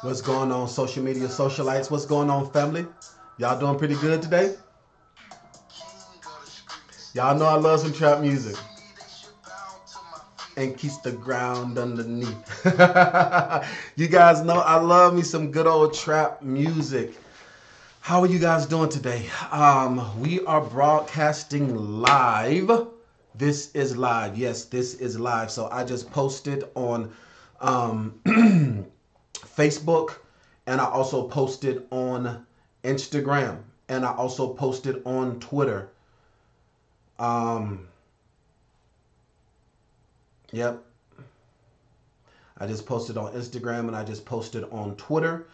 What's going on, social media socialites? What's going on, family? Y'all doing pretty good today? Y'all know I love some trap music and keeps the ground underneath. You guys know I love me some good old trap music. How are you guys doing today? We are broadcasting live. This is live. Yes, this is live. So I just posted on Facebook, and I also posted on Instagram, and I also posted on Twitter. Yep. I just posted on Instagram and I just posted on Twitter.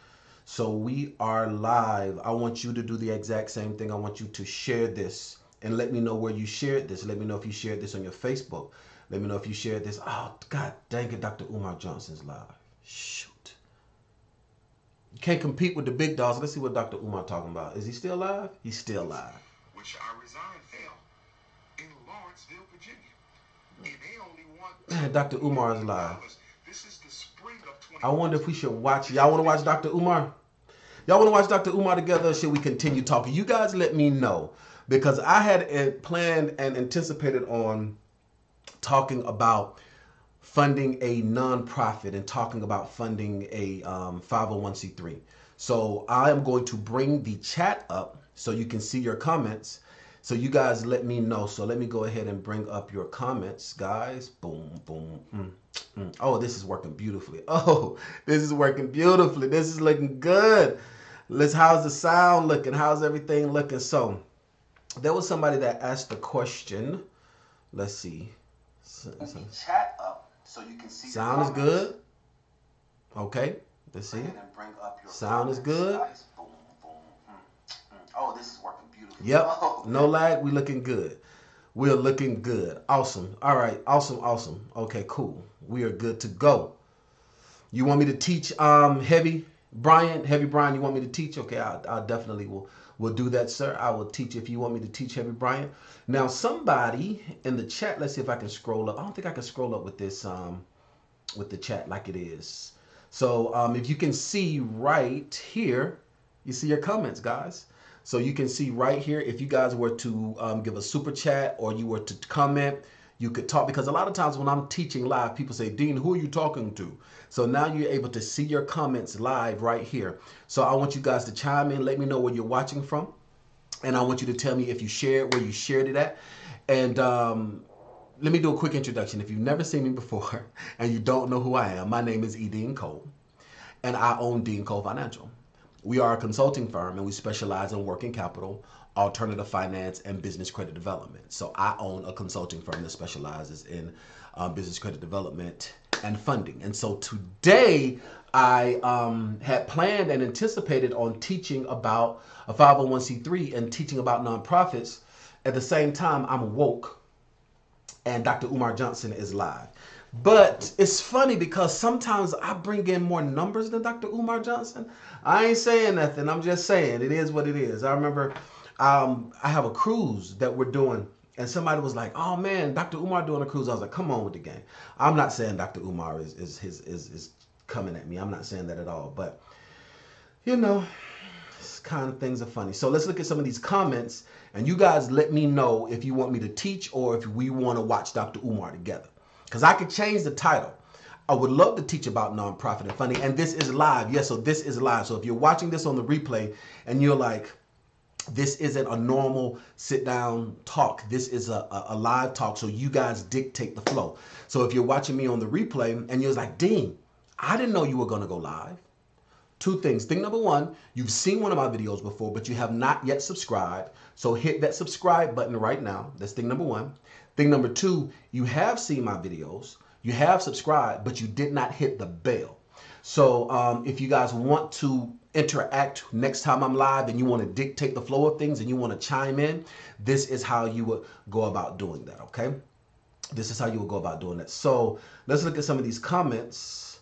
So we are live. I want you to do the exact same thing. I want you to share this and let me know where you shared this. Let me know if you shared this on your Facebook. Let me know if you shared this. Oh, God dang it, Dr. Umar Johnson's live. Shoot. You can't compete with the big dogs. Let's see what Dr. Umar talking about. Is he still alive? He's still alive. Which I resigned in Lawrenceville, Virginia. And they only want Man, Dr. Umar is live. This is the spring of 20. I wonder if we should watch. Y'all want to watch Dr. Umar? Y'all want to watch Dr. Umar together, or should we continue talking? You guys let me know, because I had planned and anticipated on talking about funding a nonprofit and talking about funding a 501c3. So I am going to bring the chat up so you can see your comments. So you guys let me know. So let me go ahead and bring up your comments, guys. Boom, boom. Oh, this is working beautifully. Oh, this is working beautifully. This is looking good. How's the sound looking? How's everything looking? So there was somebody that asked the question. Let's see. Chat up so you can see. Sound is good. Okay, let's see. Sound is good. Boom, boom. Oh, this is working beautifully. Yep, Oh. no lag. We looking good. We're looking good. Awesome. All right, awesome. Okay, cool. We are good to go. You want me to teach Heavy Brian? Heavy Brian, you want me to teach? Okay, I definitely will do that, sir. I will teach if you want me to teach Heavy Brian. Now, somebody in the chat, let's see if I can scroll up. I don't think I can scroll up with this with the chat like it is. So if you can see right here, you see your comments, guys. So you can see right here, if you guys were to give a super chat or you were to comment, you could talk, because a lot of times when I'm teaching live, people say, Dean, who are you talking to? So now you're able to see your comments live right here. So I want you guys to chime in, let me know where you're watching from. And I want you to tell me if you shared, where you shared it at. And let me do a quick introduction. If you've never seen me before and you don't know who I am, my name is E.DeanCole, and I own E.DeanCole Financial. We are a consulting firm, and we specialize in working capital, alternative finance, and business credit development. So I own a consulting firm that specializes in business credit development and funding. And so today I had planned and anticipated on teaching about a 501c3 and teaching about nonprofits. At the same time, I'm woke, and Dr. Umar Johnson is live. But it's funny because sometimes I bring in more numbers than Dr. Umar Johnson. I ain't saying nothing. I'm just saying it is what it is. I remember I have a cruise that we're doing, and somebody was like, oh man, Dr. Umar doing a cruise. I was like, come on with the game. I'm not saying Dr. Umar is coming at me. I'm not saying that at all. But, you know, this kind of things are funny. So let's look at some of these comments, and you guys let me know if you want me to teach or if we want to watch Dr. Umar together. Because I could change the title. I would love to teach about nonprofit and funding. And this is live. Yes, so this is live. So if you're watching this on the replay and you're like, this isn't a normal sit down talk. This is a live talk. So you guys dictate the flow. So if you're watching me on the replay and you're like, Dean, I didn't know you were going to go live. Two things. Thing number one, you've seen one of my videos before, but you have not yet subscribed. So hit that subscribe button right now. That's thing number one. Thing number two, you have seen my videos, you have subscribed, but you did not hit the bell. So if you guys want to interact next time I'm live and you want to dictate the flow of things and you want to chime in, this is how you would go about doing that, okay? This is how you would go about doing that. So let's look at some of these comments.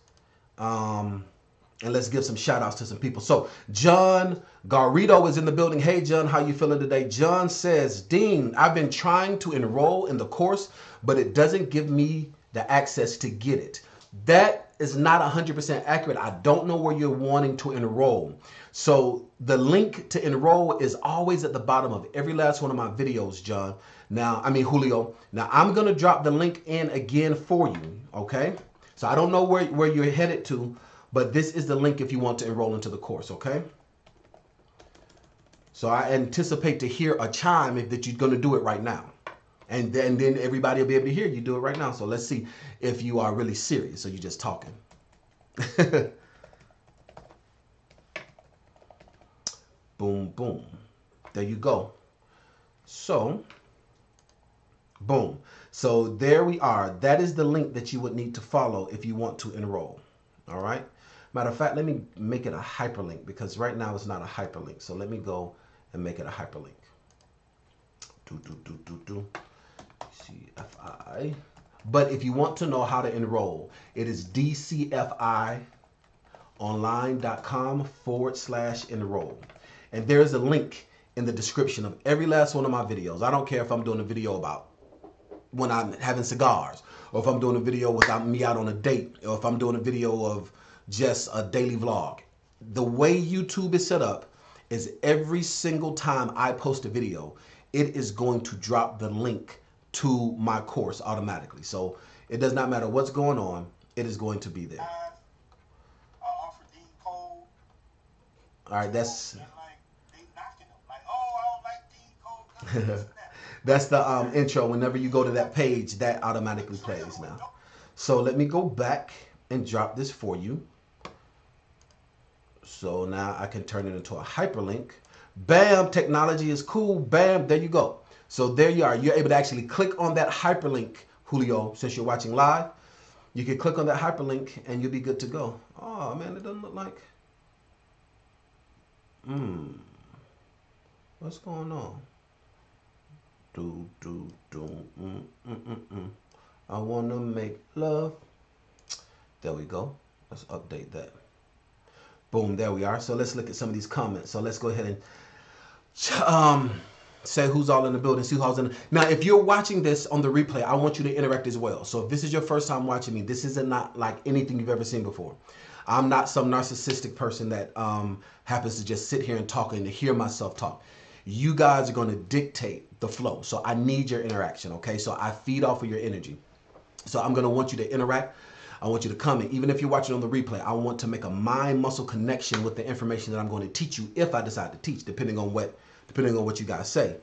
And let's give some shout outs to some people. So John Garrido is in the building. Hey, John, how you feeling today? John says, Dean, I've been trying to enroll in the course, but it doesn't give me the access to get it. That is not 100% accurate. I don't know where you're wanting to enroll. So the link to enroll is always at the bottom of every last one of my videos, John. Now, I mean, Julio. Now, I'm going to drop the link in again for you, okay? So I don't know where you're headed to, but this is the link if you want to enroll into the course, okay? So I anticipate to hear a chime that you're going to do it right now. And then everybody will be able to hear you do it right now. So let's see if you are really serious or you're just talking. Boom, boom. There you go. So, boom. So there we are. That is the link that you would need to follow if you want to enroll. All right. Matter of fact, let me make it a hyperlink because right now it's not a hyperlink. So let me go and make it a hyperlink. CFI. But if you want to know how to enroll, it is dcfionline.com/enroll. And there's a link in the description of every last one of my videos. I don't care if I'm doing a video about when I'm having cigars, or if I'm doing a video without me out on a date, or if I'm doing a video of just a daily vlog. The way YouTube is set up is every single time I post a video, it is going to drop the link to my course automatically. So it does not matter what's going on, it is going to be there. Offer E.DeanCole. All right, that's And like they knocking them. Like, oh, I don't like E.DeanCole because of this and that. that's the intro. Whenever you go to that page, that automatically plays now. So let me go back and drop this for you. So now I can turn it into a hyperlink. Bam, technology is cool. Bam, there you go. So there you are. You're able to actually click on that hyperlink, Julio, since you're watching live. You can click on that hyperlink and you'll be good to go. Oh, man, it doesn't look like... What's going on? I want to make love. There we go. Let's update that. Boom, there we are. So let's look at some of these comments. So let's go ahead and say who's all in the building, see who's all in the... Now, if you're watching this on the replay, I want you to interact as well. So if this is your first time watching me, this isn't not like anything you've ever seen before. I'm not some narcissistic person that happens to just sit here and talk and to hear myself talk. You guys are going to dictate the flow. So I need your interaction, okay? So I feed off of your energy. So I'm going to want you to interact. I want you to comment. Even if you're watching on the replay, I want to make a mind-muscle connection with the information that I'm going to teach you if I decide to teach, depending on what you guys say.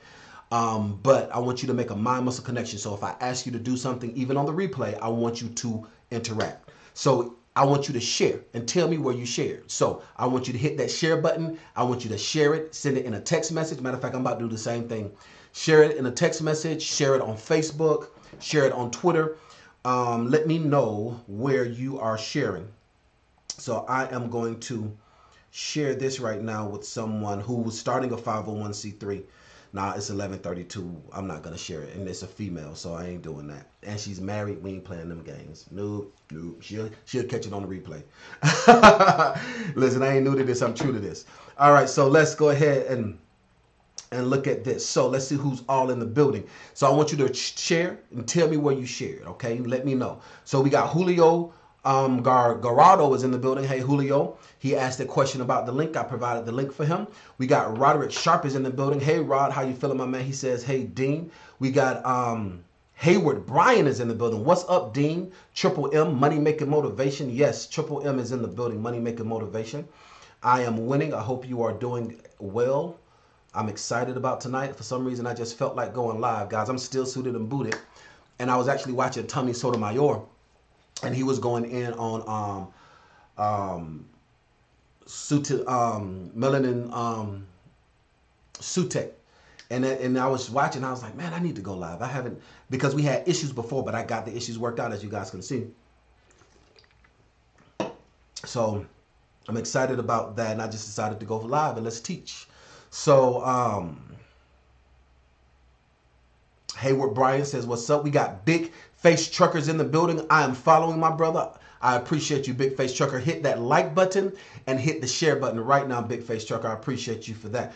But I want you to make a mind-muscle connection. So if I ask you to do something, even on the replay, I want you to interact. So I want you to share and tell me where you shared. So I want you to hit that share button. I want you to share it, send it in a text message. Matter of fact, I'm about to do the same thing. Share it in a text message, share it on Facebook, share it on Twitter. Let me know where you are sharing. So I am going to share this right now with someone who was starting a 501c3. Nah, it's 11:32. I'm not going to share it. And it's a female, so I ain't doing that. And she's married. We ain't playing them games. Nope, nope. She'll catch it on the replay. Listen, I ain't new to this. I'm true to this. All right, so let's go ahead and look at this. So let's see who's all in the building. So I want you to share and tell me where you shared, okay? Let me know. So we got Julio Garado is in the building. Hey, Julio. He asked a question about the link. I provided the link for him. We got Roderick Sharp is in the building. Hey, Rod, how you feeling, my man? He says, hey, Dean. We got Hayward Bryan is in the building. What's up, Dean? Triple M, Money Making Motivation. Yes, Triple M is in the building. Money Making Motivation. I am winning. I hope you are doing well. I'm excited about tonight. For some reason, I just felt like going live, guys. I'm still suited and booted. And I was actually watching Tommy Sotomayor, and he was going in on Melanin Sutek. And I was watching, I was like, man, I need to go live. I haven't, because we had issues before, but I got the issues worked out, as you guys can see. So I'm excited about that, and I just decided to go live and let's teach. So Hayward Bryan says, what's up? We got Big Face Truckers in the building. I am following my brother. I appreciate you, Big Face Trucker. Hit that like button and hit the share button right now, Big Face Trucker. I appreciate you for that.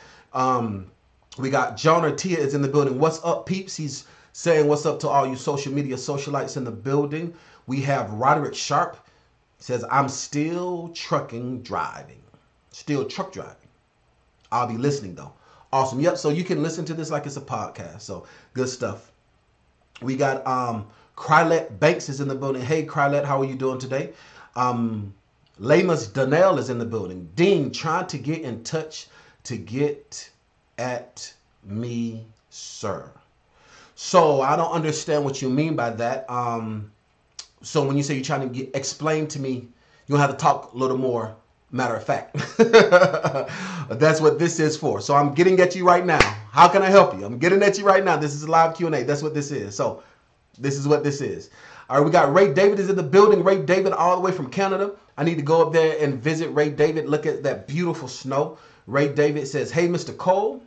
We got John Ortia is in the building. What's up, peeps? He's saying what's up to all you social media socialites in the building. We have Roderick Sharp. Says, I'm still driving. Still truck driving. I'll be listening though. Awesome. Yep. So you can listen to this like it's a podcast. So good stuff. We got Krylet Banks is in the building. Hey Krylet, how are you doing today? Lamus Donnell is in the building. Dean, trying to get in touch to get at me, sir. So I don't understand what you mean by that. So when you say you're trying to explain to me, you'll have to talk a little more matter of fact. That's what this is for. So I'm getting at you right now. How can I help you? I'm getting at you right now. This is a live Q&A. That's what this is. So this is what this is. All right, we got Ray David is in the building. Ray David all the way from Canada. I need to go up there and visit Ray David. Look at that beautiful snow. Ray David says, hey, Mr. Cole.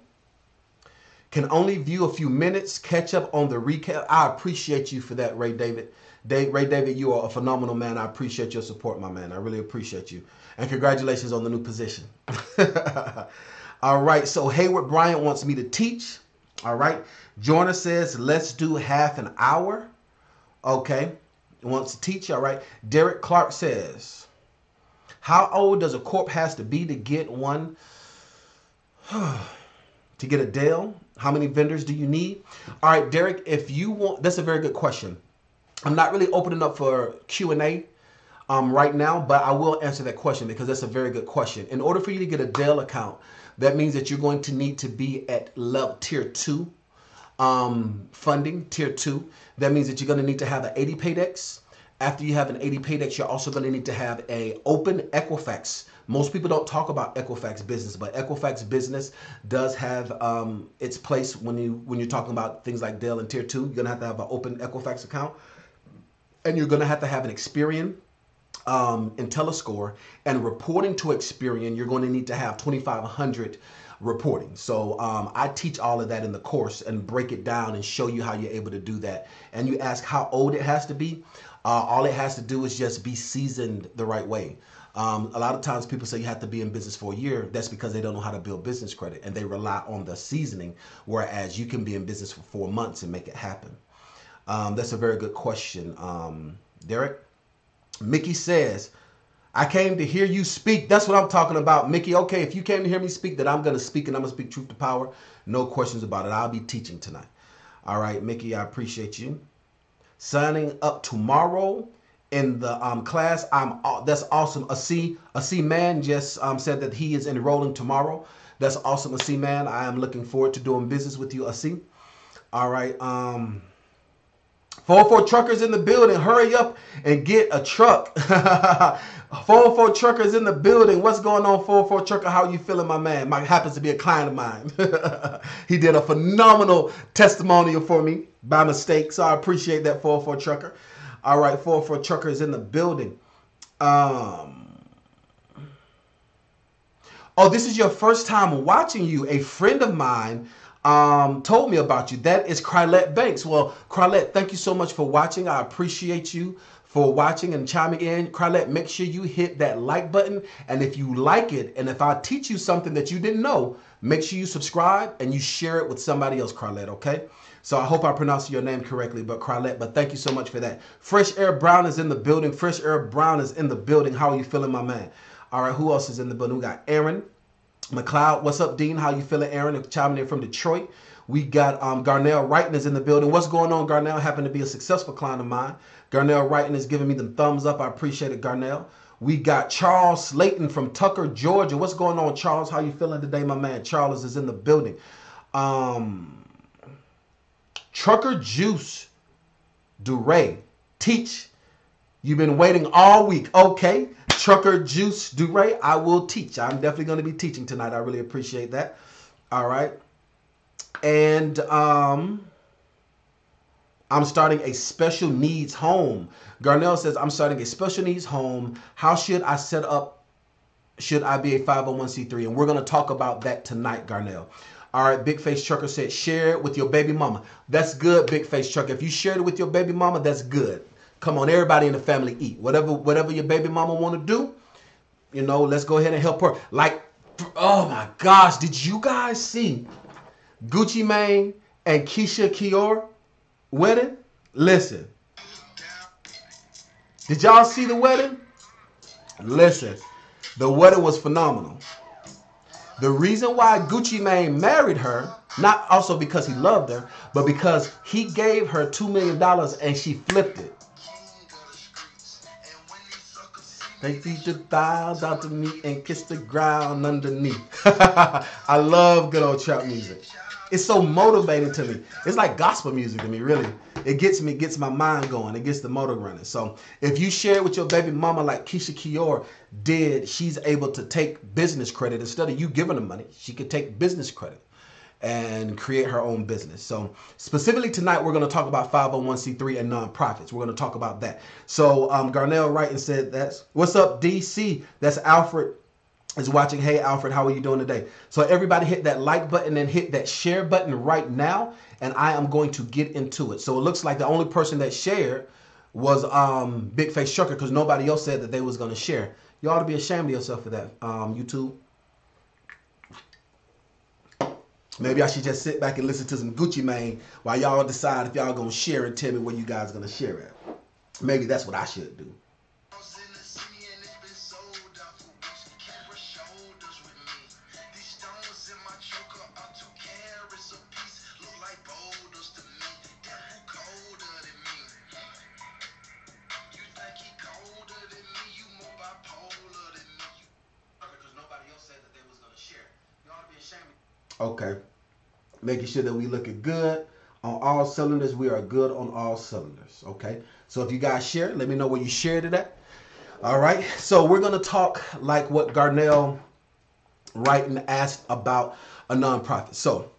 Can only view a few minutes. Catch up on the recap. I appreciate you for that, Ray David. Ray David, you are a phenomenal man. I appreciate your support, my man. I really appreciate you. And congratulations on the new position. All right. So Hayward Bryant wants me to teach. All right. Joyner says, let's do half an hour. Okay. Wants to teach. All right. Derek Clark says, how old does a corp has to be to get one? To get a Dell? How many vendors do you need? All right, Derek, if you want, that's a very good question. I'm not really opening up for Q&A right now, but I will answer that question because that's a very good question. In order for you to get a Dell account, that means that you're going to need to be at level tier 2 funding, tier 2. That means that you're going to need to have an 80 Paydex. After you have an 80 Paydex, you're also going to need to have a open Equifax. Most people don't talk about Equifax business, but Equifax business does have its place when you're talking about things like Dell and tier 2. You're going to have an open Equifax account. And you're going to have an Experian IntelliScore, and reporting to Experian, you're going to need to have 2,500 reporting. So I teach all of that in the course and break it down and show you how you're able to do that. And you ask how old it has to be. All it has to do is just be seasoned the right way. A lot of times people say you have to be in business for a year. That's because they don't know how to build business credit and they rely on the seasoning, whereas you can be in business for 4 months and make it happen. That's a very good question, Derek. Mickey says, I came to hear you speak. That's what I'm talking about, Mickey. Okay, if you came to hear me speak, then I'm going to speak, and I'm going to speak truth to power. No questions about it. I'll be teaching tonight. All right, Mickey, I appreciate you. Signing up tomorrow in the class. That's awesome. A C man just said that he is enrolling tomorrow. That's awesome, A C man. I am looking forward to doing business with you, A C. All right. 404 truckers in the building. Hurry up and get a truck. 404 truckers in the building. What's going on, 404 trucker? How you feeling, my man? Mike happens to be a client of mine. He did a phenomenal testimonial for me by mistake, so I appreciate that, 404 trucker. All right, 404 truckers in the building. Oh, this is your first time watching you. A friend of mine told me about you. That is Krylet Banks. Well, Krylet, thank you so much for watching. I appreciate you for watching and chiming in. Krylet, make sure you hit that like button. And if you like it, and if I teach you something that you didn't know, make sure you subscribe and you share it with somebody else, Krylet, okay? So I hope I pronounced your name correctly, but Krylet, but thank you so much for that. Fresh Air Brown is in the building. Fresh Air Brown is in the building. How are you feeling, my man? All right, who else is in the building? We got Aaron McLeod. What's up, Dean? How you feeling, Aaron? Chiming in from Detroit. We got Garnell Wrighton is in the building. What's going on, Garnell? Happened to be a successful client of mine. Garnell Wrighton is giving me the thumbs up. I appreciate it, Garnell. We got Charles Slayton from Tucker, Georgia. What's going on, Charles? How you feeling today, my man? Charles is in the building. Trucker Juice Duray. Teach. You've been waiting all week. Okay. Trucker Juice Duray, I will teach. I'm definitely going to be teaching tonight. I really appreciate that. All right. And I'm starting a special needs home. Garnell says, I'm starting a special needs home. How should I set up? Should I be a 501c3? And we're going to talk about that tonight, Garnell. All right, Big Face Trucker said, share it with your baby mama. That's good, Big Face Trucker. If you shared it with your baby mama, that's good. Come on, everybody in the family eat. Whatever your baby mama want to do, you know, let's go ahead and help her. Like, oh my gosh, did you guys see Gucci Mane and Keisha Kior wedding? Listen. Did y'all see the wedding? Listen, the wedding was phenomenal. The reason why Gucci Mane married her, not also because he loved her, but because he gave her $2 million and she flipped it. They beat the thighs out to me and kiss the ground underneath. I love good old trap music. It's so motivating to me. It's like gospel music to me, really. It gets my mind going. It gets the motor running. So if you share it with your baby mama like Keisha Kior did, she's able to take business credit. Instead of you giving her money, she could take business credit and create her own business. So specifically tonight, we're going to talk about 501c3 and nonprofits. We're going to talk about that. So Garnell Wright said, "That's what's up, DC." That's Alfred is watching. Hey, Alfred, how are you doing today? So everybody hit that like button and hit that share button right now, and I am going to get into it. So it looks like the only person that shared was Big Face Trucker, because nobody else said that they was going to share. You ought to be ashamed of yourself for that, YouTube. Maybe I should just sit back and listen to some Gucci Mane while y'all decide if y'all gonna share and tell me where you guys gonna share it. Maybe that's what I should do. Okay. Making sure that we looking good on all cylinders. We are good on all cylinders. Okay. So if you guys share, let me know where you shared it at. All right. So we're going to talk like what Garnell Wrighton asked about a nonprofit. So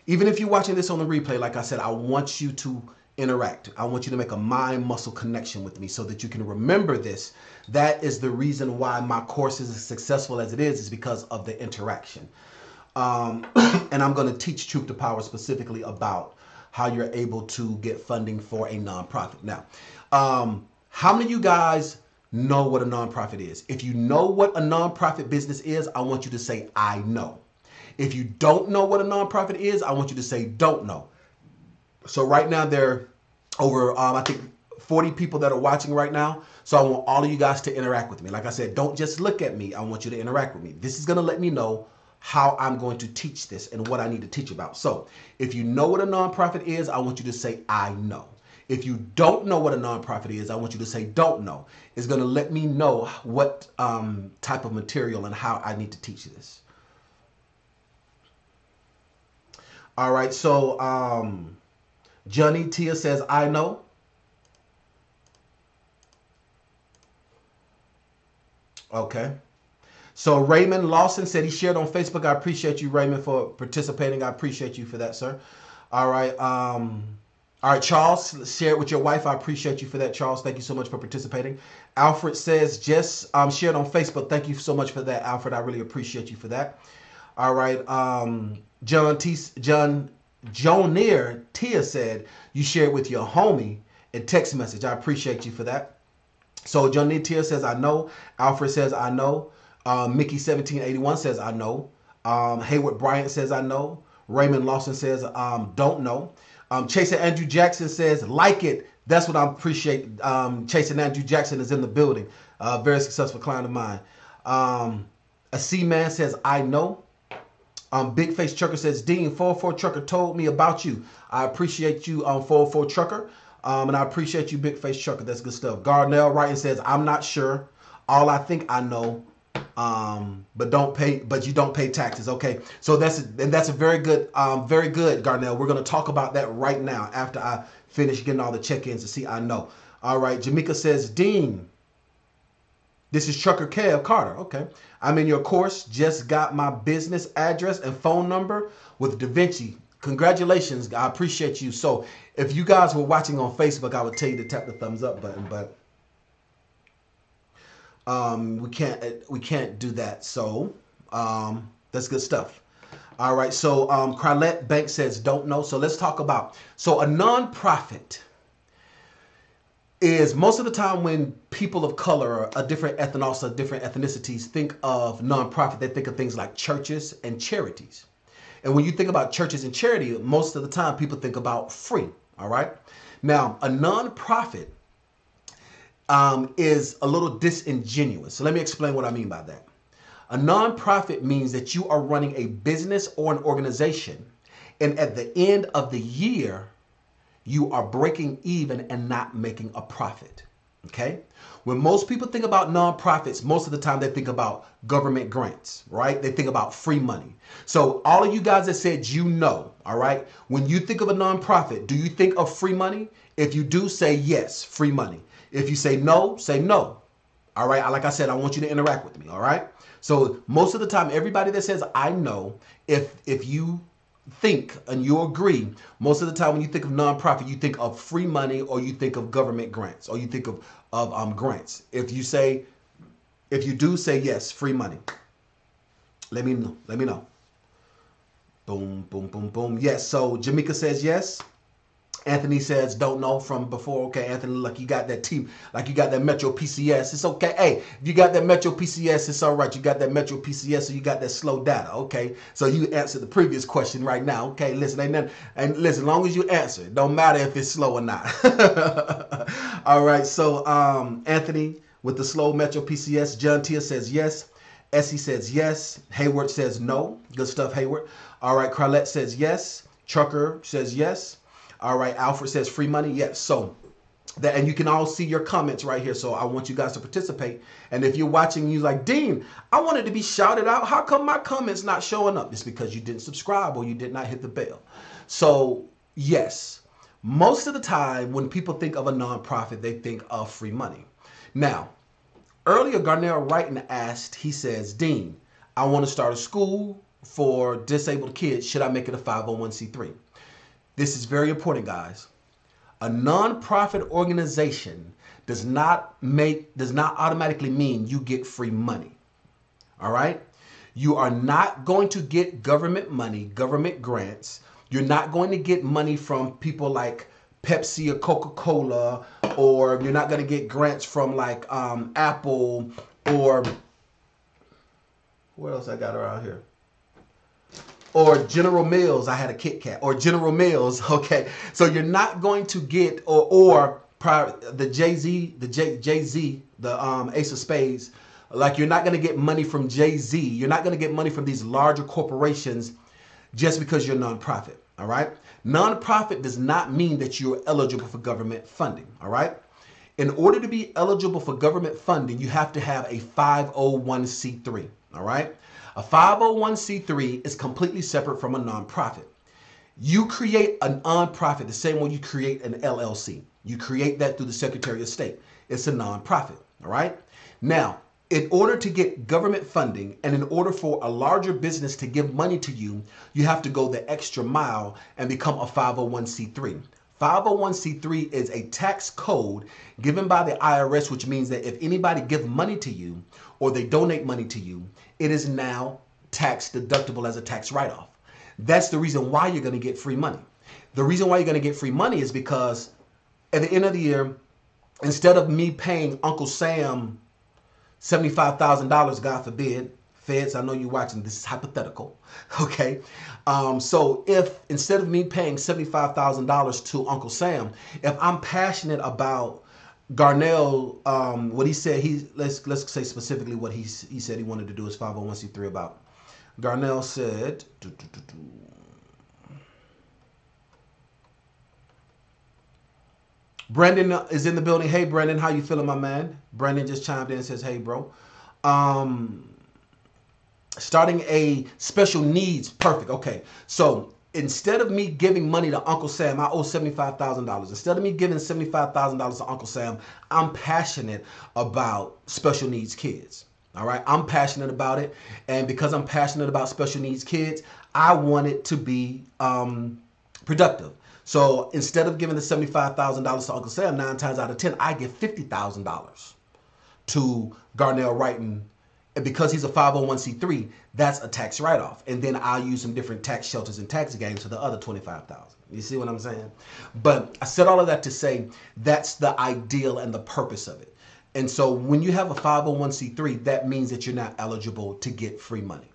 even if you're watching this on the replay, like I said, I want you to interact. I want you to make a mind muscle connection with me so that you can remember this. That is the reason why my course is as successful as it is because of the interaction. And I'm going to teach Truth to Power specifically about how you're able to get funding for a nonprofit. Now, how many of you guys know what a nonprofit is? If you know what a nonprofit business is, I want you to say, I know. If you don't know what a nonprofit is, I want you to say, don't know. So right now, there are over, I think, 40 people that are watching right now. So I want all of you guys to interact with me. Like I said, don't just look at me. I want you to interact with me. This is going to let me know how I'm going to teach this and what I need to teach about. So if you know what a nonprofit is, I want you to say, I know. If you don't know what a nonprofit is, I want you to say, don't know. It's going to let me know what type of material and how I need to teach this. All right. So Johnny Tia says, I know. Okay. So Raymond Lawson said he shared on Facebook. I appreciate you, Raymond, for participating. I appreciate you for that, sir. All right. All right, Charles, share it with your wife. I appreciate you for that, Charles. Thank you so much for participating. Alfred says, just shared on Facebook. Thank you so much for that, Alfred. I really appreciate you for that. All right. Jonier Tia said you shared with your homie a text message. I appreciate you for that. So Jonier Tia says, I know. Alfred says, I know. Mickey1781 says, I know. Hayward Bryant says, I know. Raymond Lawson says, don't know. Chase and Andrew Jackson says, like it. That's what I appreciate. Chase and Andrew Jackson is in the building. Very successful client of mine. A C-Man says, I know. Big Face Trucker says, Dean, 404 Trucker told me about you. I appreciate you, 404 Trucker. And I appreciate you, Big Face Trucker. That's good stuff. Garnell Wrighton says, I'm not sure. All I think I know. But you don't pay taxes. Okay. So that's a very good, Garnell. We're going to talk about that right now after I finish getting all the check-ins to see I know. All right. Jamaica says, Dean, this is Trucker Kev Carter. Okay. I'm in your course. Just got my business address and phone number with Da Vinci. Congratulations. I appreciate you. So if you guys were watching on Facebook, I would tell you to tap the thumbs up button, but we can't do that. So that's good stuff. All right. So Carlette Banks says don't know. So let's talk about, so a nonprofit is most of the time when people of color or a different ethnos or different ethnicities think of nonprofit, they think of things like churches and charities. And when you think about churches and charity, most of the time people think about free. All right. Now, a nonprofit is a little disingenuous. So let me explain what I mean by that. A nonprofit means that you are running a business or an organization, and at the end of the year, you are breaking even and not making a profit. Okay? When most people think about nonprofits, most of the time they think about government grants, right? They think about free money. So all of you guys that said all right? When you think of a nonprofit, do you think of free money? If you do, say yes, free money. If you say no, say no. All right? Like I said, I want you to interact with me, all right? So most of the time, everybody that says I know, if you think and you agree, most of the time when you think of nonprofit, you think of free money, or you think of government grants, or you think of grants. If you do say yes, free money, let me know. Let me know. Boom, boom, boom, boom. Yes. So Jamaica says yes. Anthony says don't know from before. Okay, Anthony, like you got that team, like you got that Metro PCS. It's okay. Hey, if you got that Metro PCS, it's all right. You got that Metro PCS, so you got that slow data. Okay, so you answered the previous question right now. Okay, listen, ain't nothing, and listen, as long as you answer, it don't matter if it's slow or not. All right. So Anthony with the slow Metro PCS. John Tia says yes. Essie says yes. Hayward says no. Good stuff, Hayward. All right. Carlette says yes. Trucker says yes. All right, Alfred says free money. Yes, so that, and you can all see your comments right here. So I want you guys to participate. And if you're watching, you like, Dean, I wanted to be shouted out. How come my comments not showing up? It's because you didn't subscribe or you did not hit the bell. So yes, most of the time when people think of a nonprofit, they think of free money. Now, earlier Garnell Wrighton asked, he says, Dean, I want to start a school for disabled kids. Should I make it a 501c3? This is very important, guys. A nonprofit organization does not automatically mean you get free money. All right? You are not going to get government money, government grants. You're not going to get money from people like Pepsi or Coca-Cola, or you're not going to get grants from like Apple, or what else I got around here? Or General Mills. I had a Kit Kat. Or General Mills. Okay, so you're not going to get or the Jay-Z, the Ace of Spades. Like, you're not going to get money from Jay-Z. You're not going to get money from these larger corporations just because you're a nonprofit. All right. Nonprofit does not mean that you're eligible for government funding. All right. In order to be eligible for government funding, you have to have a 501c3. All right. A 501c3 is completely separate from a nonprofit. You create a nonprofit the same way you create an LLC. You create that through the Secretary of State. It's a nonprofit, all right? Now, in order to get government funding and in order for a larger business to give money to you, you have to go the extra mile and become a 501c3. 501c3 is a tax code given by the IRS, which means that if anybody gives money to you or they donate money to you, it is now tax deductible as a tax write-off. That's the reason why you're going to get free money. The reason why you're going to get free money is because at the end of the year, instead of me paying Uncle Sam $75,000, God forbid, feds, I know you're watching, this is hypothetical, okay? So if instead of me paying $75,000 to Uncle Sam, if I'm passionate about Garnell, what he said, let's say specifically what he said he wanted to do his 501c3 about. Garnell said, Brandon is in the building. Hey, Brandon, how you feeling, my man? Brandon just chimed in and says, hey, bro. Starting a special needs, perfect. Okay, so instead of me giving money to Uncle Sam, I owe $75,000. Instead of me giving $75,000 to Uncle Sam, I'm passionate about special needs kids. All right, I'm passionate about it. And because I'm passionate about special needs kids, I want it to be productive. So instead of giving the $75,000 to Uncle Sam, 9 times out of 10, I give $50,000 to Garnell Wrighton. And because he's a 501c3, that's a tax write-off. And then I'll use some different tax shelters and tax gains for the other $25,000. You see what I'm saying? But I said all of that to say that's the ideal and the purpose of it. And so when you have a 501c3, that means that you're not eligible to get free money.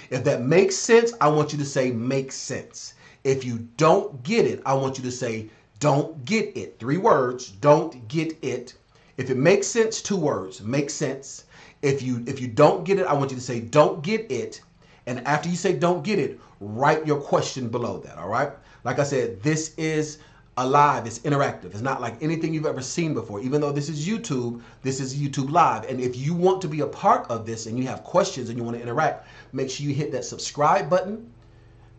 If that makes sense, I want you to say makes sense. If you don't get it, I want you to say don't get it. 3 words, don't get it. If it makes sense, 2 words, makes sense. If you don't get it, I want you to say don't get it. And after you say don't get it, write your question below that, all right? Like I said, this is alive, it's interactive. It's not like anything you've ever seen before. Even though this is YouTube Live. And if you want to be a part of this and you have questions and you want to interact, make sure you hit that subscribe button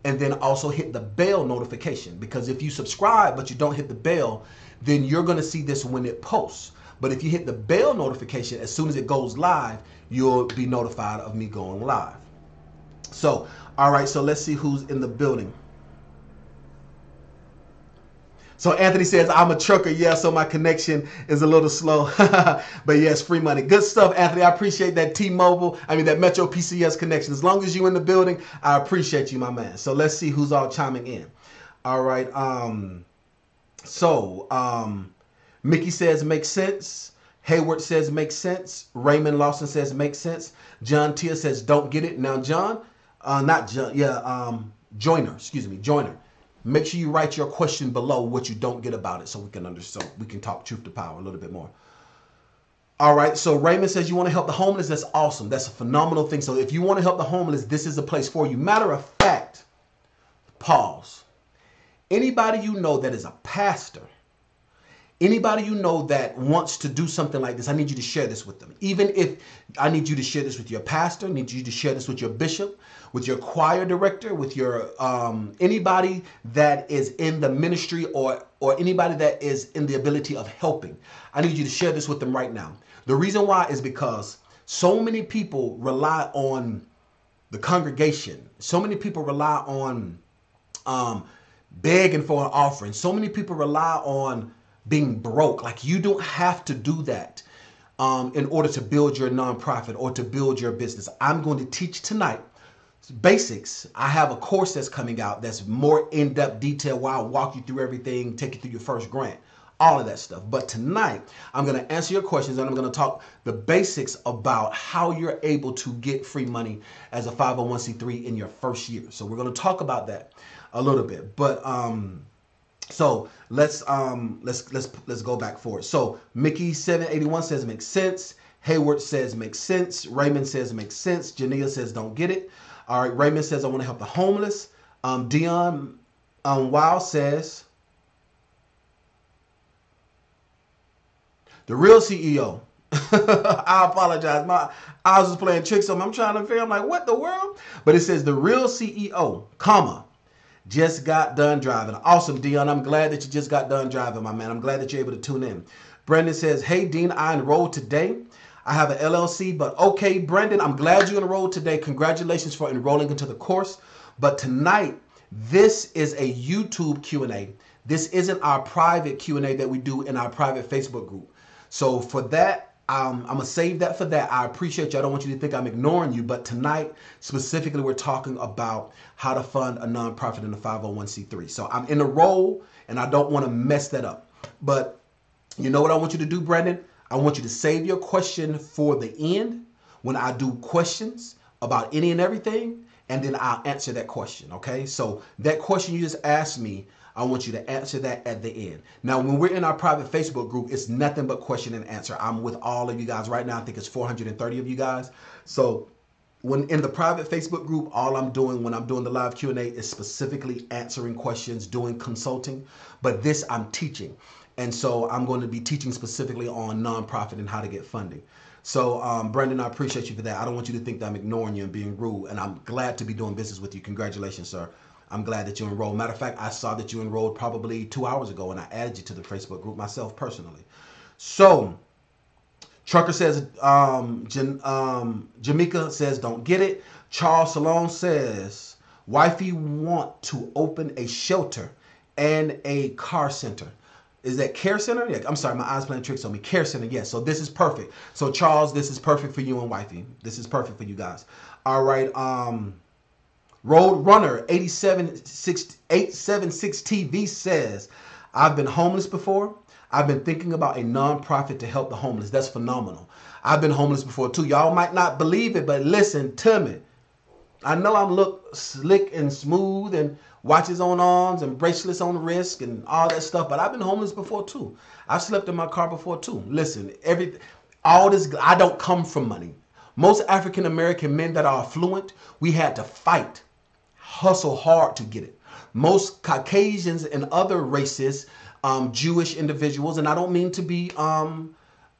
and then also hit the bell notification. Because if you subscribe but you don't hit the bell, then you're going to see this when it posts. But if you hit the bell notification, as soon as it goes live, you'll be notified of me going live. So, all right, so let's see who's in the building. So Anthony says, I'm a trucker. Yeah, so my connection is a little slow. But yes, free money. Good stuff, Anthony. I appreciate that that Metro PCS connection. As long as you're in the building, I appreciate you, my man. So let's see who's all chiming in. All right. Mickey says, makes sense. Hayward says, makes sense. Raymond Lawson says, makes sense. John Tia says, don't get it. Now, John, Joyner. Make sure you write your question below what you don't get about it so we can understand. We can talk truth to power a little bit more. All right, so Raymond says you want to help the homeless. That's awesome. That's a phenomenal thing. So if you want to help the homeless, this is the place for you. Matter of fact, pause. Anybody you know that is a pastor, anybody you know that wants to do something like this, I need you to share this with them. Even if I need you to share this with your pastor, I need you to share this with your bishop, with your choir director, with your anybody that is in the ministry or anybody that is in the ability of helping. I need you to share this with them right now. The reason why is because so many people rely on the congregation. So many people rely on begging for an offering. So many people rely on being broke. Like, you don't have to do that in order to build your nonprofit or to build your business. I'm going to teach tonight basics. I have a course that's coming out that's more in-depth detail where I'll walk you through everything, take you through your first grant, all of that stuff. But tonight, I'm going to answer your questions and I'm going to talk the basics about how you're able to get free money as a 501c3 in your first year. So we're going to talk about that a little bit. But so let's go back forward. So Mickey 781 says makes sense. Hayward says makes sense. Raymond says makes sense. Jania says don't get it. All right, Raymond says I want to help the homeless. Dion Wow says the real CEO. I apologize. My eyes was playing tricks on me. I'm trying to figure. I'm like, what the world? But it says the real CEO, comma, just got done driving. Awesome, Dion. I'm glad that you just got done driving, my man. I'm glad that you're able to tune in. Brandon says, hey, Dean, I enrolled today. I have an LLC, but okay, Brandon, I'm glad you enrolled today. Congratulations for enrolling into the course. But tonight, this is a YouTube Q&A. This isn't our private Q&A that we do in our private Facebook group. So for that, I'm going to save that for that. I appreciate you. I don't want you to think I'm ignoring you. But tonight, specifically, we're talking about how to fund a nonprofit in a 501c3. So I'm in a role, and I don't want to mess that up. But you know what I want you to do, Brandon? I want you to save your question for the end when I do questions about any and everything, and then I'll answer that question, okay? So that question you just asked me, I want you to answer that at the end. Now, when we're in our private Facebook group, it's nothing but question and answer. I'm with all of you guys right now. I think it's 430 of you guys. So when in the private Facebook group, all I'm doing when I'm doing the live Q&A is specifically answering questions, doing consulting. But this I'm teaching. And so I'm going to be teaching specifically on nonprofit and how to get funding. So, Brandon, I appreciate you for that. I don't want you to think that I'm ignoring you and being rude. And I'm glad to be doing business with you. Congratulations, sir. I'm glad that you enrolled. Matter of fact, I saw that you enrolled probably 2 hours ago, and I added you to the Facebook group myself personally. So, Trucker says, Jamaica says, don't get it. Charles Salone says, wifey want to open a shelter and a car center. Is that care center? Yeah, I'm sorry, my eyes playing tricks on me. Care center, yes. So this is perfect. So Charles, this is perfect for you and wifey. This is perfect for you guys. All right. Road Runner 876 TV says, I've been homeless before. I've been thinking about a nonprofit to help the homeless. That's phenomenal. I've been homeless before too. Y'all might not believe it, but listen to me. I know I look slick and smooth and watches on arms and bracelets on wrist and all that stuff, but I've been homeless before too. I've slept in my car before too. Listen, all this, I don't come from money. Most African American men that are affluent, we had to fight, hustle hard to get it. Most Caucasians and other races, Jewish individuals, and I don't mean to be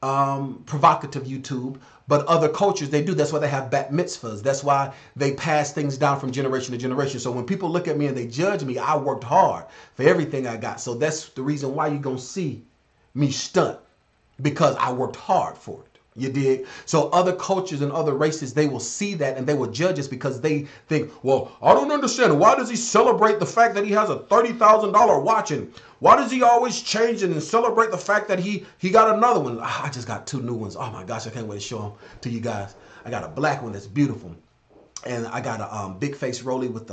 provocative, YouTube, but other cultures, they do. That's why they have bat mitzvahs. That's why they pass things down from generation to generation. So when people look at me and they judge me, I worked hard for everything I got. So that's the reason why you're going to see me stunt, because I worked hard for it. You dig? So other cultures and other races, they will see that and they will judge us because they think, well, I don't understand. Why does he celebrate the fact that he has a $30,000 watch? And why does he always change and celebrate the fact that he got another one? I just got 2 new ones. Oh my gosh, I can't wait to show them to you guys. I got a black one that's beautiful. And I got a big face rollie with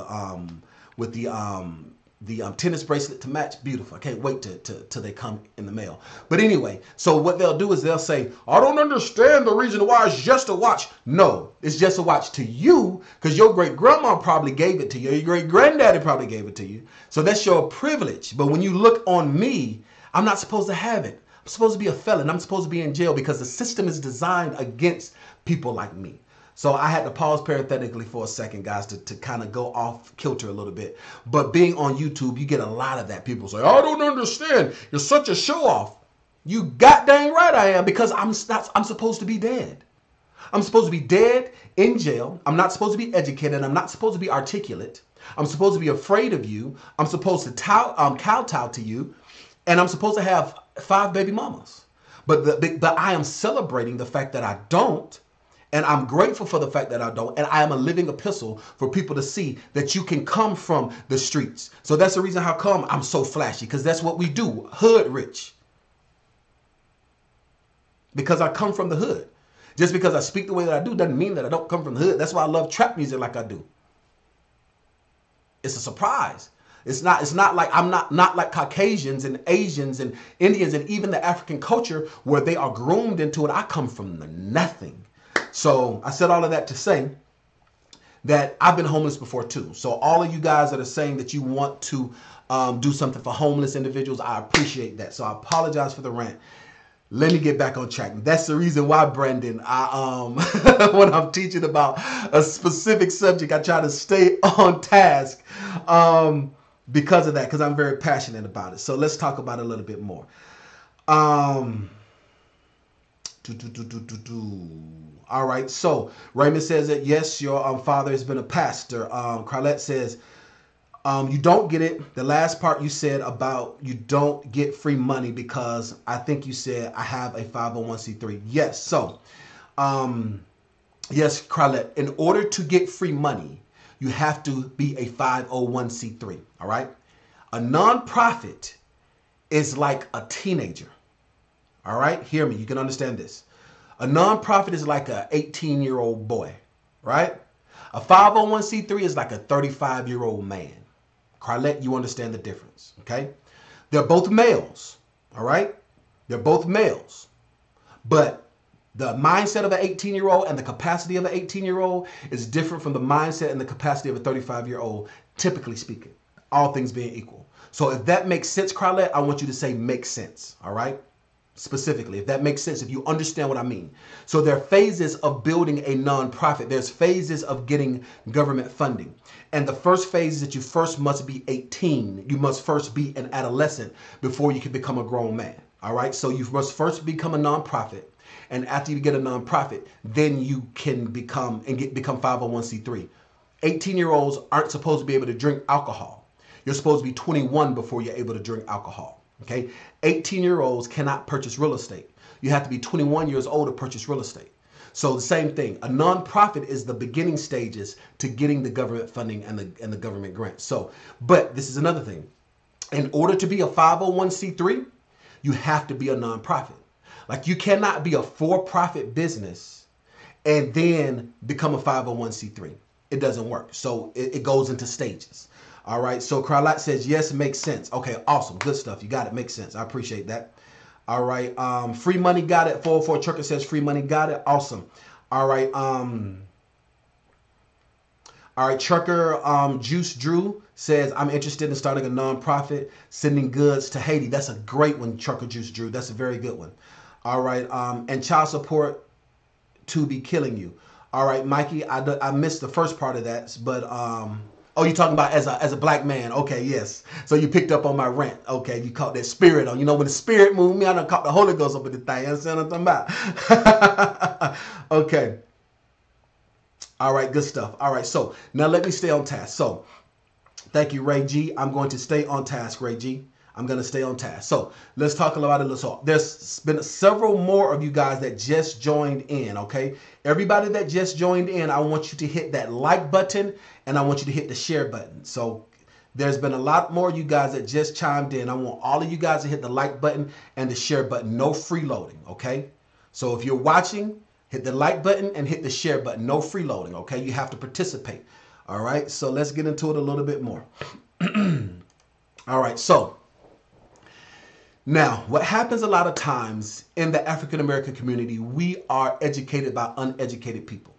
the tennis bracelet to match. Beautiful. I can't wait till they come in the mail. But anyway, so what they'll do is they'll say, I don't understand the reason why it's just a watch. No, it's just a watch to you because your great grandma probably gave it to you. Your great granddaddy probably gave it to you. So that's your privilege. But when you look on me, I'm not supposed to have it. I'm supposed to be a felon. I'm supposed to be in jail because the system is designed against people like me. So I had to pause parenthetically for a second, guys, to kind of go off kilter a little bit. But being on YouTube, you get a lot of that. People say, I don't understand. You're such a show off. You god dang right I am, because I'm supposed to be dead. I'm supposed to be dead in jail. I'm not supposed to be educated. I'm not supposed to be articulate. I'm supposed to be afraid of you. I'm supposed to kowtow to you. And I'm supposed to have 5 baby mamas. But I am celebrating the fact that I don't. And I'm grateful for the fact that I don't. And I am a living epistle for people to see that you can come from the streets. So that's the reason how come I'm so flashy, because that's what we do. Hood rich. Because I come from the hood. Just because I speak the way that I do doesn't mean that I don't come from the hood. That's why I love trap music like I do. It's a surprise. It's not like I'm not like Caucasians and Asians and Indians and even the African culture where they are groomed into it. I come from the nothing. So I said all of that to say that I've been homeless before too. So all of you guys that are saying that you want to do something for homeless individuals, I appreciate that. So I apologize for the rant. Let me get back on track. That's the reason why, Brendan, when I'm teaching about a specific subject, I try to stay on task because of that, because I'm very passionate about it. So let's talk about it a little bit more. All right, so Raymond says that yes, your father has been a pastor. Carlette says you don't get it. The last part you said about you don't get free money because I think you said I have a 501c3. Yes, so yes, Carlette, in order to get free money, you have to be a 501c3. All right, a nonprofit is like a teenager. All right, hear me. You can understand this. A nonprofit is like an 18-year-old boy, right? A 501c3 is like a 35-year-old man. Carlette, you understand the difference, okay? They're both males, all right? They're both males. But the mindset of an 18-year-old and the capacity of an 18-year-old is different from the mindset and the capacity of a 35-year-old, typically speaking, all things being equal. So if that makes sense, Carlette, I want you to say makes sense, all right? Specifically, if that makes sense, if you understand what I mean. So there are phases of building a nonprofit. There's phases of getting government funding. And the first phase is that you first must be 18. You must first be an adolescent before you can become a grown man. All right. So you must first become a nonprofit. And after you get a nonprofit, then you can become 501c3. 18-year-olds aren't supposed to be able to drink alcohol. You're supposed to be 21 before you're able to drink alcohol. Okay, 18-year-olds cannot purchase real estate. You have to be 21 years old to purchase real estate. So the same thing, a nonprofit is the beginning stages to getting the government funding and the government grants. So, but this is another thing. In order to be a 501c3, you have to be a nonprofit. Like you cannot be a for-profit business and then become a 501c3. It doesn't work. So it goes into stages. All right, so Carlotte says, yes, it makes sense. Okay, awesome. Good stuff. You got it. Makes sense. I appreciate that. All right, free money got it. 404 Trucker says free money got it. Awesome. All right, All right, Trucker Juice Drew says, I'm interested in starting a nonprofit, sending goods to Haiti. That's a great one, Trucker Juice Drew. That's a very good one. All right, and child support to be killing you. All right, Mikey, I missed the first part of that, but oh, you're talking about as a black man. Okay, yes. So you picked up on my rant. Okay, you caught that spirit on. You know, when the spirit moved me, I done caught the Holy Ghost up in the thing. You understand what I'm talking about? Okay. All right, good stuff. All right, so now let me stay on task. So thank you, Ray G. I'm going to stay on task, Ray G. I'm going to stay on task. So let's talk about it. So there's been several more of you guys that just joined in, okay? Everybody that just joined in, I want you to hit that like button and I want you to hit the share button. So there's been a lot more of you guys that just chimed in. I want all of you guys to hit the like button and the share button. No freeloading, okay? So if you're watching, hit the like button and hit the share button. No freeloading, okay? You have to participate. All right, so let's get into it a little bit more. All right, so now what happens a lot of times in the African American community, we are educated by uneducated people.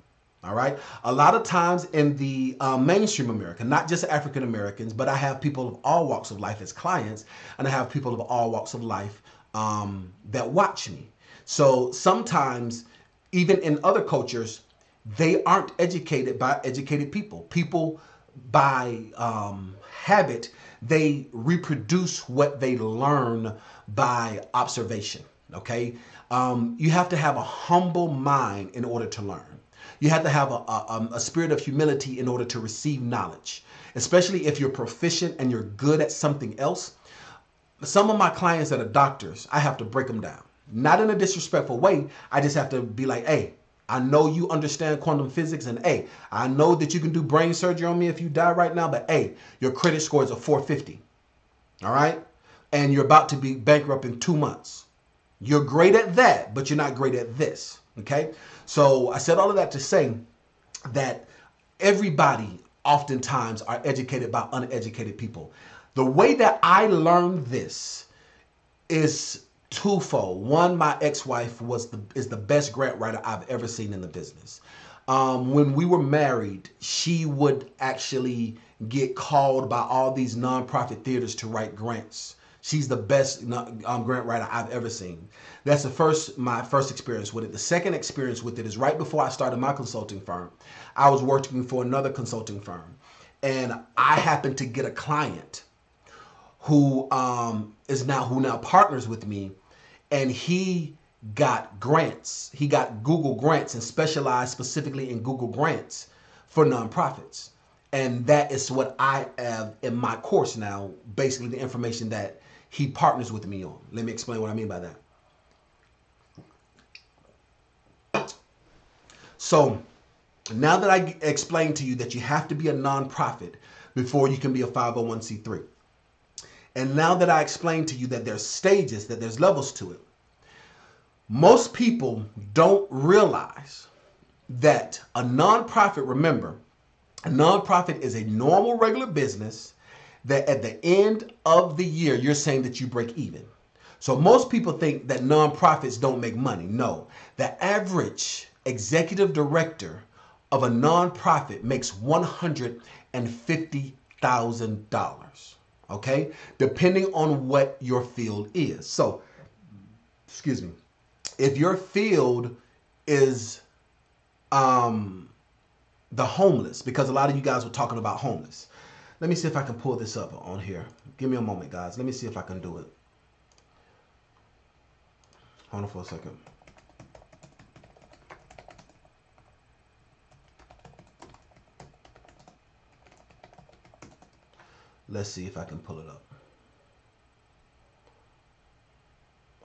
All right, a lot of times in the mainstream America, not just African Americans, but I have people of all walks of life as clients, and I have people of all walks of life that watch me. So sometimes, even in other cultures, they aren't educated by educated people. People, by habit, they reproduce what they learn by observation. Okay, you have to have a humble mind in order to learn. You have to have a spirit of humility in order to receive knowledge, especially if you're proficient and you're good at something else. Some of my clients that are doctors, I have to break them down. Not in a disrespectful way. I just have to be like, hey, I know you understand quantum physics, and hey, I know that you can do brain surgery on me if you die right now, but hey, your credit score is a 450. All right? And you're about to be bankrupt in 2 months. You're great at that, but you're not great at this. Okay? So I said all of that to say that everybody oftentimes are educated by uneducated people. The way that I learned this is twofold. One, my ex-wife is the best grant writer I've ever seen in the business. When we were married, she would actually get called by all these nonprofit theaters to write grants. She's the best grant writer I've ever seen. That's my first experience with it. The second experience with it is right before I started my consulting firm. I was working for another consulting firm, and I happened to get a client who now partners with me, and he got grants. He got Google grants and specialized specifically in Google grants for nonprofits. And that is what I have in my course now, basically the information that he partners with me on. Let me explain what I mean by that. So now that I explained to you that you have to be a nonprofit before you can be a 501c3, and now that I explained to you that there's stages, that there's levels to it, most people don't realize that a nonprofit, remember, a nonprofit is a normal, regular business that at the end of the year, you're saying that you break even. So most people think that nonprofits don't make money. No, the average executive director of a nonprofit makes $150,000. Okay, depending on what your field is. So, excuse me, if your field is the homeless, because a lot of you guys were talking about homeless. Let me see if I can pull this up on here. Give me a moment, guys. Let me see if I can do it. Hold on for a second. Let's see if I can pull it up.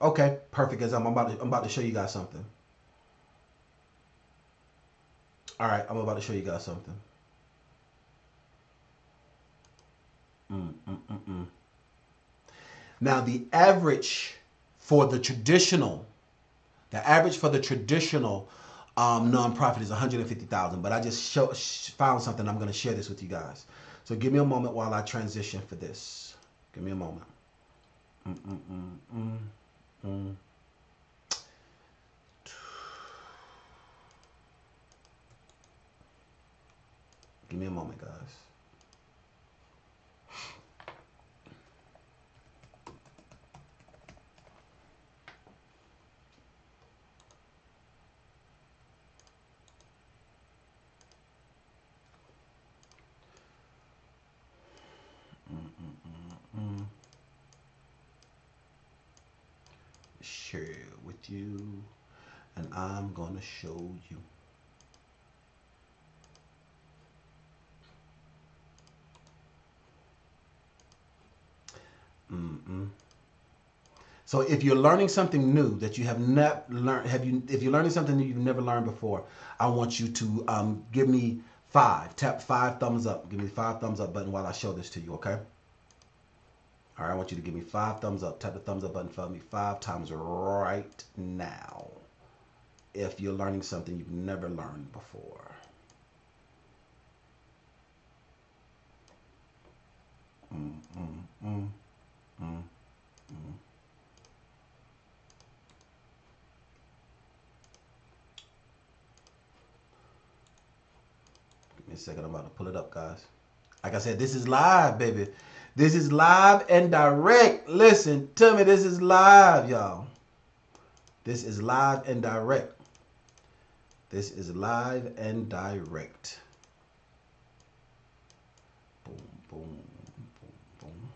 Okay, perfect. As I'm about to show you guys something. All right, I'm about to show you guys something. Now, the average for the traditional nonprofit is 150,000. But I just found something. I'm going to share this with you guys. So give me a moment while I transition for this. Give me a moment. Give me a moment, guys. Share it with you, and I'm gonna show you. So if you're learning something new that you have not learned, if you're learning something that you've never learned before, I want you to give me 5. Tap 5 thumbs up. Give me 5 thumbs up button while I show this to you, okay? All right, I want you to give me 5 thumbs up. Tap the thumbs up button for me 5 times right now. If you're learning something you've never learned before. Give me a second. I'm about to pull it up, guys. Like I said, this is live, baby. This is live and direct. Listen to me. This is live, y'all. This is live and direct. This is live and direct. Boom, boom, boom, boom.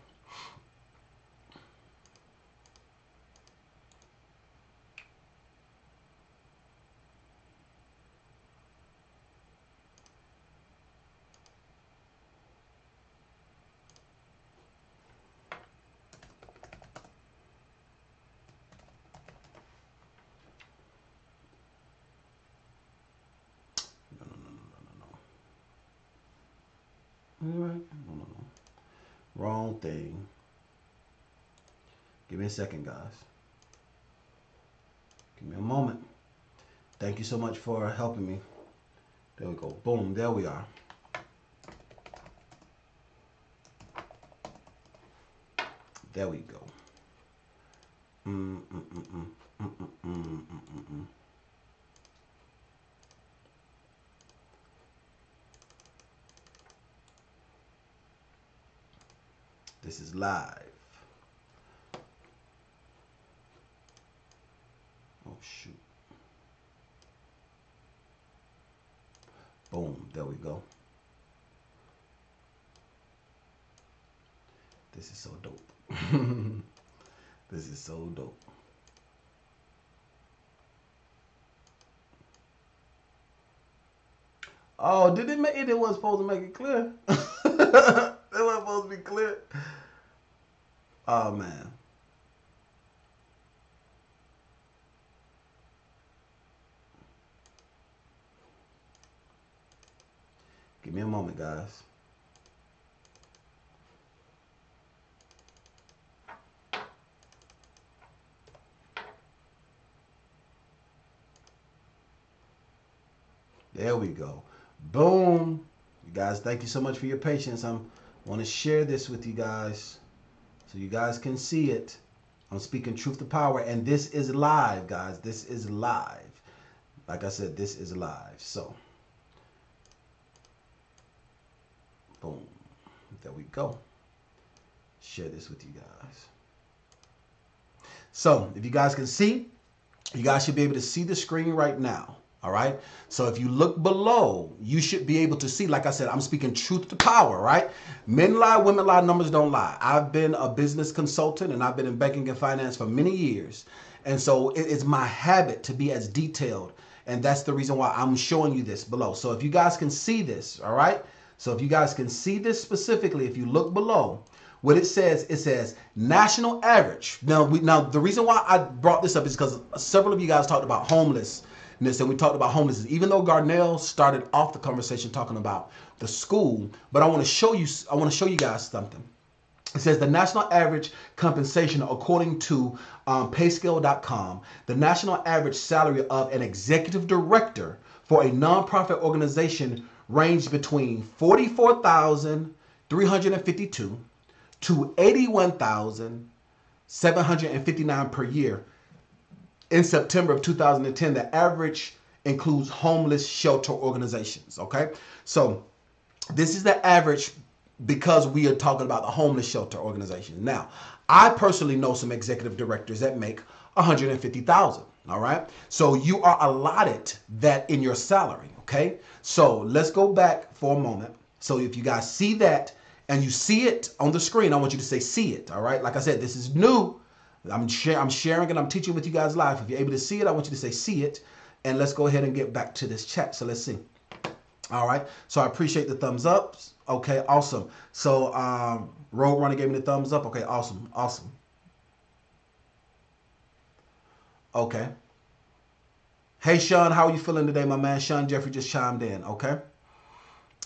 Alright. No. Wrong thing. Give me a second, guys. Give me a moment. Thank you so much for helping me. There we go. Boom. There we are. There we go. This is live. Oh, shoot. Boom. There we go. This is so dope. This is so dope. Oh, did it make it? It wasn't supposed to make it clear. It wasn't supposed to be clear. Oh, man. Give me a moment, guys. There we go. Boom. You guys, thank you so much for your patience. I want to share this with you guys so you guys can see it. I'm speaking truth to power, and this is live, guys. This is live. Like I said, this is live. So, boom. There we go. Share this with you guys. So, if you guys can see, you guys should be able to see the screen right now. All right. So if you look below, you should be able to see, like I said, I'm speaking truth to power, right? Men lie, women lie, numbers don't lie. I've been a business consultant and I've been in banking and finance for many years. And so it's my habit to be as detailed. And that's the reason why I'm showing you this below. So if you guys can see this, all right? So if you guys can see this specifically, if you look below, what it says national average. Now the reason why I brought this up is because several of you guys talked about homelessness, and we talked about homelessness. Even though Garnell started off the conversation talking about the school, but I want to show you guys something. It says the national average compensation, according to payscale.com, the national average salary of an executive director for a nonprofit organization ranged between $44,352 to $81,759 per year. In September of 2010, the average includes homeless shelter organizations. Okay, so This is the average because we are talking about the homeless shelter organization. Now, I personally know some executive directors that make 150,000. All right. So you are allotted that in your salary. Okay. So let's go back for a moment. So if you guys see that and you see it on the screen, I want you to say see it. All right. Like I said, this is new. I'm sharing and I'm teaching with you guys live. If you're able to see it, I want you to say see it. And let's go ahead and get back to this chat. So let's see. All right. So I appreciate the thumbs up. Okay, awesome. So Roadrunner gave me the thumbs up. Okay, awesome. Awesome. Okay. Hey, Sean, how are you feeling today, my man? Sean Jeffrey just chimed in. Okay.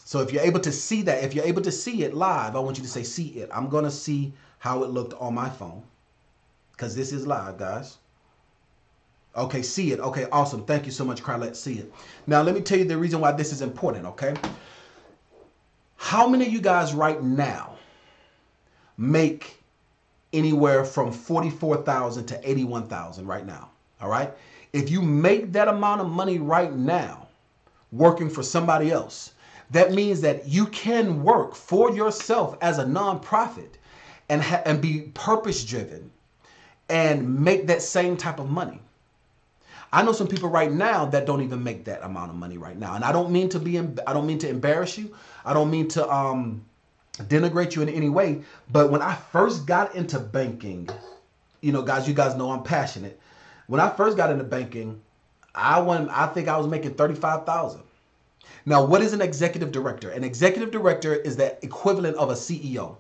So if you're able to see that, if you're able to see it live, I want you to say see it. I'm going to see how it looked on my phone because this is live, guys. Okay, see it. Okay, awesome. Thank you so much, Carlette. See it. Now, let me tell you the reason why this is important, okay? How many of you guys right now make anywhere from 44,000 to 81,000 right now? All right. If you make that amount of money right now working for somebody else, that means that you can work for yourself as a nonprofit and be purpose driven and make that same type of money. I know some people right now that don't even make that amount of money right now. And I don't mean to embarrass you. I don't mean to denigrate you in any way. But when I first got into banking, you know, guys, you guys know I'm passionate. When I first got into banking, I think I was making 35,000. Now, what is an executive director? An executive director is the equivalent of a CEO.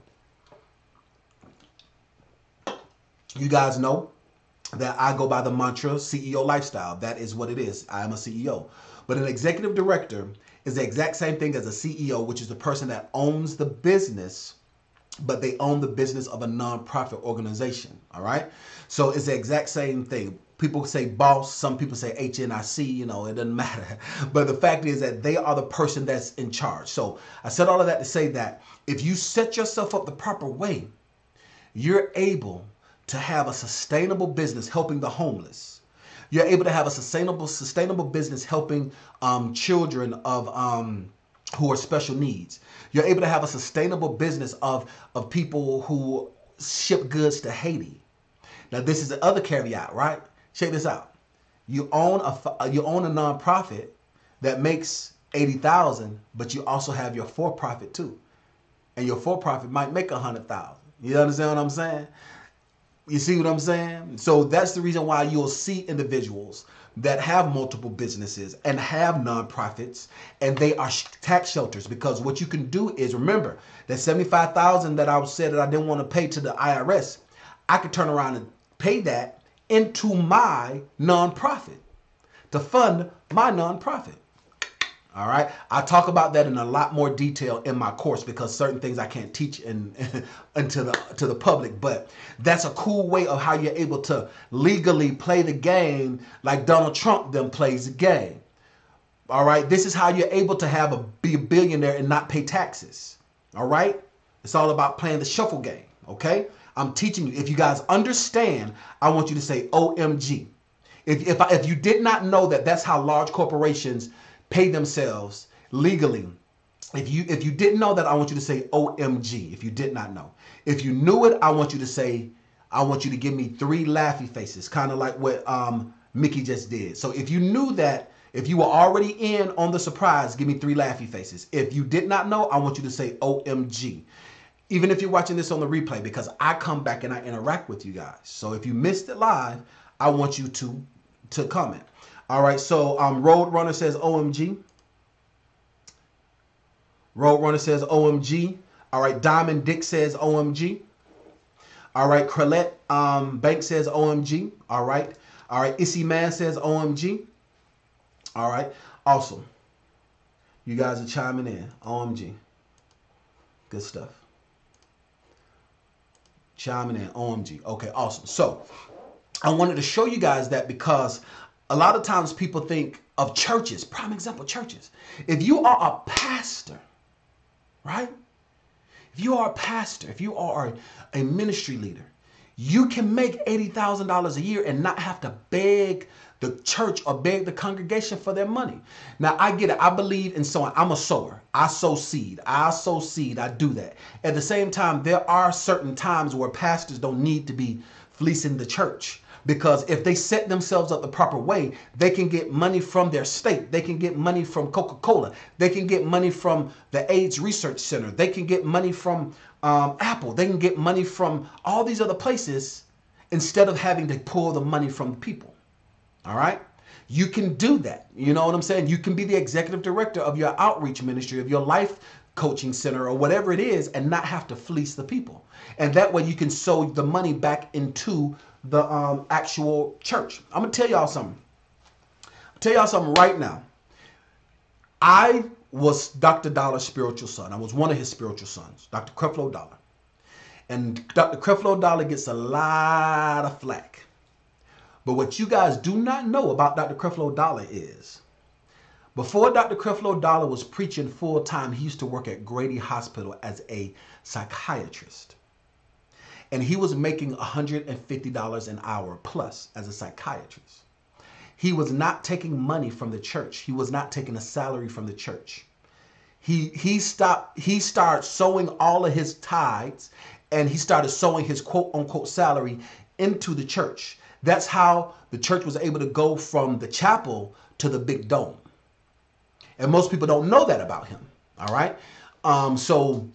You guys know that I go by the mantra CEO lifestyle. That is what it is. I am a CEO. But an executive director is the exact same thing as a CEO, which is the person that owns the business, but they own the business of a nonprofit organization. All right. So it's the exact same thing. People say boss. Some people say HNIC. You know, it doesn't matter. But the fact is that they are the person that's in charge. So I said all of that to say that if you set yourself up the proper way, you're able to have a sustainable business helping the homeless. You're able to have a sustainable business helping children of who are special needs. You're able to have a sustainable business of people who ship goods to Haiti. Now, this is the other caveat, right? Check this out. You own a nonprofit that makes 80,000, but you also have your for-profit too, and your for-profit might make 100,000. You understand what I'm saying? You see what I'm saying? So that's the reason why you'll see individuals that have multiple businesses and have nonprofits and they are tax shelters, because what you can do is, remember that 75,000 that I said that I didn't want to pay to the IRS, I could turn around and pay that into my nonprofit to fund my nonprofit. All right. I talk about that in a lot more detail in my course because certain things I can't teach to the public. But that's a cool way of how you're able to legally play the game like Donald Trump then plays the game. All right. This is how you're able to be a billionaire and not pay taxes. All right. It's all about playing the shuffle game. OK, I'm teaching you. If you guys understand, I want you to say OMG. If you did not know that that's how large corporations pay themselves legally. If you didn't know that, I want you to say OMG. If you did not know. If you knew it, I want you to give me 3 laughy faces, kind of like what Mickey just did. So if you knew that, if you were already in on the surprise, give me 3 laughy faces. If you did not know, I want you to say OMG. Even if you're watching this on the replay, because I come back and I interact with you guys. So if you missed it live, I want you to comment. All right, so Roadrunner says OMG. Roadrunner says OMG. All right, Diamond Dick says OMG. All right, Crelette Bank says OMG. All right, Issy Man says OMG. All right, awesome. You guys are chiming in. OMG. Good stuff. Chiming in. OMG. Okay, awesome. So I wanted to show you guys that because a lot of times people think of churches, prime example, churches. If you are a pastor, right? If you are a pastor, if you are a ministry leader, You can make $80,000 a year and not have to beg the church or beg the congregation for their money. Now, I get it. I believe in sowing. I'm a sower. I sow seed. I sow seed. I do that. At the same time, there are certain times where pastors don't need to be fleecing the church. Because if they set themselves up the proper way, they can get money from their state. They can get money from Coca-Cola. They can get money from the AIDS Research Center. They can get money from Apple. They can get money from all these other places instead of having to pull the money from the people. All right? You can do that. You know what I'm saying? You can be the executive director of your outreach ministry, of your life coaching center, or whatever it is, and not have to fleece the people. And that way you can sow the money back into the actual church. I'm going to tell y'all something. I'll tell y'all something right now. I was Dr. Dollar's spiritual son. I was one of his spiritual sons, Dr. Creflo Dollar. And Dr. Creflo Dollar gets a lot of flack. But what you guys do not know about Dr. Creflo Dollar is, before Dr. Creflo Dollar was preaching full time, he used to work at Grady Hospital as a psychiatrist. And he was making $150 an hour plus as a psychiatrist. He was not taking money from the church. He was not taking a salary from the church. He started sowing all of his tithes, and he started sowing his quote unquote salary into the church. That's how the church was able to go from the chapel to the big dome. And most people don't know that about him. All right. So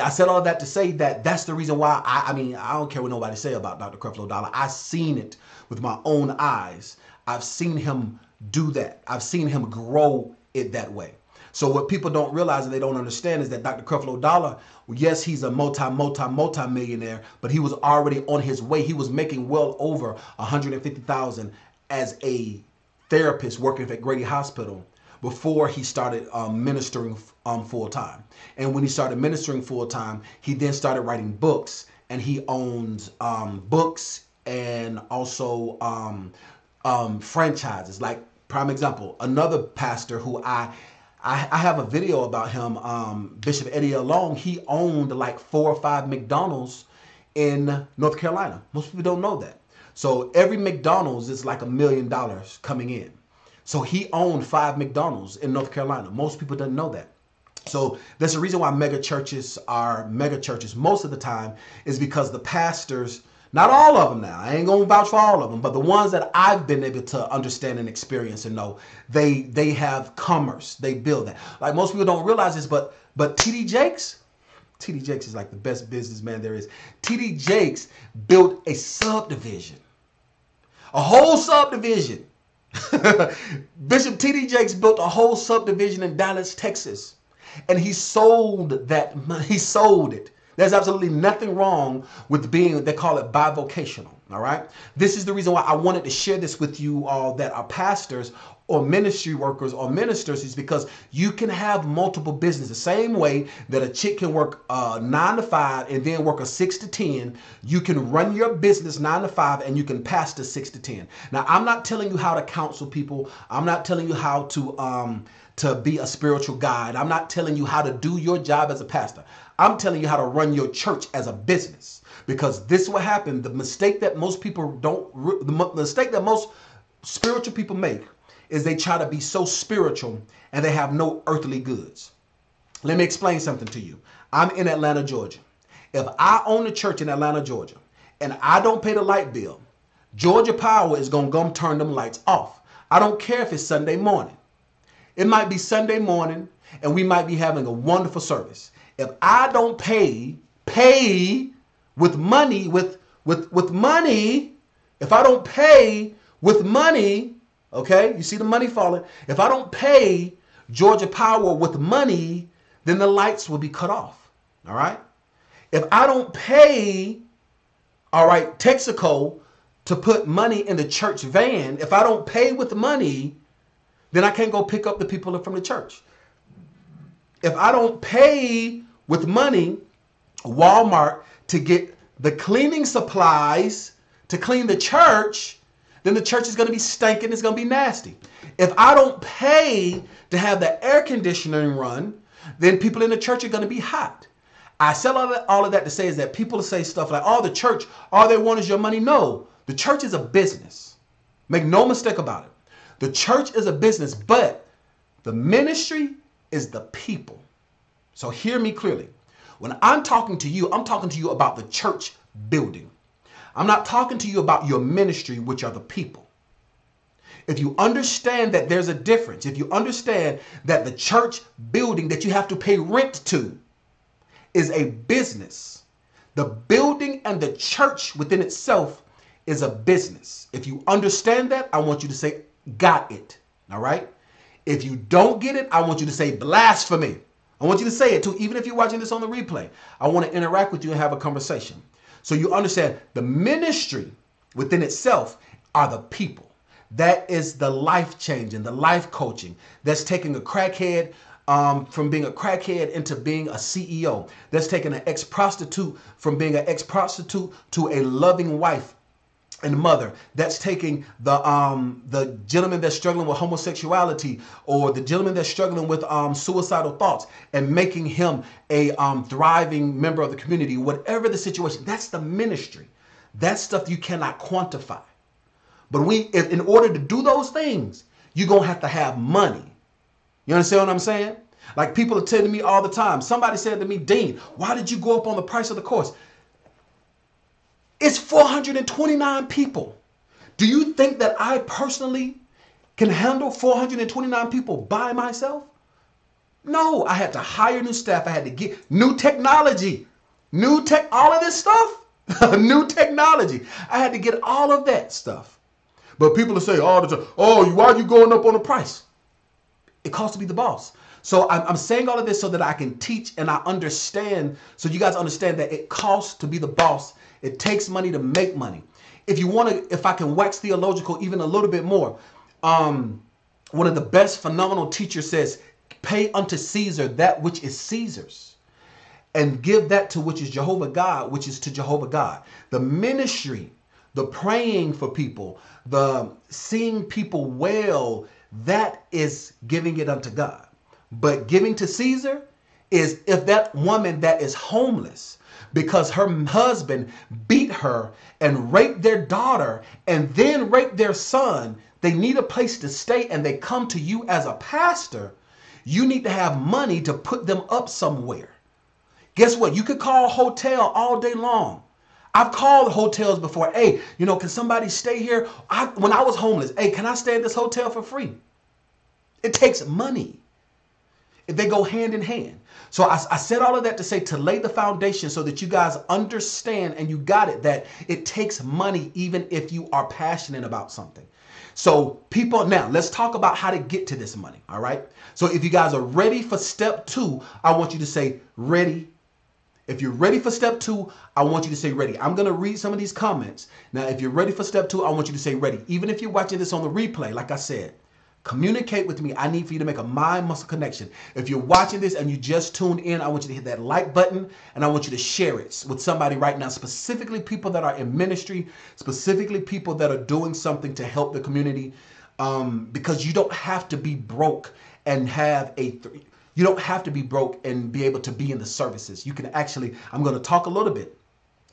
I said all of that to say that that's the reason why I don't care what nobody say about Dr. Creflo Dollar. I've seen it with my own eyes. I've seen him do that. I've seen him grow it that way. So what people don't realize and they don't understand is that Dr. Creflo Dollar, yes, he's a multi-millionaire, but he was already on his way. He was making well over $150,000 as a therapist working at Grady Hospital before he started ministering full time. And when he started ministering full time, he then started writing books, and he owns books and also franchises. Like, prime example, another pastor who I have a video about him, Bishop Eddie Long. He owned like 4 or 5 McDonald's in North Carolina. Most people don't know that. So every McDonald's is like $1 million coming in. So he owned 5 McDonald's in North Carolina. Most people don't know that. So that's the reason why mega churches are mega churches most of the time, is because the pastors, not all of them now, I ain't gonna vouch for all of them, but the ones that I've been able to understand and experience and know, they have commerce, they build that. Like, most people don't realize this, but T.D. Jakes is like the best businessman there is. T.D. Jakes built a subdivision, a whole subdivision. Bishop T.D. Jakes built a whole subdivision in Dallas, Texas, and he sold that. He sold it. There's absolutely nothing wrong with being, they call it bivocational. All right. This is the reason why I wanted to share this with you all that are pastors or ministry workers or ministers, is because you can have multiple businesses. The same way that a chick can work 9 to 5 and then work a 6 to 10, you can run your business 9 to 5 and you can pastor 6 to 10. Now, I'm not telling you how to counsel people. I'm not telling you how to be a spiritual guide. I'm not telling you how to do your job as a pastor. I'm telling you how to run your church as a business, because this is what happened. The mistake that most people the mistake that most spiritual people make is they try to be so spiritual and they have no earthly goods. Let me explain something to you. I'm in Atlanta, Georgia. If I own a church in Atlanta, Georgia, and I don't pay the light bill, Georgia Power is going to come turn them lights off. I don't care if it's Sunday morning. It might be Sunday morning and we might be having a wonderful service. If I don't pay with money, with money, if I don't pay with money, okay, you see the money falling. If I don't pay Georgia Power with money, then the lights will be cut off. All right. If I don't pay, all right, Texaco to put money in the church van, if I don't pay with money, then I can't go pick up the people from the church. If I don't pay with money, Walmart, to get the cleaning supplies to clean the church, then the church is going to be stinking. It's going to be nasty. If I don't pay to have the air conditioning run, then people in the church are going to be hot. I said all of that to say is that people say stuff like, oh, the church, all they want is your money. No, the church is a business. Make no mistake about it. The church is a business, but the ministry is the people. So hear me clearly. When I'm talking to you about the church building. I'm not talking to you about your ministry, which are the people. If you understand that there's a difference, if you understand that the church building that you have to pay rent to is a business, the building and the church within itself is a business. If you understand that, I want you to say, got it. All right? If you don't get it, I want you to say blasphemy. I want you to say it too, even if you're watching this on the replay. I want to interact with you and have a conversation. So you understand the ministry within itself are the people. That is the life changing, the life coaching. That's taking a crackhead from being a crackhead into being a CEO. That's taking an ex-prostitute from being an ex-prostitute to a loving wife and mother. That's taking the gentleman that's struggling with homosexuality, or the gentleman that's struggling with suicidal thoughts, and making him a thriving member of the community. Whatever the situation, that's the ministry. That's stuff you cannot quantify. But in order to do those things, you're going to have money. You understand what I'm saying? Like, people are telling me all the time. Somebody said to me, Dean, why did you go up on the price of the course? It's 429 people. Do you think that I personally can handle 429 people by myself? No, I had to hire new staff. I had to get new technology, all of this stuff, new technology. I had to get all of that stuff. But people are saying all the time, oh, why are you going up on the price? It costs to be the boss. So I'm saying all of this so that I can teach and I understand, so you guys understand that it costs to be the boss. It takes money to make money. If I can wax theological even a little bit more, one of the best phenomenal teachers says, pay unto Caesar that which is Caesar's, and give that to which is Jehovah God, which is to Jehovah God. The ministry, the praying for people, the seeing people well, that is giving it unto God. But giving to Caesar is if that woman that is homeless because her husband beat her and raped their daughter and then raped their son, they need a place to stay and they come to you as a pastor, you need to have money to put them up somewhere. Guess what? You could call a hotel all day long. I've called hotels before. Hey, can somebody stay here? When I was homeless, hey, can I stay at this hotel for free? It takes money. They go hand in hand. So I said all of that to say, to lay the foundation so that you guys understand and you got it, that it takes money even if you are passionate about something. So people, now let's talk about how to get to this money. All right. So if you guys are ready for step 2, I want you to say ready. If you're ready for step 2, I want you to say ready. I'm going to read some of these comments. Now, if you're ready for step 2, I want you to say ready. Even if you're watching this on the replay, like I said, communicate with me. I need for you to make a mind muscle connection. If you're watching this and you just tuned in, I want you to hit that like button and I want you to share it with somebody right now, specifically people that are in ministry, specifically people that are doing something to help the community, because you don't have to be broke and you don't have to be broke and be able to be in the services. You can actually, I'm going to talk a little bit.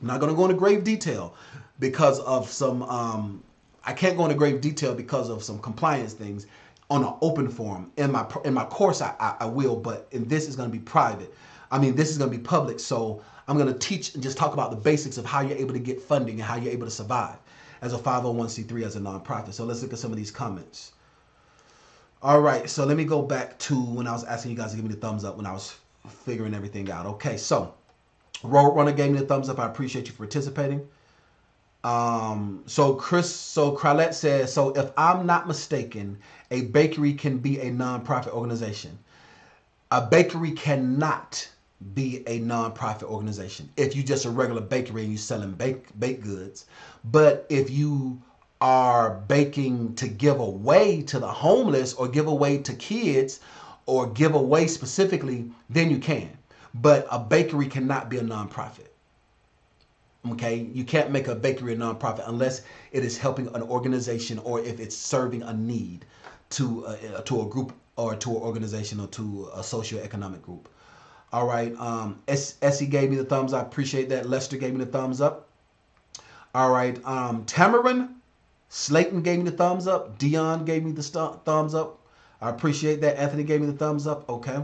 I'm not going to go into grave detail because of some, I can't go into grave detail because of some compliance things on an open forum. In my course, I will, but this is going to be private. This is going to be public. So I'm going to teach and just talk about the basics of how you're able to get funding and how you're able to survive as a 501c3, as a nonprofit. So let's look at some of these comments. All right, so let me go back to when I was asking you guys to give me the thumbs up when I was figuring everything out. Okay, so Roadrunner gave me the thumbs up. I appreciate you for participating. So Kralette says, so if I'm not mistaken, a bakery can be a nonprofit organization. A bakery cannot be a nonprofit organization if you're just a regular bakery and you're selling baked goods. But if you are baking to give away to the homeless or give away to kids or give away specifically, then you can. But a bakery cannot be a nonprofit. Okay, you can't make a bakery a nonprofit unless it is helping an organization or if it's serving a need to a group or to an organization or to a socioeconomic group. All right. Essie gave me the thumbs up. I appreciate that. Lester gave me the thumbs up. All right. Tamarin Slayton gave me the thumbs up. Dion gave me the thumbs up. I appreciate that. Anthony gave me the thumbs up. Okay.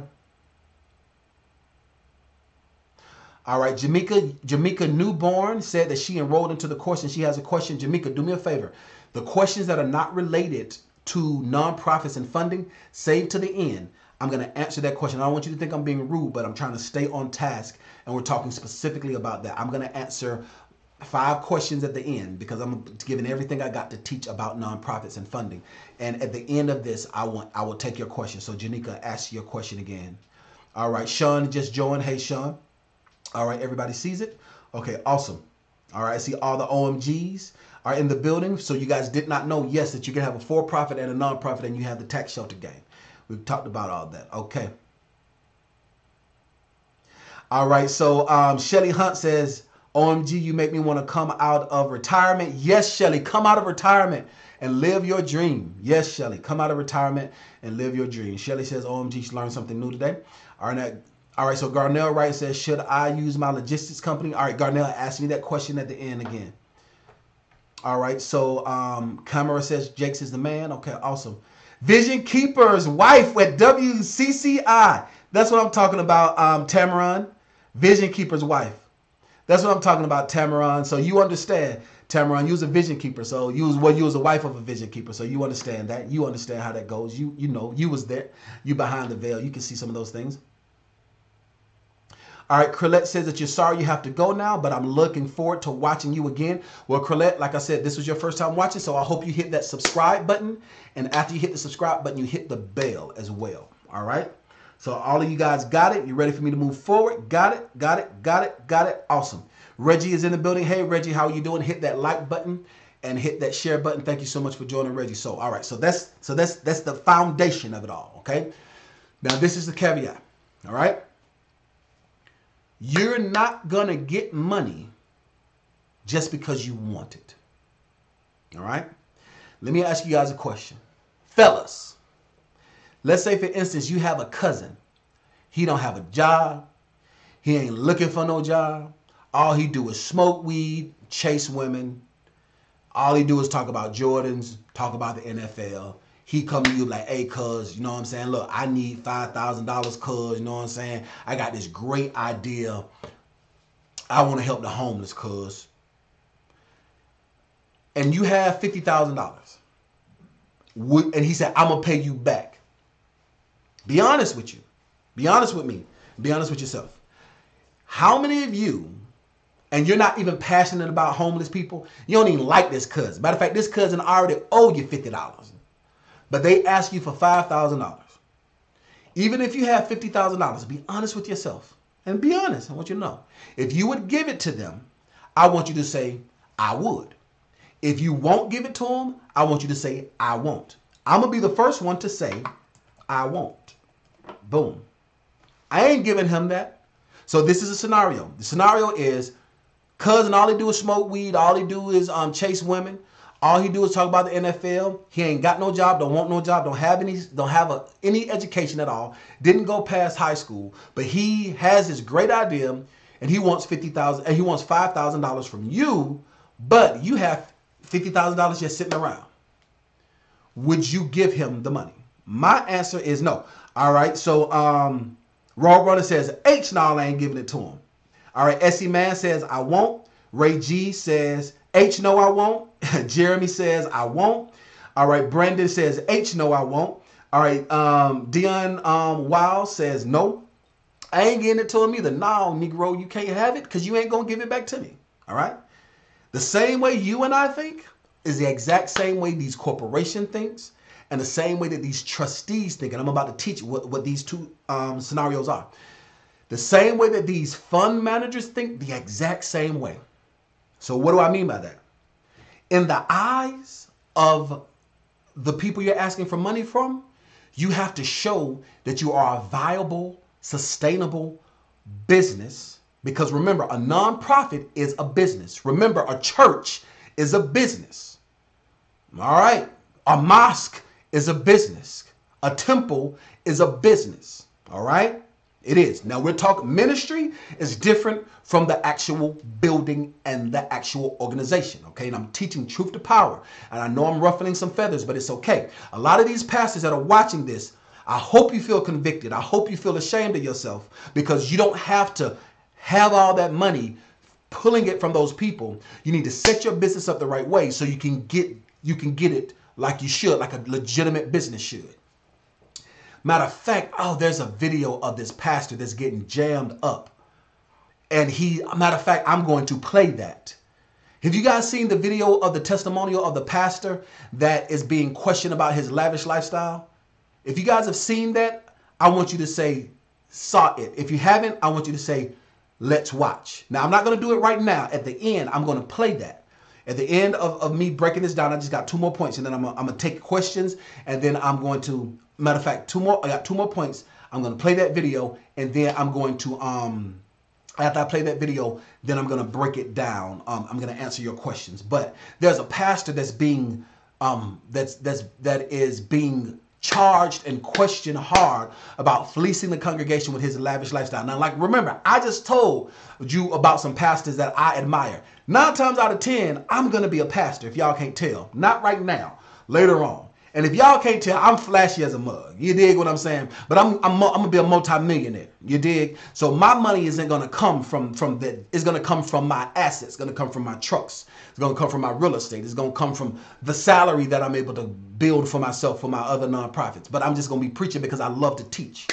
All right. Jamaica Newborn said that she enrolled into the course and she has a question. Jamaica, do me a favor. The questions that are not related to nonprofits and funding, save to the end. I'm going to answer that question. I don't want you to think I'm being rude, but I'm trying to stay on task, and we're talking specifically about that. I'm going to answer 5 questions at the end because I'm giving everything I got to teach about nonprofits and funding. And at the end of this, I will take your question. So Janika, ask your question again. All right, Sean just joined. Hey, Sean. All right, everybody sees it? Okay, awesome. All right, I see all the OMGs are in the building. So you guys did not know, yes, that you can have a for-profit and a nonprofit and you have the tax shelter game. We've talked about all that. Okay. All right. So Shelly Hunt says, OMG, you make me want to come out of retirement. Yes, Shelly, come out of retirement and live your dream. Yes, Shelly, come out of retirement and live your dream. Shelly says, OMG, she learned something new today. All right. So Garnell Wright says, should I use my logistics company? All right. Garnell asked me that question at the end again. All right. So Camera says, Jakes is the man. Okay. Awesome. Vision Keeper's wife with WCCI. That's what I'm talking about, Tamaran. Vision Keeper's wife. That's what I'm talking about, Tamaran. So you understand, Tamaran, you was a vision keeper. So you was the wife of a vision keeper. So you understand that. You understand how that goes. You know, you was there. You behind the veil. You can see some of those things. All right, Crillette says that you're sorry you have to go now, but I'm looking forward to watching you again. Well, Crillette, like I said, this was your first time watching, so I hope you hit that subscribe button. And after you hit the subscribe button, you hit the bell as well. All right? So all of you guys got it? You ready for me to move forward? Got it? Got it? Got it? Got it? Awesome. Reggie is in the building. Hey, Reggie, how are you doing? Hit that like button and hit that share button. Thank you so much for joining, Reggie. So, all right. So that's the foundation of it all, okay? Now, this is the caveat, all right? You're not going to get money just because you want it. All right? Let me ask you guys a question. Fellas, let's say, for instance, you have a cousin. He don't have a job. He ain't looking for no job. All he do is smoke weed, chase women. All he do is talk about Jordans, talk about the NFL. He come to you like, hey, cuz, you know what I'm saying? Look, I need $5,000, cuz, you know what I'm saying? I got this great idea. I want to help the homeless, cuz. And you have $50,000. And he said, I'm going to pay you back. Be honest with you. Be honest with me. Be honest with yourself. How many of you, and you're not even passionate about homeless people, you don't even like this cousin. Matter of fact, this cousin already owe you $50. But they ask you for $5,000. Even if you have $50,000, be honest with yourself. And be honest. I want you to know. If you would give it to them, I want you to say, I would. If you won't give it to them, I want you to say, I won't. I'm going to be the first one to say, I won't. Boom. I ain't giving him that. So this is a scenario. The scenario is, cousin, all he do is smoke weed. All he do is chase women. All he do is talk about the NFL. He ain't got no job, don't want no job, don't have any education at all. Didn't go past high school, but he has this great idea, and he wants $50,000, and he wants $5,000 from you, but you have $50,000 just sitting around. Would you give him the money? My answer is no. All right. So Raw Runner says H, no, I ain't giving it to him. All right. Essie Man says I won't. Ray G says H, no, I won't. Jeremy says I won't. All right. Brandon says H, no, I won't. All right. Dion Wild says no. I ain't getting it to him either. No, Negro, you can't have it because you ain't going to give it back to me. All right. The same way you and I think is the exact same way these corporations thinks and the same way that these trustees think. And I'm about to teach what these two scenarios are. The same way that these fund managers think, the exact same way. So what do I mean by that? In the eyes of the people you're asking for money from, you have to show that you are a viable, sustainable business. Because remember, a nonprofit is a business. Remember, a church is a business. All right? A mosque is a business. A temple is a business. All right? It is. Now we're talking ministry is different from the actual building and the actual organization. Okay. And I'm teaching truth to power. And I know I'm ruffling some feathers, but it's okay. A lot of these pastors that are watching this, I hope you feel convicted. I hope you feel ashamed of yourself, because you don't have to have all that money pulling it from those people. You need to set your business up the right way so you can get it like you should, like a legitimate business should. Matter of fact, oh, there's a video of this pastor that's getting jammed up. And matter of fact, I'm going to play that. Have you guys seen the video of the testimonial of the pastor that is being questioned about his lavish lifestyle? If you guys have seen that, I want you to say, saw it. If you haven't, I want you to say, let's watch. Now, I'm not going to do it right now. At the end, I'm going to play that. At the end of me breaking this down, I just got 2 more points, and then I'm going to take questions, and then I'm going to, matter of fact, I got 2 more points. I'm going to play that video, and then I'm going to, after I play that video, then I'm going to break it down. I'm going to answer your questions. But there's a pastor that's being, that is being charged and questioned hard about fleecing the congregation with his lavish lifestyle. Now, like, remember, I just told you about some pastors that I admire. 9 times out of 10, I'm going to be a pastor, if y'all can't tell. Not right now, later on. And if y'all can't tell, I'm flashy as a mug. You dig what I'm saying? But I'm going to be a multi-millionaire. You dig? So my money isn't going to come from that. It's going to come from my assets. It's going to come from my trucks. It's going to come from my real estate. It's going to come from the salary that I'm able to build for myself, for my other nonprofits. But I'm just going to be preaching because I love to teach.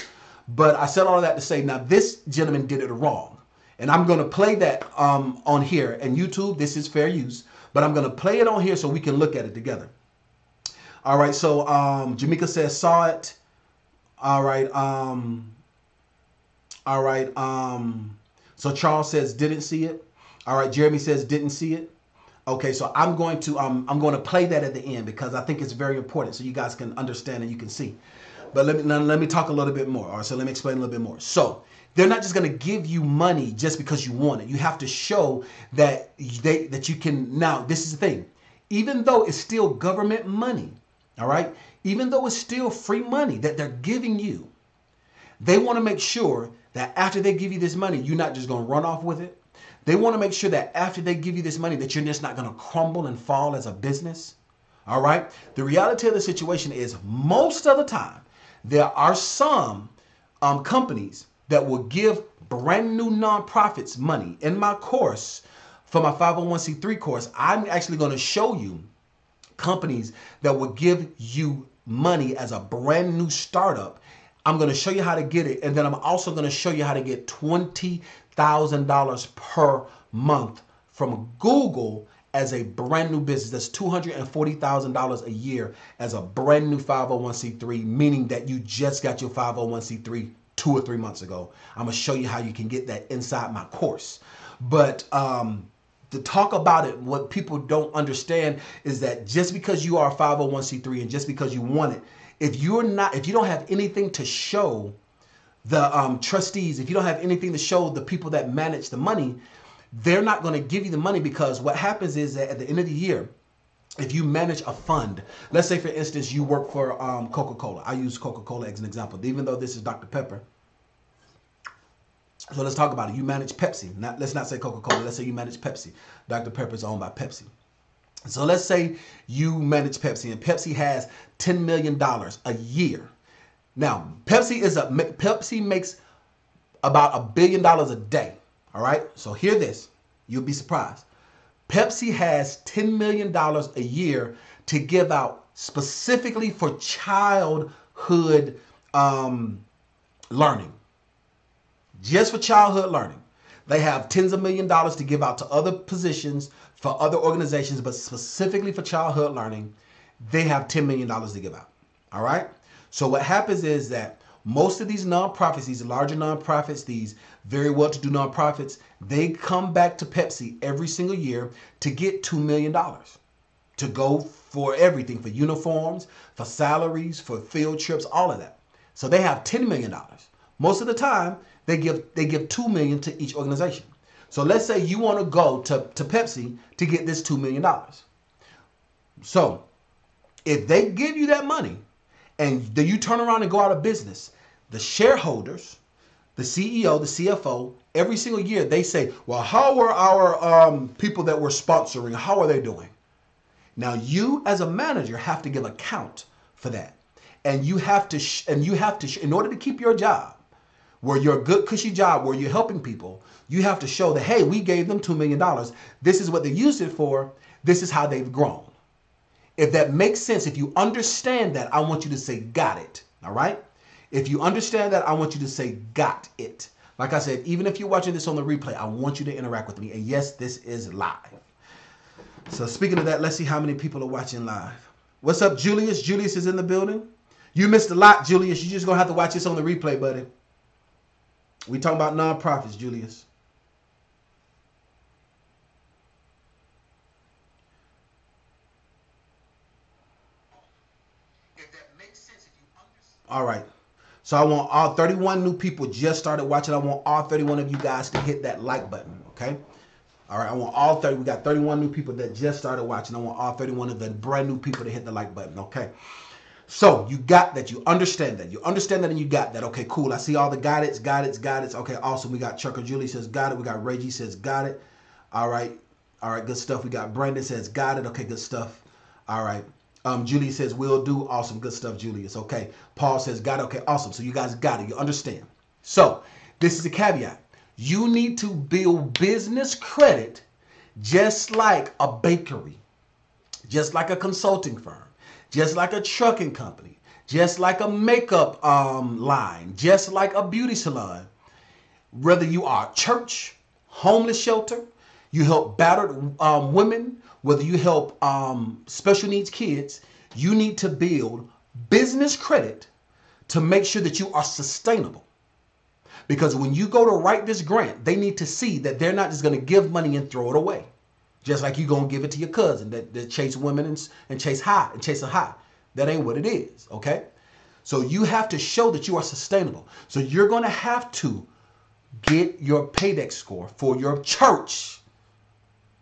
But I said all of that to say, now this gentleman did it wrong. And I'm going to play that on here. And YouTube, this is fair use. But I'm going to play it on here so we can look at it together. All right, so Jamaica says saw it. All right, so Charles says didn't see it. All right, Jeremy says didn't see it. Okay, so I'm going to play that at the end because I think it's very important so you guys can understand and you can see. But let me talk a little bit more. All right, so let me explain a little bit more. So they're not just going to give you money just because you want it. You have to show that you can. Now, this is the thing. Even though it's still government money, all right, even though it's still free money that they're giving you, they want to make sure that after they give you this money, you're not just going to run off with it. They want to make sure that after they give you this money, that you're just not going to crumble and fall as a business. All right. The reality of the situation is most of the time, there are some companies that will give brand new nonprofits money. In my course, for my 501c3 course, I'm actually going to show you companies that will give you money as a brand new startup. I'm going to show you how to get it. And then I'm also going to show you how to get $20,000 per month from Google as a brand new business. That's $240,000 a year as a brand new 501c3, meaning that you just got your 501c3 2 or 3 months ago. I'm going to show you how you can get that inside my course. But to talk about it, what people don't understand is that just because you are a 501c3 and just because you want it, if you don't have anything to show the trustees, if you don't have anything to show the people that manage the money, they're not going to give you the money, because what happens is that at the end of the year, if you manage a fund, let's say for instance, you work for Coca-Cola. I use Coca-Cola as an example, even though this is Dr. Pepper. So let's talk about it. You manage Pepsi. Let's not say Coca-Cola. Let's say you manage Pepsi. Dr. Pepper is owned by Pepsi. So let's say you manage Pepsi, and Pepsi has $10 million a year. Now, Pepsi makes about $1 billion a day. All right. So hear this. You'll be surprised. Pepsi has $10 million a year to give out specifically for childhood learning. Just for childhood learning. They have tens of millions of dollars to give out to other positions, for other organizations, but specifically for childhood learning, they have $10 million to give out. All right. So what happens is that most of these nonprofits, these larger nonprofits, these very well-to-do nonprofits, they come back to Pepsi every single year to get $2 million to go for everything, for uniforms, for salaries, for field trips, all of that. So they have $10 million. Most of the time, they give $2 million to each organization. So let's say you want to go to Pepsi to get this $2 million. So if they give you that money and then you turn around and go out of business, the shareholders the CEO, the CFO, every single year they say, well, how are our people that we're sponsoring, how are they doing? Now you as a manager have to give account for that. And you have to, in order to keep your job, where you're a good cushy job, where you're helping people, you have to show that, hey, we gave them $2 million. This is what they used it for. This is how they've grown. If that makes sense, if you understand that, I want you to say, got it. All right? If you understand that, I want you to say, got it. Like I said, even if you're watching this on the replay, I want you to interact with me. And yes, this is live. So speaking of that, let's see how many people are watching live. What's up, Julius? Julius is in the building. You missed a lot, Julius. You're just going to have to watch this on the replay, buddy. We talking about nonprofits, Julius. If that makes sense, if you understand. All right. So I want all 31 new people just started watching. I want all 31 of you guys to hit that like button, okay? All right, I want all 30. We got 31 new people that just started watching. I want all 31 of the brand new people to hit the like button, okay? So you got that. You understand that. You understand that and you got that. Okay, cool. I see all the got it. Okay, awesome. We got Chucker Julie says got it. We got Reggie says got it. All right. All right, good stuff. We got Brandon says got it. Okay, good stuff. All right. Julie says will do. Awesome. Good stuff, Julius. Okay. Paul says got it. Okay, awesome. So you guys got it. You understand. So this is a caveat. You need to build business credit just like a bakery, just like a consulting firm, just like a trucking company, just like a makeup line, just like a beauty salon. Whether you are a church, homeless shelter, you help battered women, whether you help special needs kids, you need to build business credit to make sure that you are sustainable. Because when you go to write this grant, they need to see that they're not just going to give money and throw it away. Just like you're going to give it to your cousin that chase women and chase a high. That ain't what it is, okay? So you have to show that you are sustainable. So you're going to have to get your paydex score for your church.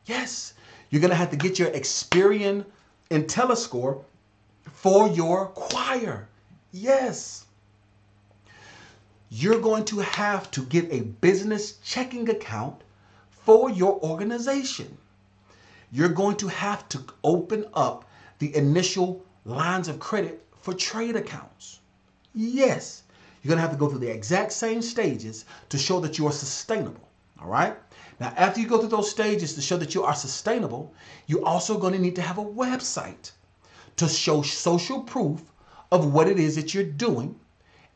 Yes, you're going to have to get your Experian IntelliScore for your choir. Yes. You're going to have to get a business checking account for your organization. You're going to have to open up the initial lines of credit for trade accounts. Yes, you're going to have to go through the exact same stages to show that you are sustainable. All right. Now, after you go through those stages to show that you are sustainable, you're also going to need to have a website to show social proof of what it is that you're doing.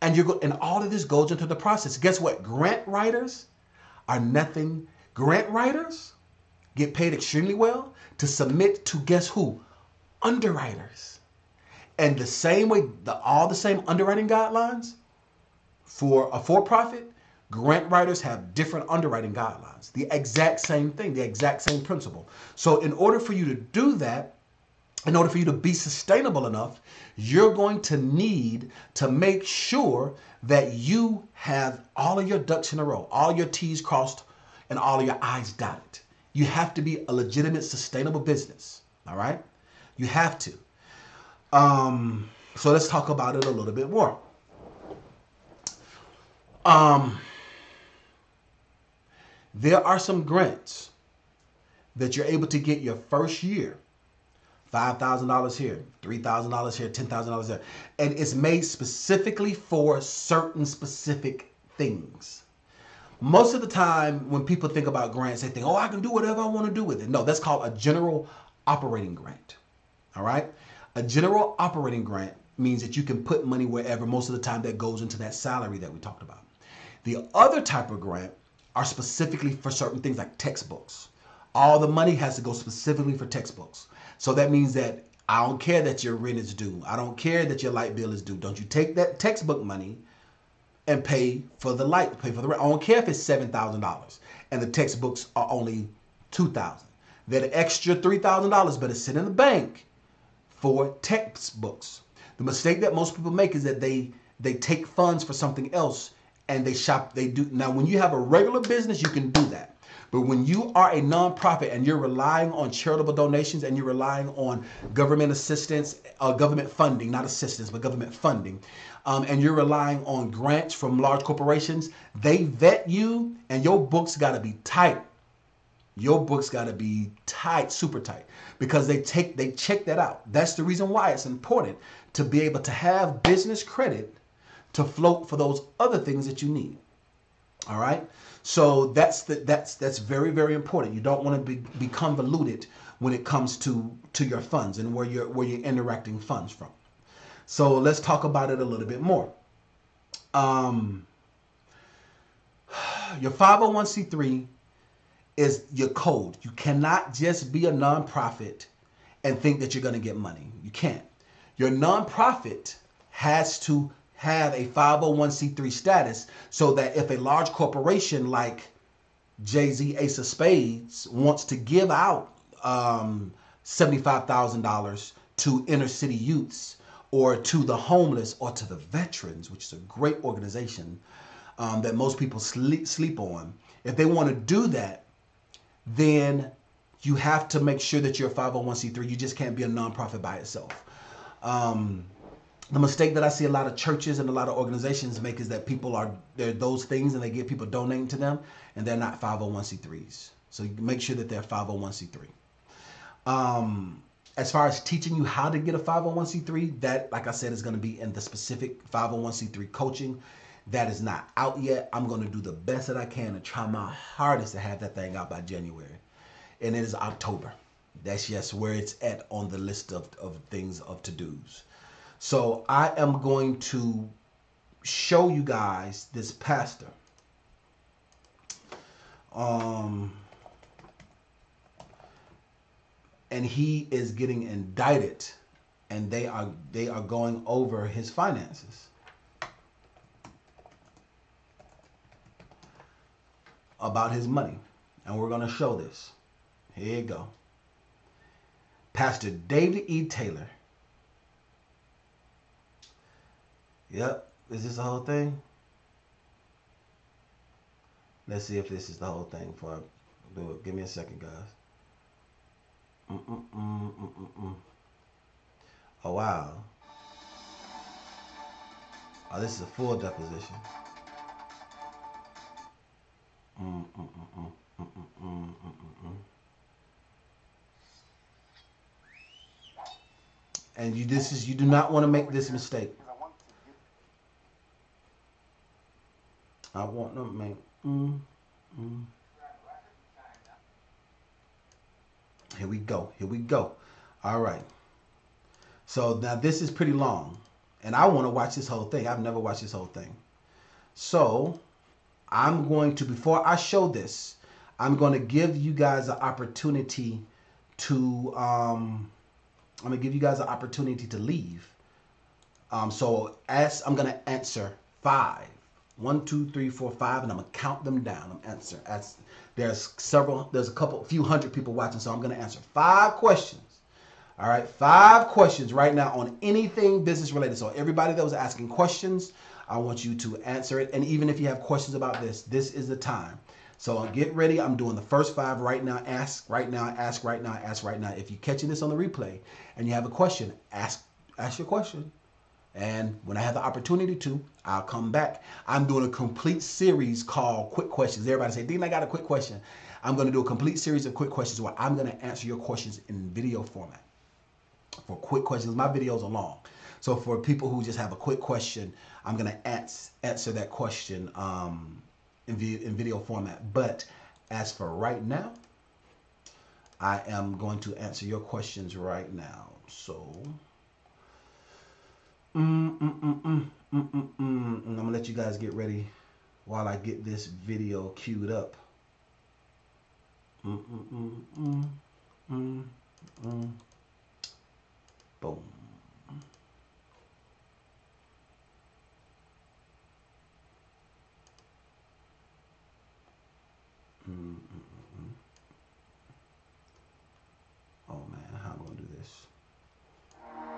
And all of this goes into the process. Guess what? Grant writers are nothing. Grant writers get paid extremely well to submit to guess who? Underwriters. And the same way, all the same underwriting guidelines for a for-profit, grant writers have different underwriting guidelines. The exact same thing, the exact same principle. So in order for you to do that, in order for you to be sustainable enough, you're going to need to make sure that you have all of your ducks in a row, all your T's crossed and all of your I's dotted. You have to be a legitimate, sustainable business. All right? You have to. So let's talk about it a little bit more. There are some grants that you're able to get your first year. $5,000 here, $3,000 here, $10,000 there. And it's made specifically for certain specific things. Most of the time when people think about grants, they think, oh, I can do whatever I want to do with it. No, that's called a general operating grant. All right? A general operating grant means that you can put money wherever. Most of the time that goes into that salary that we talked about. The other type of grant are specifically for certain things like textbooks. All the money has to go specifically for textbooks. So that means that I don't care that your rent is due. I don't care that your light bill is due. Don't you take that textbook money and pay for the light, pay for the rent. I don't care if it's $7,000 and the textbooks are only $2,000. That extra $3,000 better sit in the bank for textbooks. The mistake that most people make is that they take funds for something else and they do. Now, when you have a regular business, you can do that. But when you are a nonprofit and you're relying on charitable donations and you're relying on government assistance, government funding, not assistance, but government funding, and you're relying on grants from large corporations, they vet you, and your books got to be tight. Your books got to be tight, super tight, because they check that out. That's the reason why it's important to be able to have business credit to float for those other things that you need. All right. So that's very, very important. You don't want to be convoluted when it comes to your funds and where you're indirecting funds from. So let's talk about it a little bit more. Your 501c3 is your code. You cannot just be a nonprofit and think that you're going to get money. You can't. Your nonprofit has to have a 501c3 status so that if a large corporation like Jay-Z Ace of Spades wants to give out $75,000 to inner city youths or to the homeless or to the veterans, which is a great organization that most people sleep on, if they want to do that, then you have to make sure that you're a 501c3. You just can't be a nonprofit by itself. The mistake that I see a lot of churches and a lot of organizations make is that they're those things and they get people donating to them and they're not 501c3s. So you make sure that they're 501c3. As far as teaching you how to get a 501c3, that, like I said, is going to be in the specific 501c3 coaching. That is not out yet. I'm going to do the best that I can and try my hardest to have that thing out by January. And it is October. That's just where it's at on the list of things, of to-dos. So I am going to show you guys this pastor. And he is getting indicted, and they are going over his finances. About his money. And we're going to show this. Here you go. Pastor David E. Taylor. Yep. Is this the whole thing? Let's see if this is the whole thing before I do it. Give me a second, guys. Oh, wow. Oh, this is a full deposition. And you do not want to make this mistake. I want to make Here we go. All right. So now this is pretty long, and I want to watch this whole thing. I've never watched this whole thing. So I'm going to, before I show this, I'm going to give you guys an opportunity to leave. So as I'm going to answer 5. 1, 2, 3, 4, 5, and I'm going to count them down. There's a few hundred people watching, so I'm going to answer 5 questions. All right, 5 questions right now on anything business related. So everybody that was asking questions, I want you to answer it. And even if you have questions about this is the time. So get ready. I'm doing the first 5 right now. Ask right now, ask right now, ask right now. If you're catching this on the replay and you have a question, ask your question. And when I have the opportunity to, I'll come back. I'm doing a complete series called Quick Questions. Everybody say, Dean, I got a quick question. I'm going to do a complete series of quick questions where I'm going to answer your questions in video format. For quick questions, my videos are long. So for people who just have a quick question, I'm going to answer that question in video format. But as for right now, I am going to answer your questions right now. So I'm going to let you guys get ready while I get this video queued up. Boom. Oh man, how am I going to do this?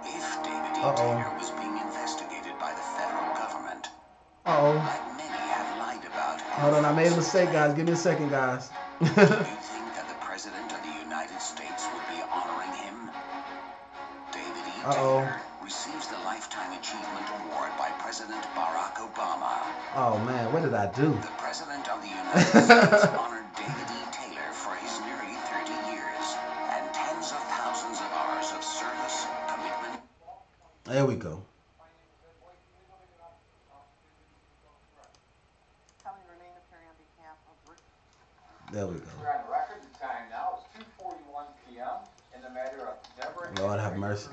If David E. Taylor was being investigated by the federal government, like many have say, guys. Give me a second, guys. Do you think that the President of the United States would be honoring him? David E. Taylor receives the Lifetime Achievement Award by President Barack Obama. Oh, man, what did I do? The President of the United States honored David E. Taylor for his nearly 30 years and tens of thousands of hours of service, commitment. There we go. There we go. We're on record. The time now is 2:41 p.m. in the matter of Deborah. Lord have mercy.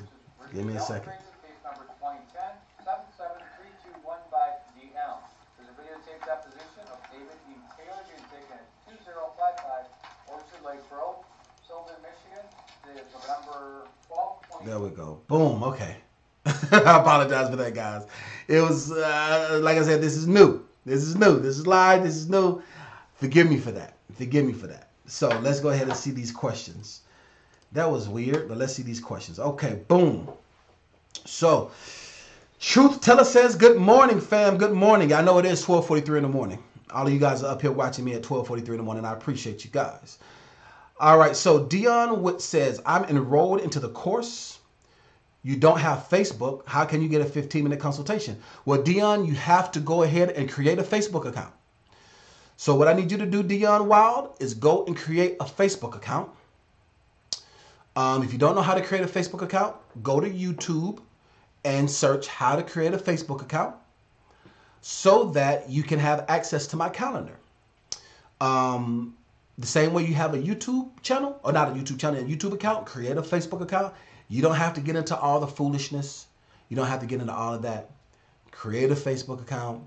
Give me a second. Case number 2010-77321-DM. There's a videotape deposition of David E. Taylor being taken at 2055 Orchard Lake Road, Sylvan, Michigan. Dated November 12th. There we go. Boom. Okay. I apologize for that, guys. It was, like I said, this is new. This is new. This is live. This is new. Forgive me for that. Forgive me for that. So let's go ahead and see these questions. That was weird, but let's see these questions. Okay, boom. So, Truth Teller says, good morning, fam. Good morning. I know it is 12:43 in the morning. All of you guys are up here watching me at 12:43 in the morning. I appreciate you guys. All right, so Dion Wood says, I'm enrolled into the course. You don't have Facebook. How can you get a 15-minute consultation? Well, Dion, you have to go ahead and create a Facebook account. So what I need you to do, Dion Wild, is go and create a Facebook account. If you don't know how to create a Facebook account, go to YouTube and search how to create a Facebook account so that you can have access to my calendar. The same way you have a YouTube channel, or not a YouTube channel, a YouTube account, create a Facebook account. You don't have to get into all the foolishness. You don't have to get into all of that. Create a Facebook account.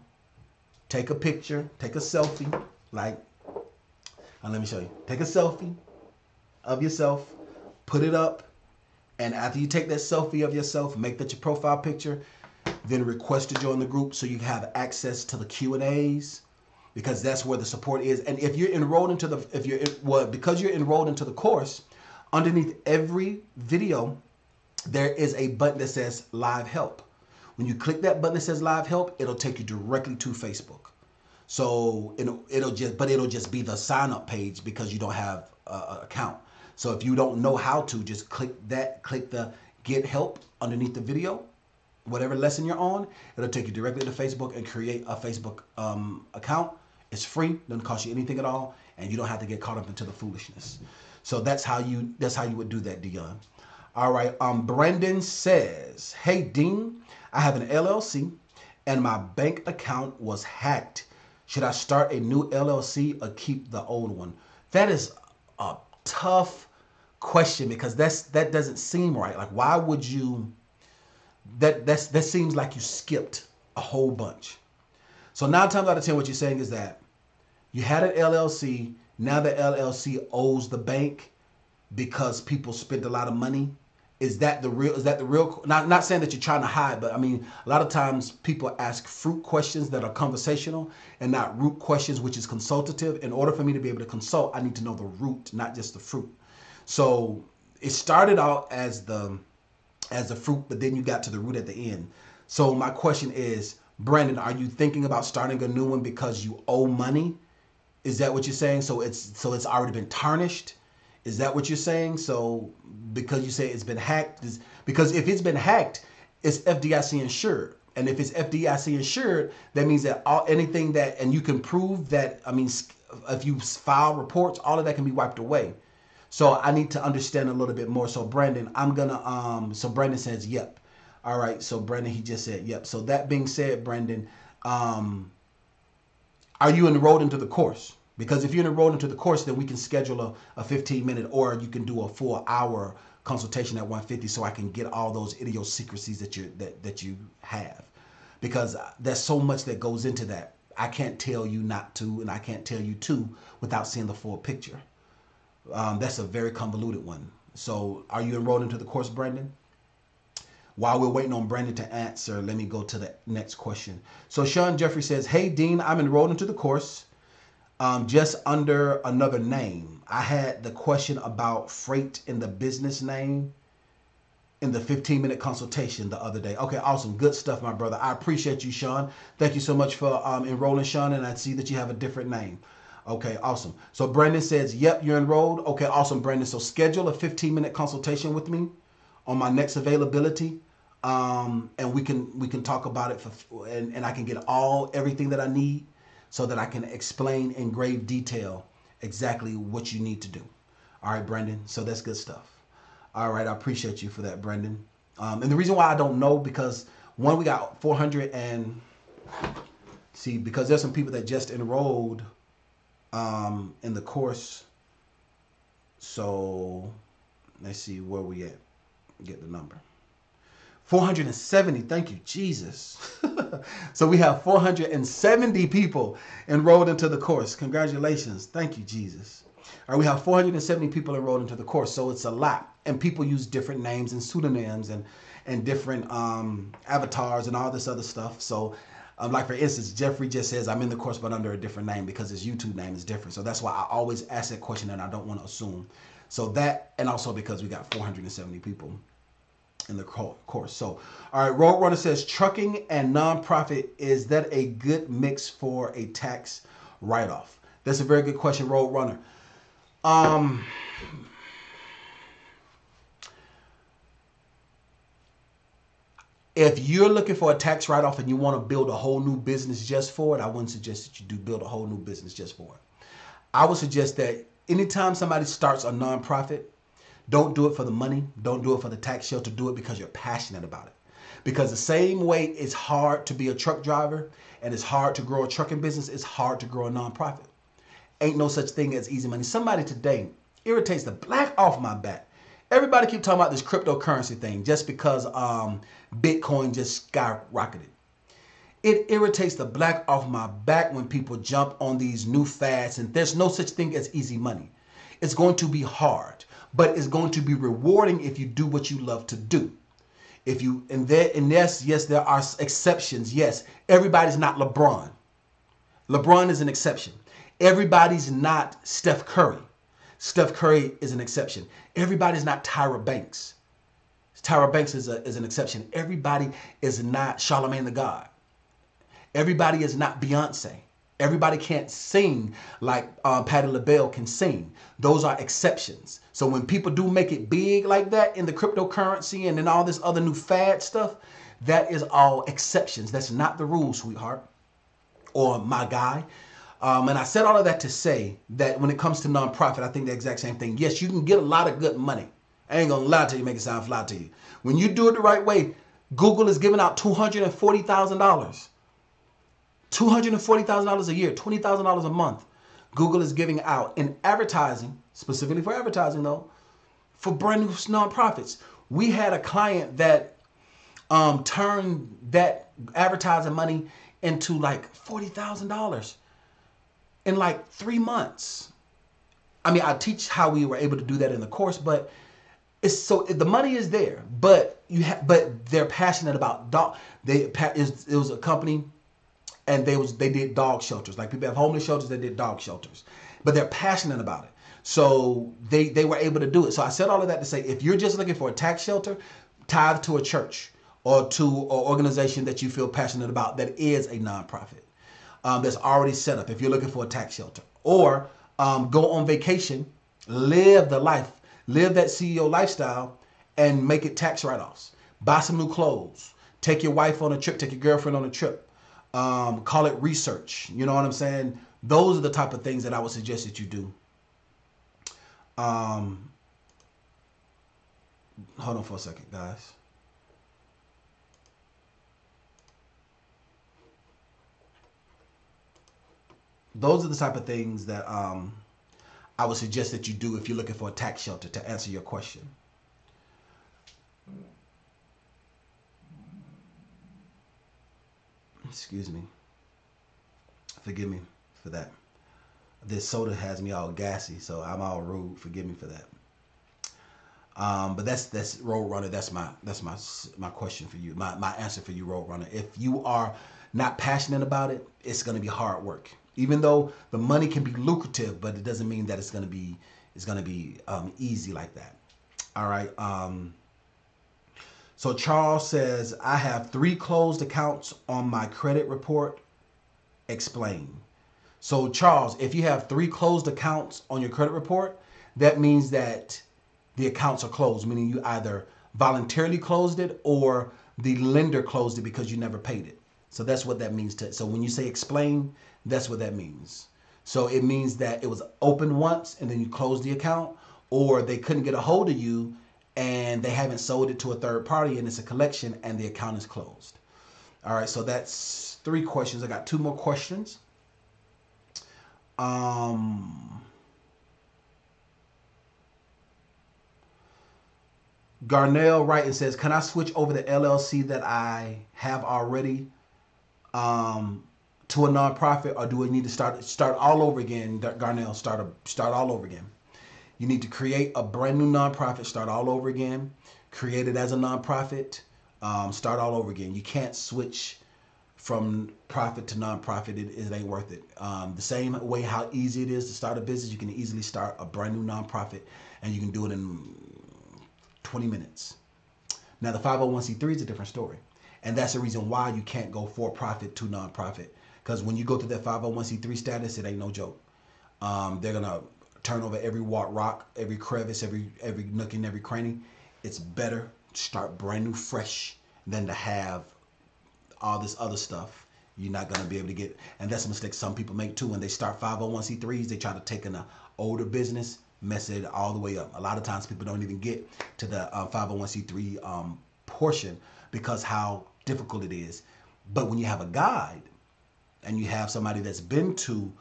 Take a picture. Take a selfie. Like, let me show you. Take a selfie of yourself. Put it up. And after you take that selfie of yourself, make that your profile picture. Then request to join the group so you have access to the Q&As. Because that's where the support is. And if you're enrolled into the, because you're enrolled into the course, underneath every video, there is a button that says Live Help. When you click that button that says Live Help, it'll take you directly to Facebook. So it'll just be the sign up page because you don't have an account. So if you don't know how to, just click the Get Help underneath the video, whatever lesson you're on, it'll take you directly to Facebook and create a Facebook account. It's free, doesn't cost you anything at all, and you don't have to get caught up into the foolishness. So that's how you would do that, Dion. All right. Brendan says, hey, Dean, I have an LLC and my bank account was hacked. Should I start a new LLC or keep the old one? That is a tough question because that doesn't seem right. Like, why would you? That seems like you skipped a whole bunch. So 9 times out of 10, what you're saying is that you had an LLC. Now the LLC owes the bank because people spent a lot of money. Is that the real? Not saying that you're trying to hide, but I mean, a lot of times people ask fruit questions that are conversational and not root questions, which is consultative. In order for me to be able to consult, I need to know the root, not just the fruit. So it started out as the fruit, but then you got to the root at the end. So my question is, Brandon, are you thinking about starting a new one because you owe money? Is that what you're saying? So it's already been tarnished. Is that what you're saying? So because you say it's been hacked, because if it's been hacked, it's FDIC insured. And if it's FDIC insured, that means that anything that, and you can prove that, I mean, if you file reports, all of that can be wiped away. So I need to understand a little bit more. So Brandon, so Brandon says, yep. All right. So Brandon, he just said, yep. So that being said, Brandon, are you enrolled into the course? Because if you're enrolled into the course, then we can schedule a 15-minute, or you can do a 4-hour consultation at $150, so I can get all those idiosyncrasies that you have. Because there's so much that goes into that. I can't tell you not to, and I can't tell you to without seeing the full picture. That's a very convoluted one. So are you enrolled into the course, Brandon? While we're waiting on Brandon to answer, let me go to the next question. So Sean Jeffrey says, hey, Dean, I'm enrolled into the course. Just under another name. I had the question about freight in the business name in the 15-minute consultation the other day. Okay, awesome. Good stuff, my brother. I appreciate you, Sean. Thank you so much for enrolling, Sean, and I see that you have a different name. Okay, awesome. So Brandon says, yep, you're enrolled. Okay, awesome, Brandon. So schedule a 15-minute consultation with me on my next availability. And we can talk about it and I can get everything that I need so that I can explain in grave detail exactly what you need to do. All right, Brendan. So that's good stuff. All right, I appreciate you for that, Brendan. And the reason why I don't know, because one, we got 400 and see, because there's some people that just enrolled in the course. So let's see where we at. Get the number. 470. Thank you, Jesus. So we have 470 people enrolled into the course. Congratulations. Thank you, Jesus. All right, we have 470 people enrolled into the course. So it's a lot. And people use different names and pseudonyms and different avatars and all this other stuff. So like for instance, Jeffrey just says, I'm in the course, but under a different name because his YouTube name is different. So that's why I always ask that question and I don't want to assume. So that, and also because we got 470 people in the course. So, all right, Roadrunner says, trucking and nonprofit, is that a good mix for a tax write-off? That's a very good question, Roadrunner. If you're looking for a tax write-off and you want to build a whole new business just for it, I wouldn't suggest that you build a whole new business just for it. I would suggest that anytime somebody starts a nonprofit, don't do it for the money. Don't do it for the tax shelter. Do it because you're passionate about it. Because the same way it's hard to be a truck driver and it's hard to grow a trucking business, it's hard to grow a nonprofit. Ain't no such thing as easy money. Somebody today irritates the black off my back. Everybody keep talking about this cryptocurrency thing just because Bitcoin just skyrocketed. It irritates the black off my back when people jump on these new fads, and there's no such thing as easy money. It's going to be hard, but it's going to be rewarding if you do what you love to do. If you, and yes, there are exceptions. Yes, everybody's not LeBron. LeBron is an exception. Everybody's not Steph Curry. Steph Curry is an exception. Everybody's not Tyra Banks. Tyra Banks is an exception. Everybody is not Charlamagne the God. Everybody is not Beyonce. Everybody can't sing like Patti LaBelle can sing. Those are exceptions. So when people do make it big like that in the cryptocurrency and in all this other new fad stuff, that is all exceptions. That's not the rule, sweetheart, or my guy. And I said all of that to say that when it comes to nonprofit, I think the exact same thing. Yes, you can get a lot of good money. I ain't gonna lie to you, make it sound fly to you. When you do it the right way, Google is giving out $240,000. $240,000 a year, $20,000 a month. Google is giving out in advertising, specifically for advertising though, for brand new nonprofits. We had a client that turned that advertising money into like $40,000 in like 3 months. I mean, I teach how we were able to do that in the course, but it's so the money is there, but but they're passionate about dog. It was a company. And they did dog shelters. Like people have homeless shelters, they did dog shelters. But they're passionate about it. So they were able to do it. So I said all of that to say, if you're just looking for a tax shelter, tithe to a church or to an organization that you feel passionate about that is a nonprofit that's already set up if you're looking for a tax shelter. Or go on vacation, live the life, live that CEO lifestyle and make it tax write-offs. Buy some new clothes. Take your wife on a trip, take your girlfriend on a trip. Call it research. You know what I'm saying? Those are the type of things that I would suggest that you do. Hold on for a second, guys. Those are the type of things that I would suggest that you do if you're looking for a tax shelter, to answer your question. Excuse me. Forgive me for that. This soda has me all gassy, so I'm all rude. Forgive me for that. But that's Roadrunner. That's my question for you. My answer for you, Roadrunner. If you are not passionate about it, it's going to be hard work. Even though the money can be lucrative, but it doesn't mean that it's going to be easy like that. All right. So Charles says, I have 3 closed accounts on my credit report. Explain. So Charles, if you have 3 closed accounts on your credit report, that means that the accounts are closed, meaning you either voluntarily closed it or the lender closed it because you never paid it. So that's what that means. So when you say explain, that's what that means. So it means that it was open once and then you closed the account, or they couldn't get a hold of you and they haven't sold it to a third party and it's a collection and the account is closed. All right, so that's 3 questions. I got 2 more questions. Garnell Wright says, can I switch over the LLC that I have already to a nonprofit, or do we need to start all over again? Garnell, start all over again. You need to create a brand new nonprofit, start all over again, create it as a nonprofit, start all over again. You can't switch from profit to nonprofit. It ain't worth it. The same way how easy it is to start a business, you can easily start a brand new nonprofit, and you can do it in 20 minutes. Now the 501c3 is a different story, and that's the reason why you can't go for profit to nonprofit, because when you go to that 501c3 status, it ain't no joke. They're gonna turn over every rock, every crevice, every nook and every cranny. It's better to start brand new, fresh, than to have all this other stuff you're not going to be able to get. And that's a mistake some people make too. When they start 501c3s, they try to take an older business, mess it all the way up. A lot of times people don't even get to the 501c3 portion because how difficult it is. But when you have a guide and you have somebody that's been to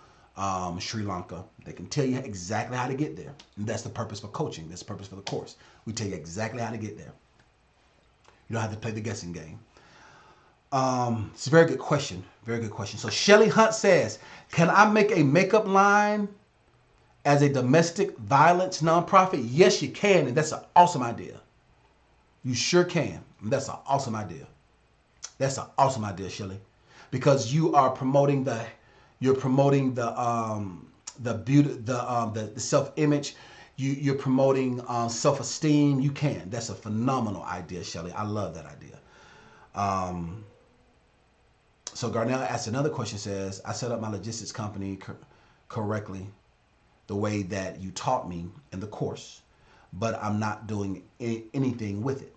Sri Lanka, they can tell you exactly how to get there. And that's the purpose for coaching. That's the purpose for the course. We tell you exactly how to get there. You don't have to play the guessing game. It's a very good question. Very good question. So Shelly Hunt says, can I make a makeup line as a domestic violence nonprofit? Yes, you can. And that's an awesome idea. You sure can. And that's an awesome idea. That's an awesome idea, Shelly, because you are promoting the beauty, the self-image. You're promoting self-esteem. You can. That's a phenomenal idea, Shelly. I love that idea. So Garnell asked another question, says, I set up my logistics company correctly the way that you taught me in the course, but I'm not doing anything with it.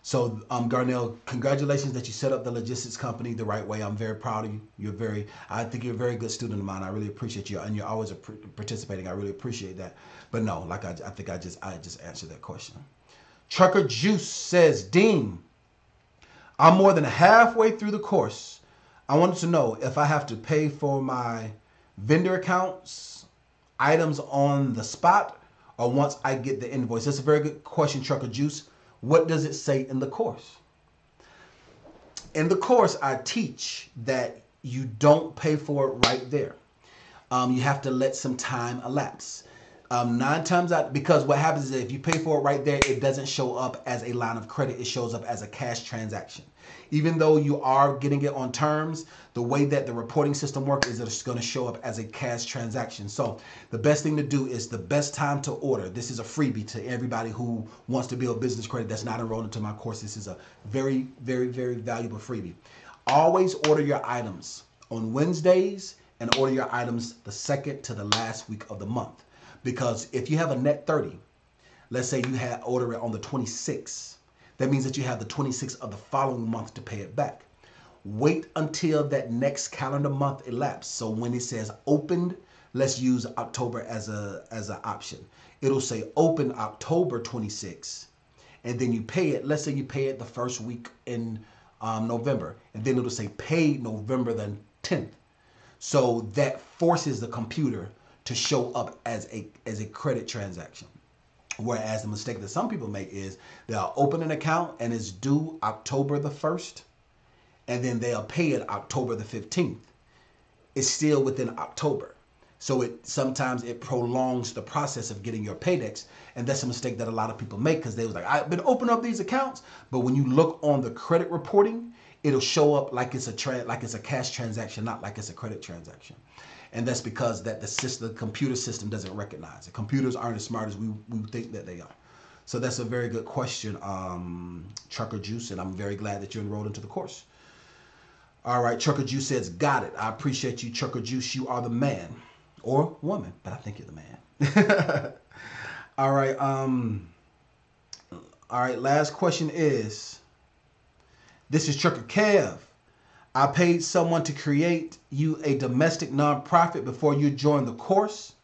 So Garnell, congratulations that you set up the logistics company the right way. I'm very proud of you. I think you're a very good student of mine. I really appreciate you, and you're always participating. I really appreciate that. But no, like I think I just answered that question. Trucker Juice says, Dean, I'm more than halfway through the course. I wanted to know if I have to pay for my vendor accounts, items on the spot, or once I get the invoice. That's a very good question, Trucker Juice. What does it say in the course? In the course, I teach that you don't pay for it right there. You have to let some time elapse. 9 times out, because what happens is that if you pay for it right there, it doesn't show up as a line of credit. It shows up as a cash transaction. Even though you are getting it on terms, the way that the reporting system works is that it's going to show up as a cash transaction. So the best thing to do is the best time to order. This is a freebie to everybody who wants to build business credit that's not enrolled into my course. This is a very, very, very valuable freebie. Always order your items on Wednesdays and order your items the second to the last week of the month. Because if you have a net 30, let's say you had order it on the 26th, that means that you have the 26th of the following month to pay it back. Wait until that next calendar month elapses. So when it says opened, let's use October as an option. It'll say open October 26th, and then you pay it. Let's say you pay it the first week in November, and then it'll say paid November the 10th. So that forces the computer to show up as a credit transaction. Whereas the mistake that some people make is they'll open an account and it's due October the 1st, and then they'll pay it October the 15th. It's still within October. So sometimes it prolongs the process of getting your paychecks, and that's a mistake that a lot of people make because they was like, I've been opening up these accounts, but when you look on the credit reporting, it'll show up like it's a cash transaction, not like it's a credit transaction. And that's because the computer system doesn't recognize it. Computers aren't as smart as we think that they are. So that's a very good question, Trucker Juice, and I'm very glad that you enrolled into the course. All right, Trucker Juice says, got it. I appreciate you, Trucker Juice. You are the man. Or woman, but I think you're the man. All right, last question is, this is Trucker Kev. I paid someone to create you a domestic nonprofit before you joined the course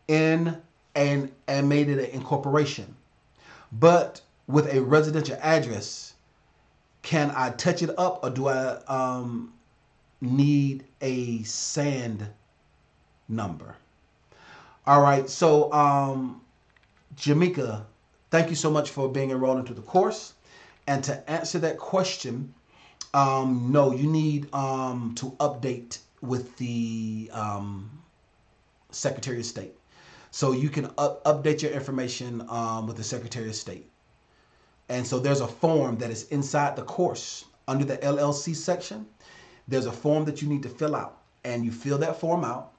and made it an incorporation. But with a residential address, can I touch it up, or do I need a SAND number? All right, so Jamaica, thank you so much for being enrolled into the course. And to answer that question, no, you need to update with the Secretary of State. So you can update your information with the Secretary of State. And so there's a form that is inside the course under the LLC section. There's a form that you need to fill out, and you fill that form out.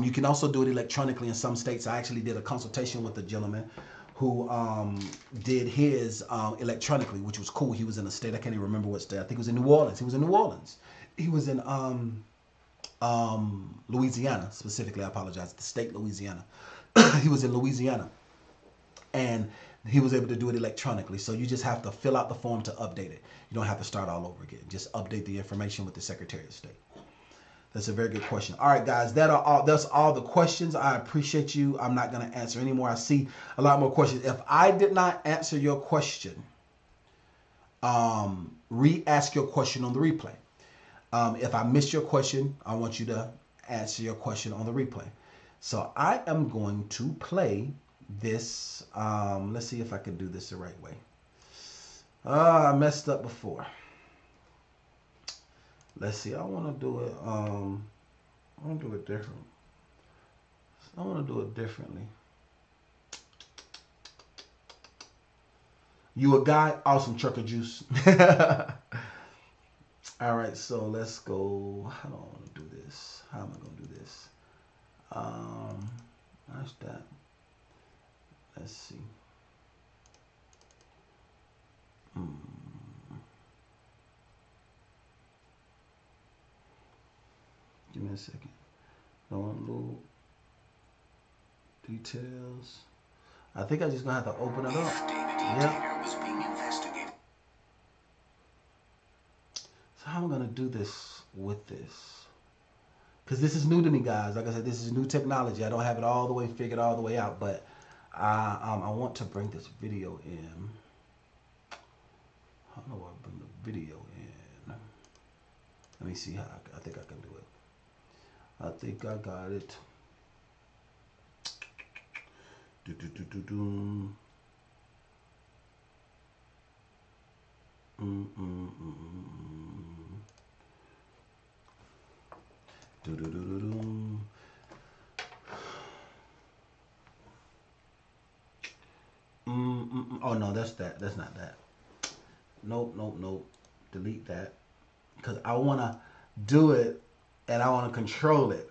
You can also do it electronically in some states. I actually did a consultation with a gentleman who did his electronically, which was cool. He was in a state, I can't even remember what state. I think it was in New Orleans. He was in New Orleans. He was in Louisiana, specifically. I apologize. The state Louisiana. He was in Louisiana. And he was able to do it electronically. So you just have to fill out the form to update it. You don't have to start all over again. Just update the information with the Secretary of State. That's a very good question. All right, guys, that's all the questions. I appreciate you. I'm not going to answer any more. I see a lot more questions. If I did not answer your question, re-ask your question on the replay. If I missed your question, I want you to answer your question on the replay. So I am going to play this. Let's see if I can do this the right way. I messed up before. Let's see. I want to do it. I want to do it different. I want to do it differently. You a guy? Awesome, Trucker Juice. All right, so let's go. How do I want to do this? How am I going to do this? That's that. Let's see. Give me a second. Download details. I think I'm just gonna have to open it up. Yeah. Was being investigated. So how am I gonna do this with this? Because this is new to me, guys. Like I said, this is new technology. I don't have it all the way figured all the way out, but I want to bring this video in. How do I bring the video in? Let me see how I think I can do it. I think I got it. Oh no, that's that. That's not that. Nope. Delete that. Because I want to do it and I want to control it.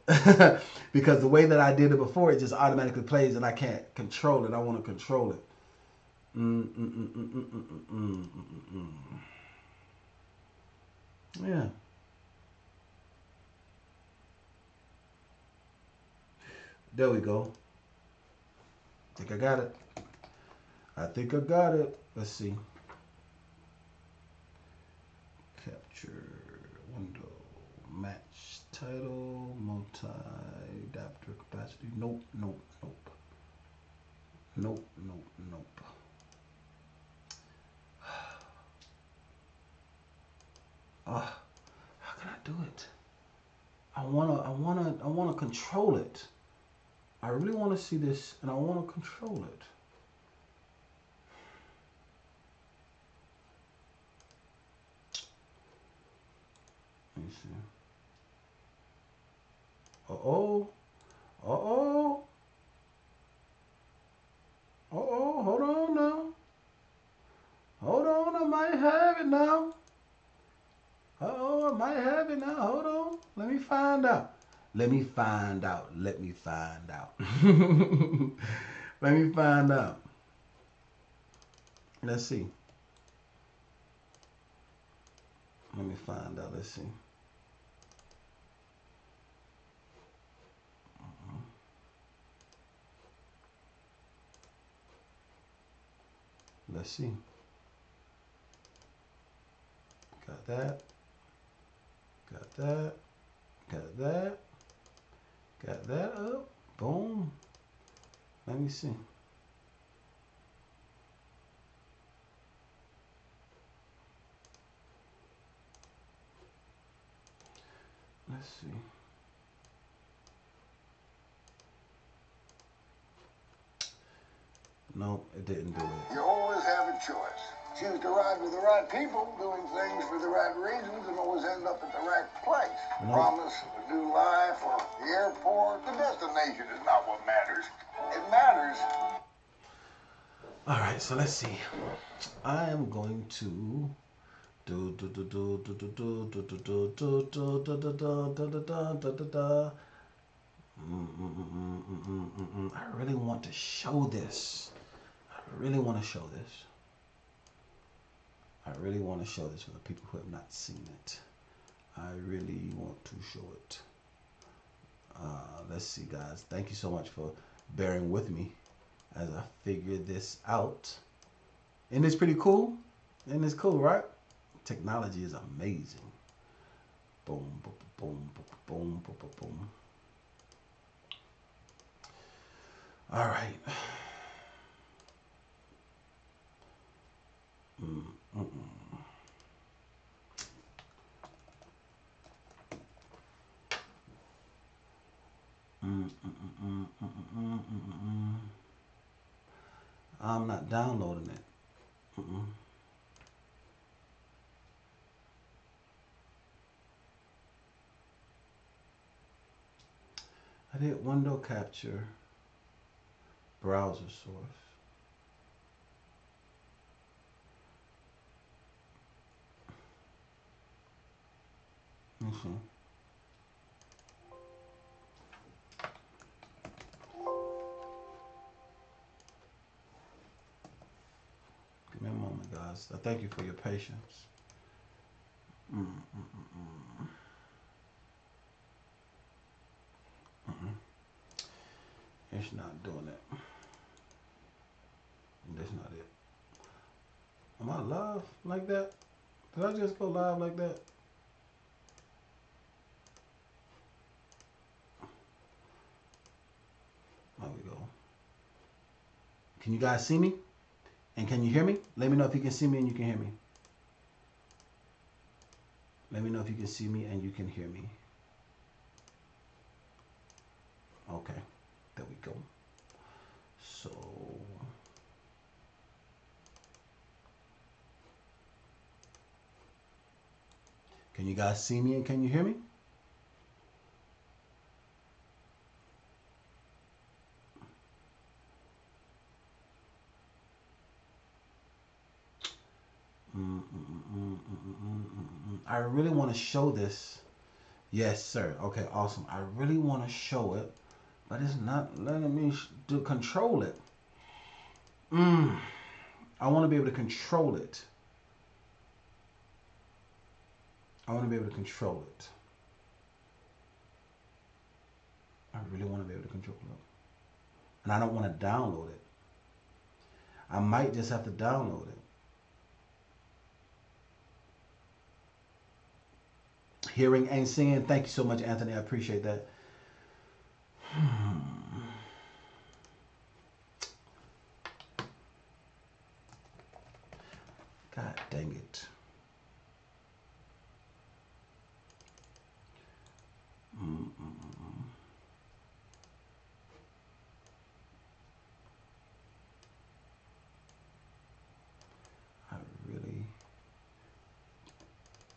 Because the way that I did it before, it just automatically plays and I can't control it. I want to control it. Yeah. There we go. I think I got it. I think I got it. Let's see. Capture window, match title, multi-adapter capacity. Nope. How can I do it? I wanna control it. I really want to see this, and I want to control it. Let me see. Uh-oh. Hold on now. Hold on, I might have it now. Uh-oh, I might have it now. Hold on. Let me find out. Let me find out. Let me find out. Let's see. Let me find out. Let's see. Let's see. Got that. Got that. Got that. Got that up. Boom. Let me see. Let's see. Nope, it didn't do it. You always have a choice. Choose to ride with the right people, doing things for the right reasons, and always end up at the right place. Nope. Promise a new life or the airport. The destination is not what matters. It matters. All right, so let's see. I am going to do. I really want to show this. I really want to show this. I really want to show this for the people who have not seen it. I really want to show it. Let's see, guys. Thank you so much for bearing with me as I figure this out. And it's pretty cool. And it's cool, right? Technology is amazing. Boom, boom, boom, boom, boom, boom, boom. All right. I'm not downloading it. I did window capture, browser source. Give me a moment, guys. I thank you for your patience. It's not doing it. That's not it. Am I live like that? Did I just go live like that? There we go. Can you guys see me? And can you hear me? Let me know if you can see me and you can hear me. Let me know if you can see me and you can hear me. Okay, there we go. So, can you guys see me and can you hear me? I really want to show this. Yes, sir. Okay, awesome. I really want to show it, but it's not letting me control it. I want to be able to control it. I want to be able to control it. I really want to be able to control it. And I don't want to download it. I might just have to download it. Hearing and seeing. Thank you so much, Anthony. I appreciate that. God dang it. I really...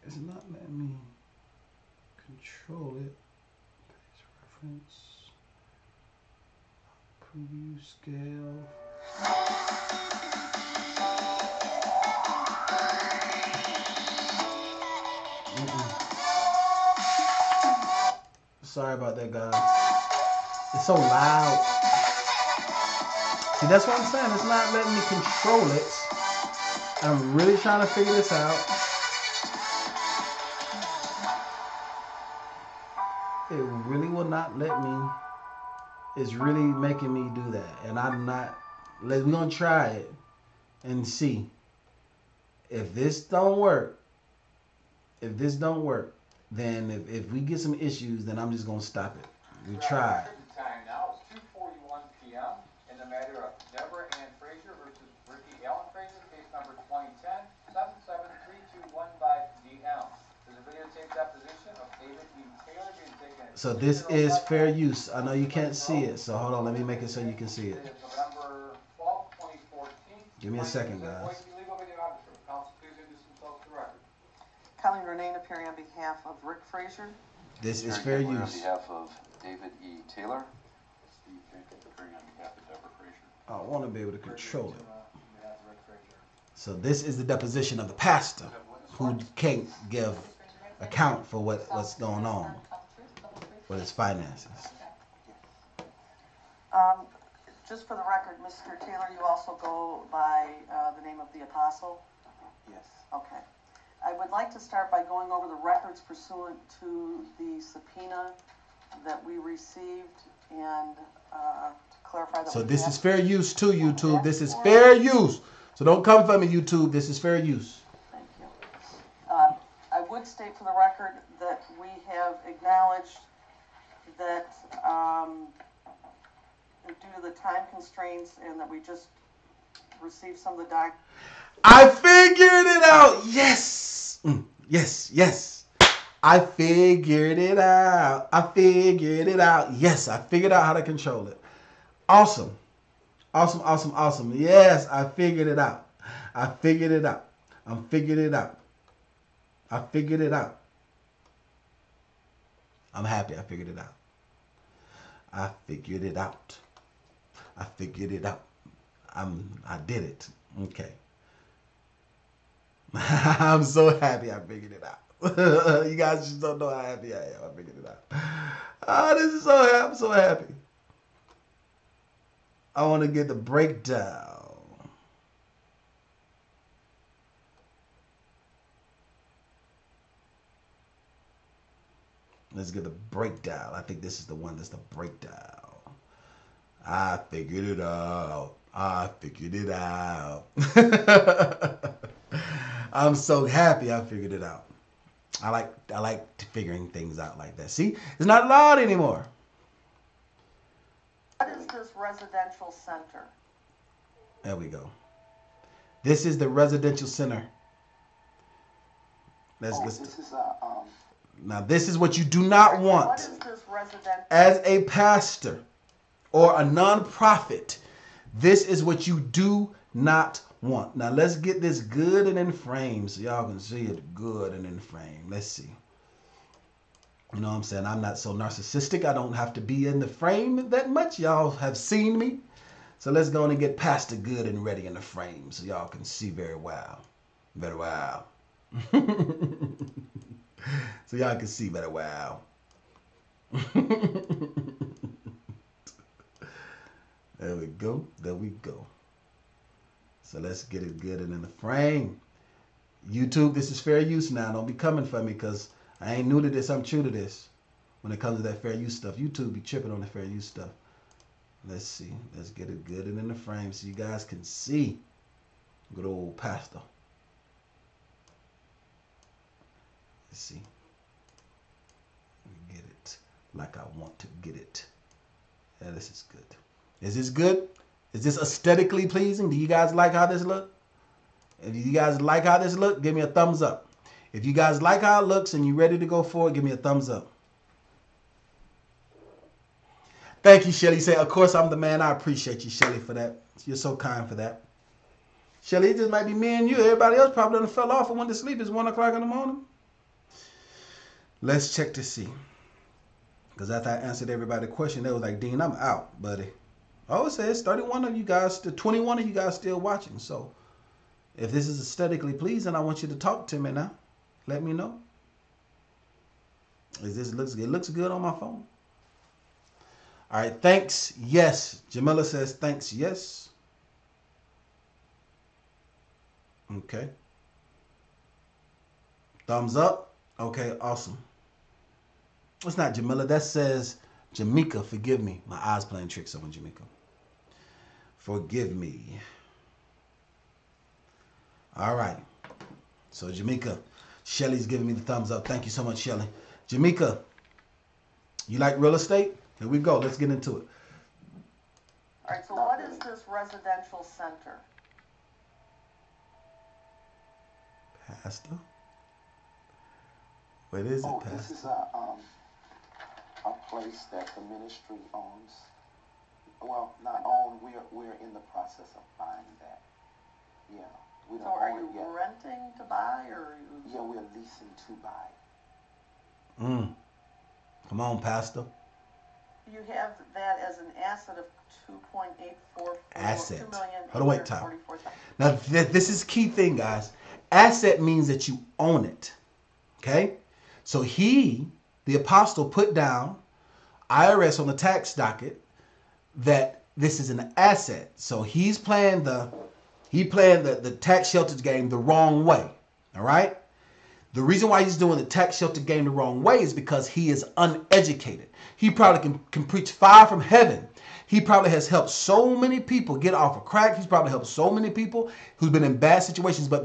It's not letting me control it. Page reference. Preview scale. Sorry about that, guys. It's so loud. See, that's what I'm saying. It's not letting me control it. I'm really trying to figure this out. It really will not let me. It's really making me do that. And I'm not. We're going to try it. and see if this don't work. If this don't work, then if we get some issues, then I'm just gonna stop it. We tried. The time now is 2:41 p.m. in the matter of Deborah Ann Frazier versus Ricky Allen Frazier, case number 2010-77321-DM. There's a videotape deposition of David E. Taylor being taken. So this is fair use. I know you can't see it, so hold on. Let me make it so you can see it. November 12, 2014. Give me a second, guys. Legal video officer. Counsel, please introduce themselves to the record. Colleen Renane appearing on behalf of Rick Frazier. This is fair On use. behalf of David E. Taylor. Steve Jenkins appearing on behalf of Deborah Frazier. I want to be able to control it. So this is the deposition of the pastor who can't give account for what's going on with his finances. Just for the record, Mr. Taylor, you also go by the name of the Apostle? Yes. Okay. I would like to start by going over the records pursuant to the subpoena that we received and to clarify that. So this is fair use too, YouTube. This is fair use. So don't come for me, YouTube. This is fair use. Thank you. I would state for the record that we have acknowledged that due to the time constraints and that we just received some of the documents. I figured it out. Yes. Yes, yes. I figured it out. I figured it out. Yes, I figured out how to control it. Awesome. Awesome, awesome, awesome. Yes, I figured it out. I figured it out. I figured it out. I figured it out. I'm happy I figured it out. I figured it out. I figured it out. I did it. Okay. I'm so happy I figured it out. You guys just don't know how happy I am. I figured it out. This is so happy. I'm so happy. I want to get the breakdown. Let's get the breakdown. I think this is the one that's the breakdown. I figured it out. I figured it out. I'm so happy I figured it out. I like figuring things out like that. See, it's not loud anymore. What is this residential center? There we go. This is the residential center. Let's This is now this is what you do not want What is this residential? as a pastor or a nonprofit. This is what you do not want. Now let's get this good and in frame so y'all can see it good and in frame. Let's see. You know what I'm saying? I'm not so narcissistic. I don't have to be in the frame that much. Y'all have seen me. So let's go on and get past the good and ready in the frame so y'all can see very well. Very well. So y'all can see very well. There we go. There we go. So let's get it good and in the frame. YouTube, this is fair use now. Don't be coming for me because I ain't new to this. I'm true to this. When it comes to that fair use stuff, YouTube be tripping on the fair use stuff. Let's see. Let's get it good and in the frame so you guys can see. Good old pastor. Let's see. Get it like I want to get it. Yeah, this is good. Is this good? Is this aesthetically pleasing? Do you guys like how this look? If you guys like how this look, give me a thumbs up. If you guys like how it looks and you're ready to go forward, give me a thumbs up. Thank you, Shelly. Say, of course I'm the man. I appreciate you, Shelly, for that. You're so kind for that. Shelly, it just might be me and you. Everybody else probably done fell off and went to sleep. It's 1 o'clock in the morning. Let's check to see. Because after I answered everybody's question, they was like, Dean, I'm out, buddy. Oh, it says 31 of you guys, 21 of you guys still watching. So if this is aesthetically pleasing, I want you to talk to me now. Let me know. Is this looks good? It looks good on my phone. All right, thanks. Yes. Jamila says thanks. Yes. Okay. Thumbs up. Okay, awesome. It's not Jamila. That says Jamaica. Forgive me. My eyes playing tricks on Jamaica. Forgive me. All right. So Jamaica, Shelly's giving me the thumbs up. Thank you so much, Shelly. Jamaica, you like real estate? Here we go. Let's get into it. All right, so what is this residential center? Pastor? What is it, Pastor? This is a place that the ministry owns. Well, not own. We're in the process of buying that. Yeah, we don't So are own you it yet. renting to buy, or are you? Yeah, we're leasing to buy. Come on, Pastor. You have that as an asset of 2.844 Asset. 2 million. Hold on, wait, Tom. Now, this is key thing, guys. Asset means that you own it. Okay? So he, the apostle, put down IRS on the tax docket that this is an asset. So he's playing the tax shelter game the wrong way. All right? The reason why he's doing the tax shelter game the wrong way is because he is uneducated. He probably can preach fire from heaven. He probably has helped so many people get off of crack. He's probably helped so many people who've been in bad situations. But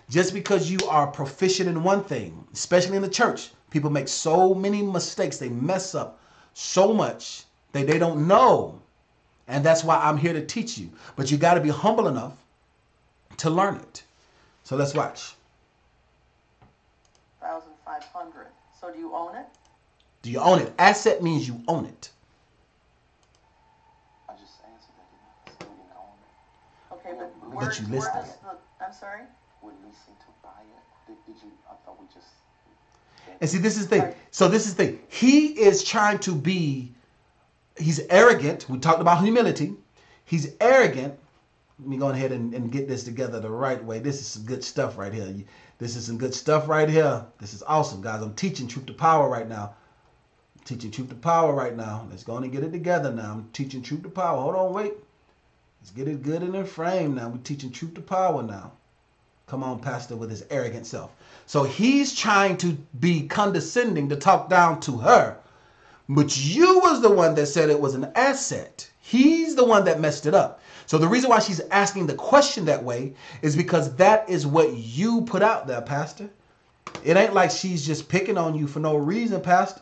just because you are proficient in one thing, especially in the church, people make so many mistakes. They mess up so much that they don't know. And that's why I'm here to teach you. But you got to be humble enough to learn it. So let's watch. 1,500. So do you own it? Do you own it? Asset means you own it. I just answered that, didn't I? So we didn't own it. Okay, but But you listed where does it. I'm sorry? We're leasing to buy it. Did you? I thought we just. And see, this is the thing. So this is the thing. He is trying to be, he's arrogant. We talked about humility. He's arrogant. Let me go ahead and get this together the right way. This is some good stuff right here. This is some good stuff right here. This is awesome, guys. I'm teaching truth to power right now. I'm teaching truth to power right now. Let's go and get it together now. I'm teaching truth to power. Hold on, wait. Let's get it good in the frame now. We're teaching truth to power now. Come on, Pastor, with his arrogant self. So he's trying to be condescending to talk down to her. But you was the one that said it was an asset. He's the one that messed it up. So the reason why she's asking the question that way is because that is what you put out there, Pastor. It ain't like she's just picking on you for no reason, Pastor.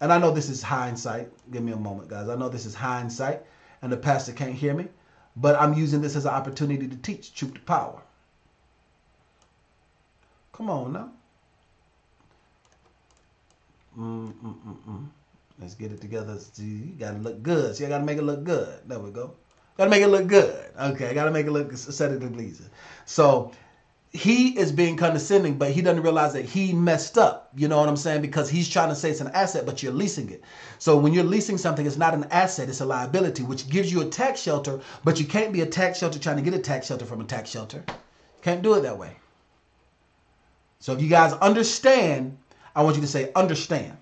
And I know this is hindsight. Give me a moment, guys. I know this is hindsight, and the pastor can't hear me. But I'm using this as an opportunity to teach truth to power. Come on now. Let's get it together. See, you gotta look good. See, I gotta make it look good. There we go. Gotta make it look good. Okay, I gotta make it look aesthetically pleasing. So he is being condescending, but he doesn't realize that he messed up. You know what I'm saying? Because he's trying to say it's an asset, but you're leasing it. So when you're leasing something, it's not an asset, it's a liability, which gives you a tax shelter, but you can't be a tax shelter trying to get a tax shelter from a tax shelter. Can't do it that way. So if you guys understand, I want you to say understand.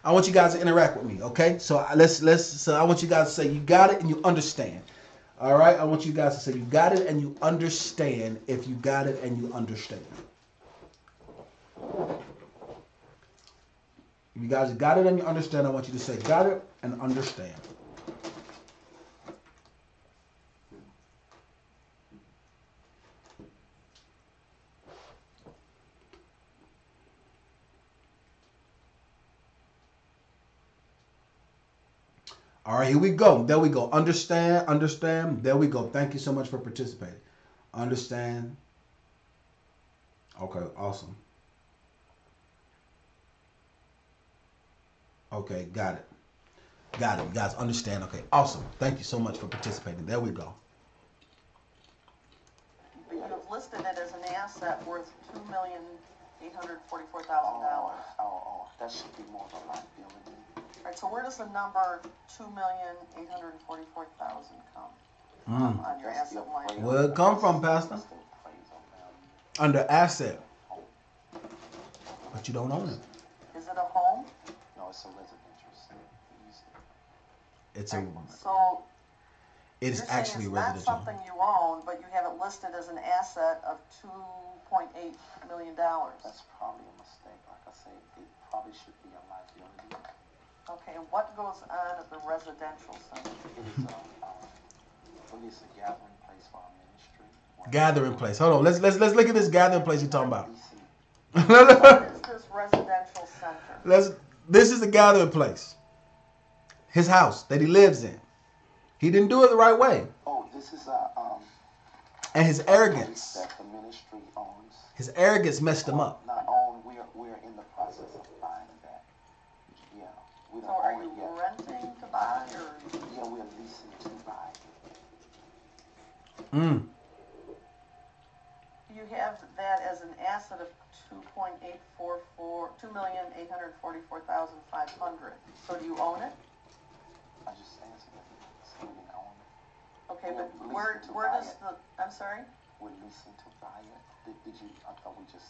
I want you guys to interact with me, okay? So so I want you guys to say you got it and you understand. All right? I want you guys to say you got it and you understand if you got it and you understand. If you guys got it and you understand, I want you to say got it and understand. All right, here we go. There we go. Understand, understand. There we go. Thank you so much for participating. Understand. Okay, awesome. Okay, got it. Got it. You guys understand. Okay, awesome. Thank you so much for participating. There we go. But you have listed it as an asset worth $2,844,000. That should be more of a liability. All right, so where does the number $2,844,000 come on your asset line? Where it come from, Pastor? Under asset. But you don't own it. Is it a home? No, it's a residential center. It's a. So It is you're saying actually it's residential. not something you own, but you have it listed as an asset of $2.8 million. That's probably a mistake. Like I say, it probably should be a liability. Okay, and what goes on at the residential center? It is Well, it's a gathering place for our ministry. Gathering place. Hold on. Let's look at this gathering place you're talking about. What is this residential center? This is the gathering place. His house that he lives in. He didn't do it the right way. Oh, this is and his arrogance. That the ministry owns. His arrogance messed him up. Not own. We're in the process of buying that. Yeah, we don't So are own you it yet. renting to buy or? Yeah, we're leasing to buy. You have that as an asset of $2,844,500. So do you own it? I just answered it. So we didn't own it. Okay, We're but where leasing does to the, I'm sorry? We're leasing to buy it. Did you? I thought we just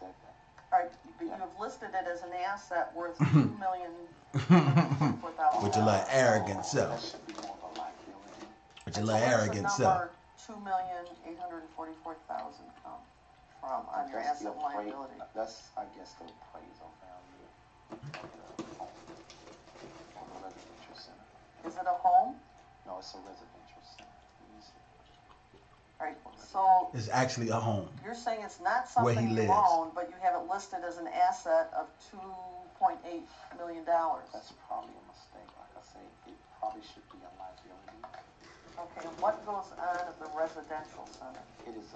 said that. All right, but you have listed it as an asset worth $2,844,000. With your little arrogant self. That should be more of a liability. With your little arrogant self. $2,844,000 come from on your That's the asset liability? That's, I guess, the appraisal value of the residential center. Is it a home? No, it's a residential center. All right, so It's actually a home. you're saying it's not Where something he you lives. own, but you have it listed as an asset of $2.8 million. That's probably a mistake. Like I say, it probably should be a liability. Okay, and what goes on at the residential center? It is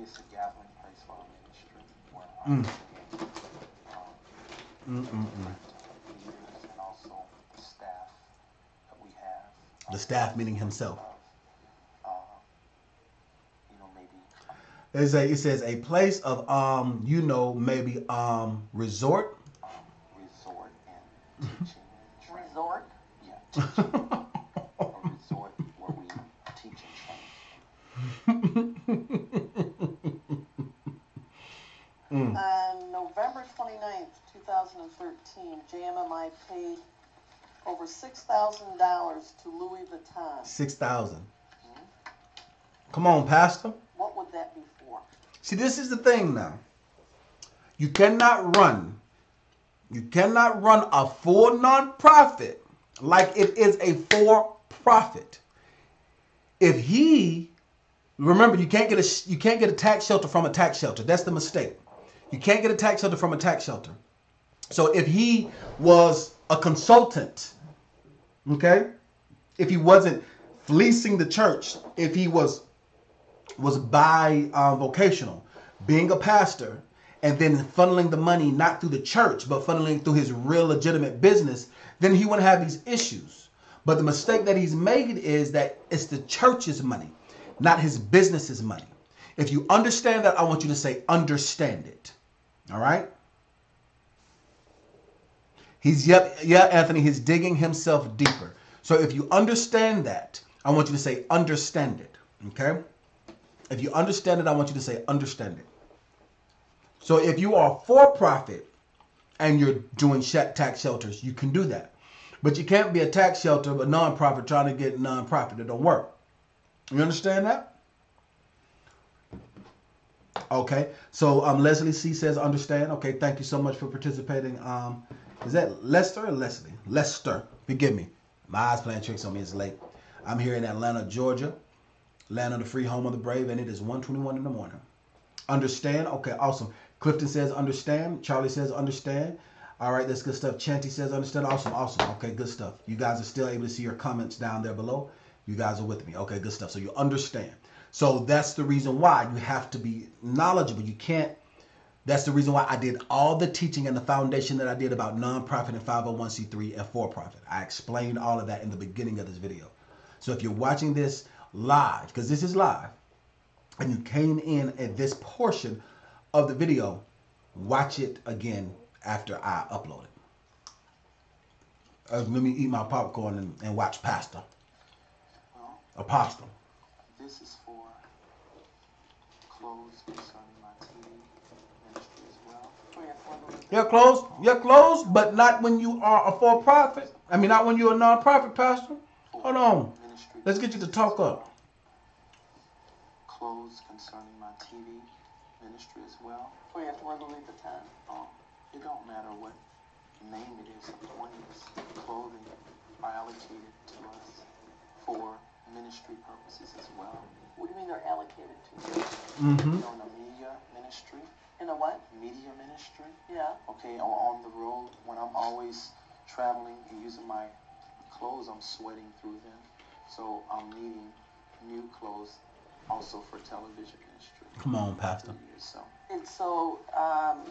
it's a gathering place for our ministry where leaders and also the staff that we have. The staff meaning himself. Maybe It says a place of maybe resort. Resort and teaching. Resort? Yeah, teaching. A resort where we teach and train. On November 29th, 2013, JMMI paid over $6,000 to Louis Vuitton. 6,000. Come on, Pastor. What would that be for? See, this is the thing now. You cannot run a full nonprofit like it is a for-profit. If remember, you can't get a tax shelter from a tax shelter. That's the mistake. You can't get a tax shelter from a tax shelter. So if he was a consultant, okay, if he wasn't fleecing the church, if he was vocational, being a pastor, and then funneling the money not through the church, but funneling through his real legitimate business, then he wouldn't have these issues. But the mistake that he's made is that it's the church's money, not his business's money. If you understand that, I want you to say, understand it. All right? Anthony, he's digging himself deeper. So if you understand that, I want you to say, understand it. Okay? If you understand it, I want you to say, understand it. So if you are for profit and you're doing tax shelters, you can do that. But you can't be a tax shelter, but nonprofit trying to get nonprofit. It don't work. You understand that? Okay. So Leslie C says understand. Okay. Thank you so much for participating. Is that Lester or Leslie? Lester. Forgive me. My eyes playing tricks on me. It's late. I'm here in Atlanta, Georgia. Land of the free, home of the brave, and it is 1:21 in the morning. Understand? Okay, awesome. Clifton says understand. Charlie says understand. All right, that's good stuff. Chanty says understand. Awesome, awesome. Okay, good stuff. You guys are still able to see your comments down there below. You guys are with me. Okay, good stuff. So you understand. So that's the reason why you have to be knowledgeable. You can't. That's the reason why I did all the teaching and the foundation that I did about nonprofit and 501c3 and for-profit. I explained all of that in the beginning of this video. So if you're watching this live, because this is live, and you came in at this portion of the video, watch it again after I upload it. Let me eat my popcorn and watch Pastor. Apostle. This is for clothes concerning my TV ministry as well. You're close, but not when you are a for-profit. I mean, not when you're a non-profit, Pastor. Hold on. Let's get you to talk up. Clothes concerning my TV ministry as well. We have to Louis Vuitton. It don't matter what name it is. The point is, clothing are allocated to us for ministry purposes as well. What do you mean they're allocated to? Mm-hmm. You know, in a media ministry. In a what? Media ministry. Yeah. Okay, or on the road when I'm always traveling and using my clothes, I'm sweating through them. So I'm needing new clothes also for television ministry. Come on, Pastor. So And so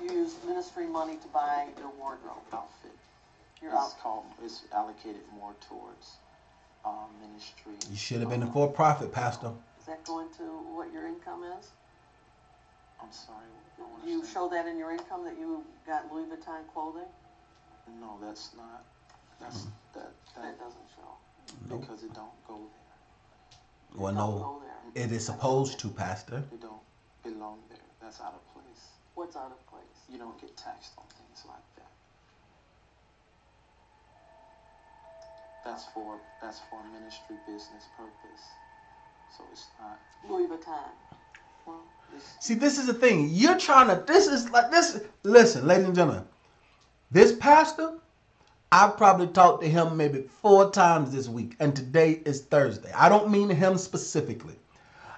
you use ministry money to buy your wardrobe outfit. Your It's allocated more towards ministry. You should have been a for-profit, Pastor. Is that going to what your income is? I'm sorry. Do you show that in your income that you got Louis Vuitton clothing? No, that's not. That doesn't show. Nope. Because it don't go there. Well, no, it is supposed to, Pastor. It don't belong there. That's out of place. What's out of place? You don't get taxed on things like that. That's for ministry business purpose. So it's not Louis Vuitton. well. See, this is the thing. You're trying to. This is like this. Listen, ladies and gentlemen, this pastor, I've probably talked to him maybe 4 times this week, and today is Thursday. I don't mean him specifically.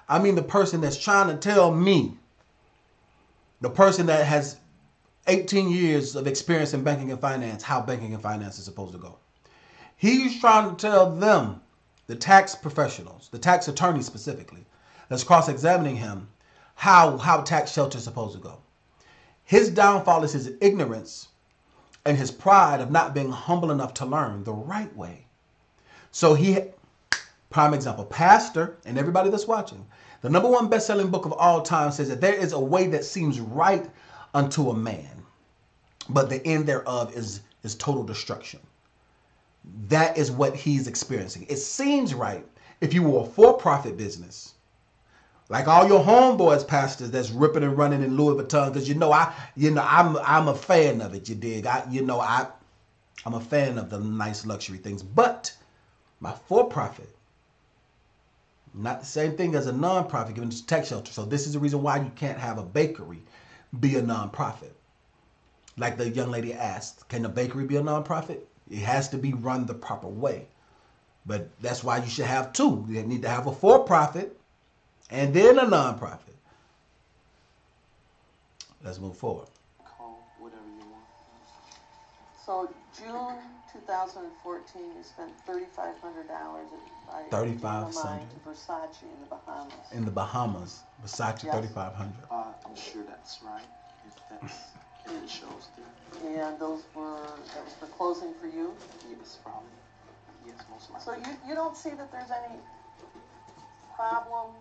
I mean the person that's trying to tell me, the person that has 18 years of experience in banking and finance, how banking and finance is supposed to go. He's trying to tell them, the tax professionals, the tax attorneys specifically, that's cross-examining him, how tax shelter is supposed to go. His downfall is his ignorance and his pride of not being humble enough to learn the right way. So prime example, pastor, and everybody that's watching, the #1 best-selling book of all time says that there is a way that seems right unto a man, but the end thereof is total destruction. That is what he's experiencing. It seems right if you were a for-profit business, like all your homeboys, pastors, that's ripping and running in Louis Vuitton, because I'm a fan of it. You dig? I'm a fan of the nice luxury things, but my for-profit, not the same thing as a non-profit given to tax shelter. So this is the reason why you can't have a bakery be a non-profit. Like the young lady asked, can a bakery be a non-profit? It has to be run the proper way. But that's why you should have 2. You need to have a for-profit and then a non-profit. Let's move forward. Call whatever you want. So June 2014, you spent $3,500 at $3,500 to Versace in the Bahamas. In the Bahamas, Versace, Yes. $3,500. I'm sure that's right. If it shows there. And that was for clothing for you? Yes, probably. Yes, most likely. So you don't see that there's any problem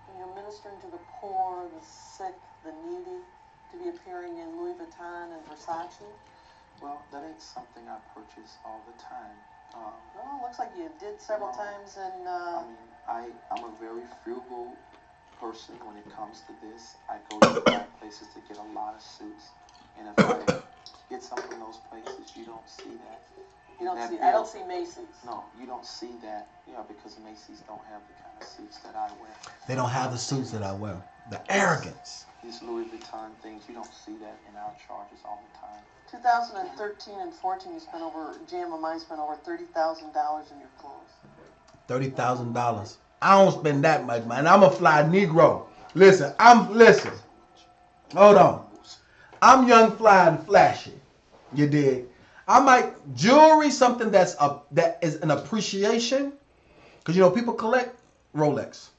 when you're ministering to the poor, the sick, the needy, to be appearing in Louis Vuitton and Versace? Well, that ain't something I purchase all the time. Well, it looks like you did several times in... I'm a very frugal person when it comes to this. I go to the right places to get a lot of suits. And if I get some from those places, you don't see that. I don't see Macy's. No, you don't see that. Yeah, because Macy's don't have the kind of suits that I wear. They don't have the suits that I wear. The arrogance. These Louis Vuitton things, you don't see that in our charges all the time. 2013 and 14, Jam of mine spent over $30,000 in your clothes. $30,000. I don't spend that much, man. I'm a fly Negro. Listen. Hold on. I'm young, fly, and flashy. You dig? I might jewelry, something that is an appreciation, because people collect Rolex.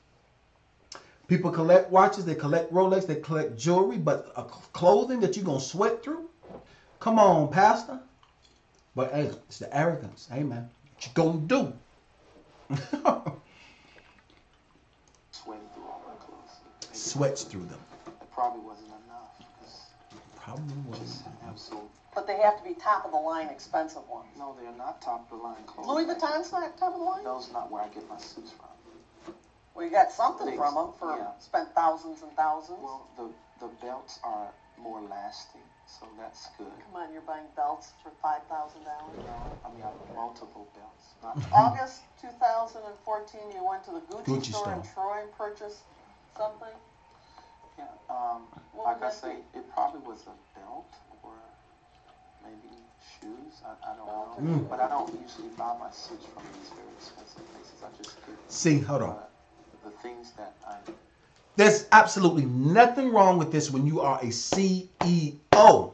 People collect watches. They collect Rolex. They collect jewelry, but clothing that you're gonna sweat through. Come on, Pastor. But hey, it's the arrogance. Hey, man, what you gonna do? Sweating through all my clothes. Sweats through them. It probably wasn't enough. Probably wasn't. But they have to be top-of-the-line expensive ones. No, they're not top-of-the-line clothes. Louis Vuitton's not top-of-the-line? Those are not where I get my suits from. Well, you got something from them spent thousands and thousands. Well, the belts are more lasting, so that's good. Come on, you're buying belts for $5,000. I mean, multiple belts. Not August 2014, you went to the Gucci store in Troy and purchased something? Yeah, like I say, it probably was a belt or maybe shoes. I don't know. But I don't usually buy my suits from these very expensive places. I just get See, hold on. The things that I. There's absolutely nothing wrong with this when you are a CEO.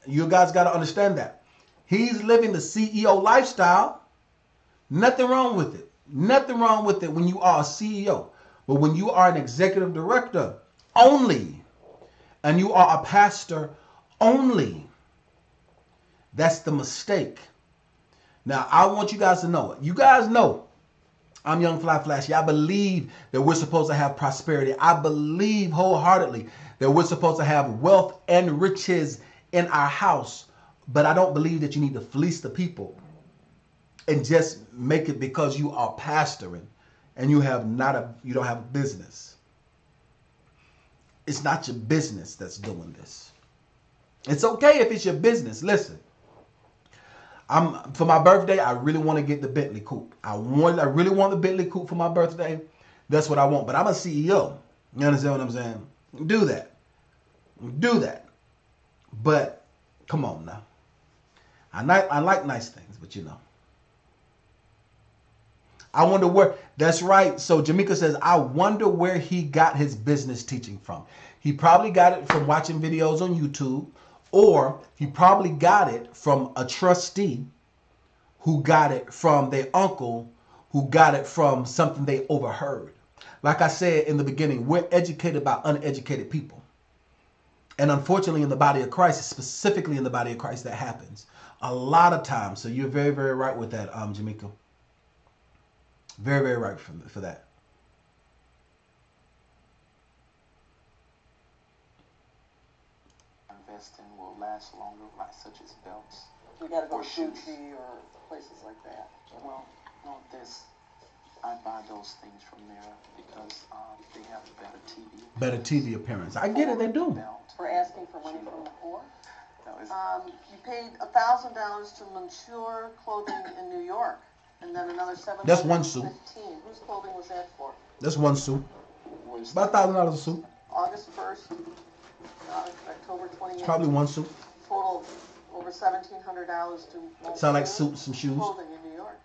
You guys got to understand that. He's living the CEO lifestyle. Nothing wrong with it. Nothing wrong with it when you are a CEO. But when you are an executive director only, and you are a pastor only, that's the mistake. Now, I want you guys to know it. You guys know I'm Young Fly Flashy. I believe that we're supposed to have prosperity. I believe wholeheartedly that we're supposed to have wealth and riches in our house. But I don't believe that you need to fleece the people and just make it because you are pastoring and you don't have a business. It's not your business that's doing this. It's okay if it's your business. Listen, for my birthday, I really want to get the Bentley coupe. I really want the Bentley coupe for my birthday. That's what I want. But I'm a CEO. You understand what I'm saying? Do that. But come on now. I like nice things, but you know. I wonder where. That's right. So Jamaica says, I wonder where he got his business teaching from. He probably got it from watching videos on YouTube, or he probably got it from a trustee who got it from their uncle, who got it from something they overheard. Like I said in the beginning, we're educated by uneducated people. And unfortunately in the body of Christ, specifically in the body of Christ, that happens a lot of times. So you're very, very right with that, Jamaica. Very, very right for that. Invest in will last longer, like such as belts. We gotta go or to shoes. Gucci or places like that. Well, no, I buy those things from there because they have better TV. Better TV appearance. I get it, they do. For asking for money from the poor. No, You paid $1,000 to Mansour Clothing in New York, and then another $715. That's one suit. Whose clothing was that for? That's one suit. About $1,000 a suit. August 1st, October 28th. Probably one suit. Total over $1,700 to Mansour Sound like suits and shoes. Clothing in New York.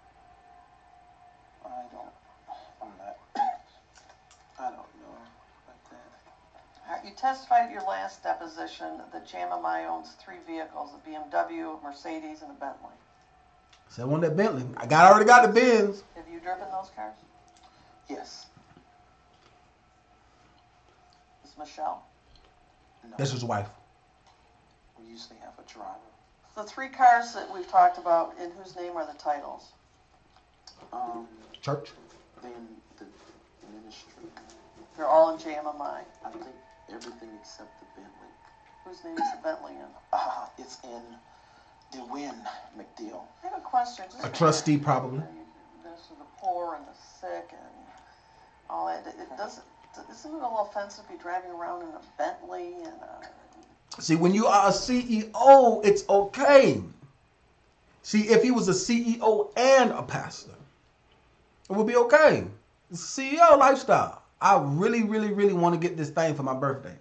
I don't know about that. You testified at your last deposition that JMMI owns 3 vehicles, a BMW, a Mercedes, and a Bentley. So I want that Bentley. I already got the Benz. Have you driven those cars? Yes. Is Michelle? No. That's his wife. We usually have a driver. The 3 cars that we've talked about, in whose name are the titles? Church. Then the ministry. They're all in JMMI. I think everything except the Bentley. Whose name is the Bentley in? It's in DeWin McDeal. I have a question. A trustee, probably. There's the poor and the sick and all that. Isn't it a little offensive to be driving around in a Bentley and a... See, when you are a CEO, it's okay. See, if he was a CEO and a pastor, it would be okay. It's a CEO lifestyle. I really, really, really want to get this thing for my birthday.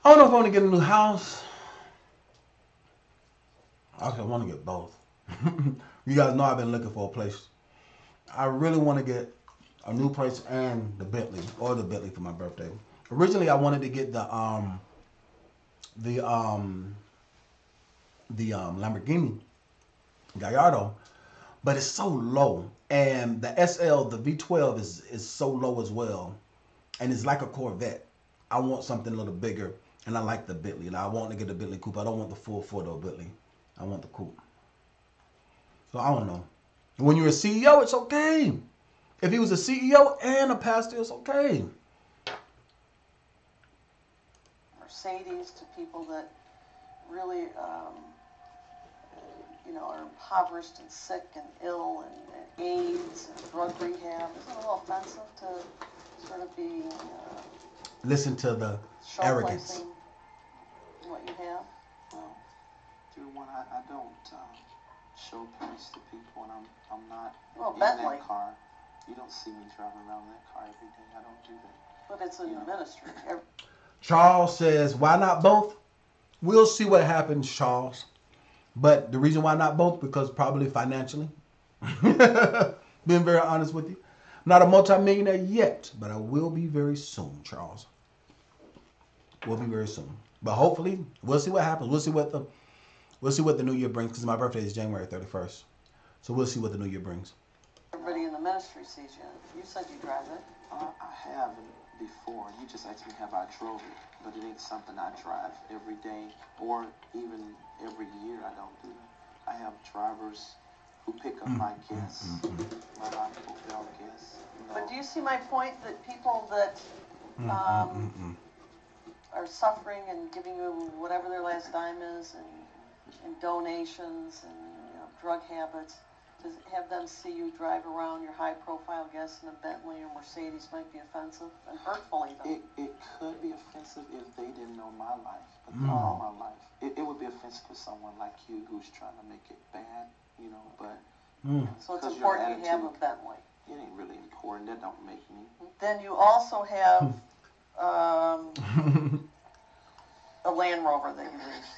I don't know if I want to get a new house. Actually, I want to get both. You guys know I've been looking for a place. I really want to get a new place and the Bentley for my birthday. Originally, I wanted to get the Lamborghini Gallardo, but it's so low, and the SL, the V12 is so low as well, and it's like a Corvette. I want something a little bigger, and I like the Bentley. Now I want to get the Bentley coupe. I don't want the full 4-door Bentley. I want the coupe. So I don't know. When you're a CEO, it's okay. If he was a CEO and a pastor, it's okay. Mercedes to people that really, are impoverished and sick and ill and AIDS and drug rehab. Isn't it a little offensive to sort of be listen to the arrogance? What you have? Well, dear one, I don't showcase to people, and I'm not in Bentley. that car. You don't see me driving around that car every day. I don't do that. But it's in the ministry. Charles says, why not both? We'll see what happens, Charles. But the reason why not both, because probably financially. Being very honest with you. I'm not a multimillionaire yet, but I will be very soon, Charles. Will be very soon. But hopefully, we'll see what happens. We'll see what the new year brings, because my birthday is January 31st. So we'll see what the new year brings. Everybody in the ministry sees you. You said you drive it. I have before. You just asked me have I drove it, but it ain't something I drive every day or even every year. I don't do that. I have drivers who pick up my guests, my hotel guests. No. But do you see my point that people that are suffering and giving you whatever their last dime is, and donations and drug habits, to have them see you drive around your high-profile guests in a Bentley or Mercedes might be offensive and hurtful even. It could be offensive if they didn't know my life, but they know my life. It would be offensive to someone like you who's trying to make it bad, but... So it's important you have a Bentley. It ain't really important. That don't make me. Then you also have a Land Rover that you lease.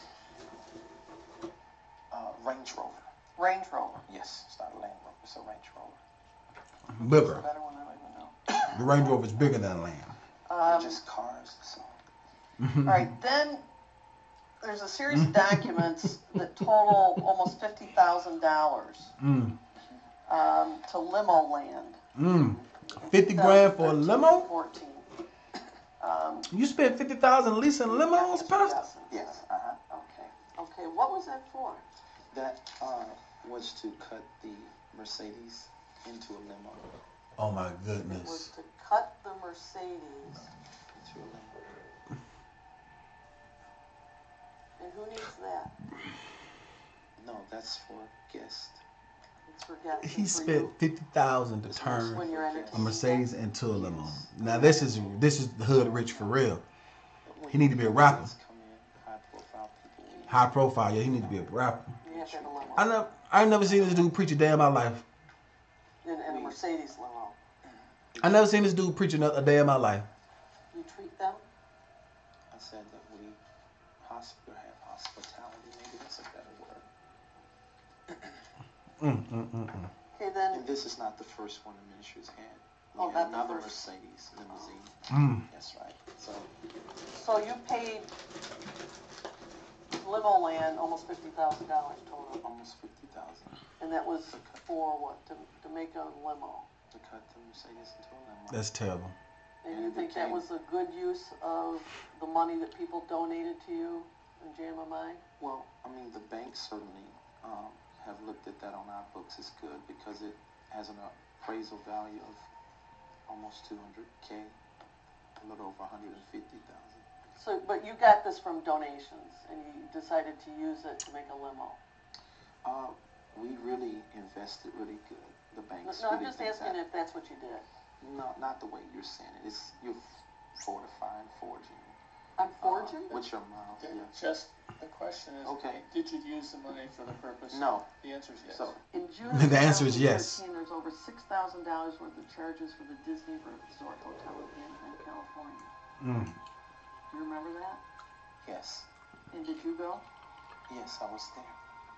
Range Rover. Range Rover. Yes, it's not a Land Rover. It's a Range Rover. Bigger. It's a better one, I don't even know. The Range Rover is bigger than a Land. They're just cars, so. All right, then there's a series of documents that total almost $50,000 to limo land. 50 grand for a limo? 14. You spent 50,000 leasing limos, Pastor? Yes. Okay, what was that for? That was to cut the Mercedes into a limo. Oh my It was goodness. to cut the Mercedes. To a limo. And who needs that? No, that's for guests. It's for guests. He and for spent you. 50,000 to turn When you're a entertaining Mercedes into a limo. Now this is the hood rich for real. He need to be a rapper. Come in, high profile people. High profile, yeah, he need to be a rapper. You have to have a limo. I ain't never seen this dude preach a day in my life. In a Mercedes limo. I never seen this dude preach a day in my life. You treat them? I said that we have hospitality. Maybe that's a better word. Okay, then. And this is not the first one the ministry's had. Oh, We had not the another first. Mercedes limousine. That's right. So you paid limo land almost $50,000 total. Almost 50,000 And that was for what? To make a limo. to cut the Mercedes into a limo. That's terrible. And you think that was a good use of the money that people donated to you in JMMI? Well, I mean, the banks certainly have looked at that on our books as good because it has an appraisal value of almost 200K, a little over 150,000. So, but you got this from donations, and you decided to use it to make a limo. We really invested really good. The banks. No, I'm really just did asking that. if that's what you did. No, not the way you're saying it. It's you're fortifying, forging. I'm forging? With your mouth. Then Yeah. just the question is, Okay. did you use the money for the purpose? No. The answer is yes. So In June The answer is yes. 2013, there's over $6,000 worth of charges for the Disney Resort Hotel in Anaheim, California. Do you remember that? yes, And did you go? yes, I was there.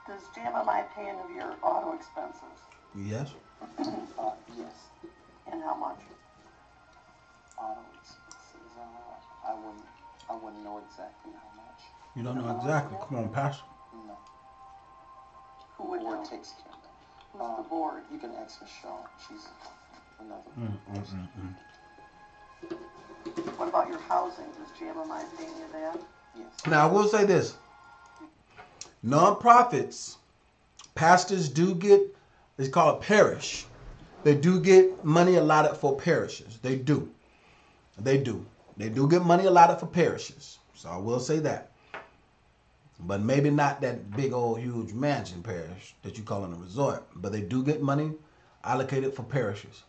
Does JMMI pay any of your auto expenses? Yes. Yes. And how much? Auto expenses. I wouldn't know exactly how much. You don't know exactly. Come on, Pastor. No. Who would Board know? takes care of that. Who's the board? You can ask Michelle. She's another person. What about your housing? Does JMMI pay any of that? Yes. Now I will say this. Non-profits, pastors do get, it's called parish. They do get money allotted for parishes. They do. They do. They do get money allotted for parishes. So I will say that. But maybe not that big old huge mansion parish that you call in a resort. But they do get money allocated for parishes.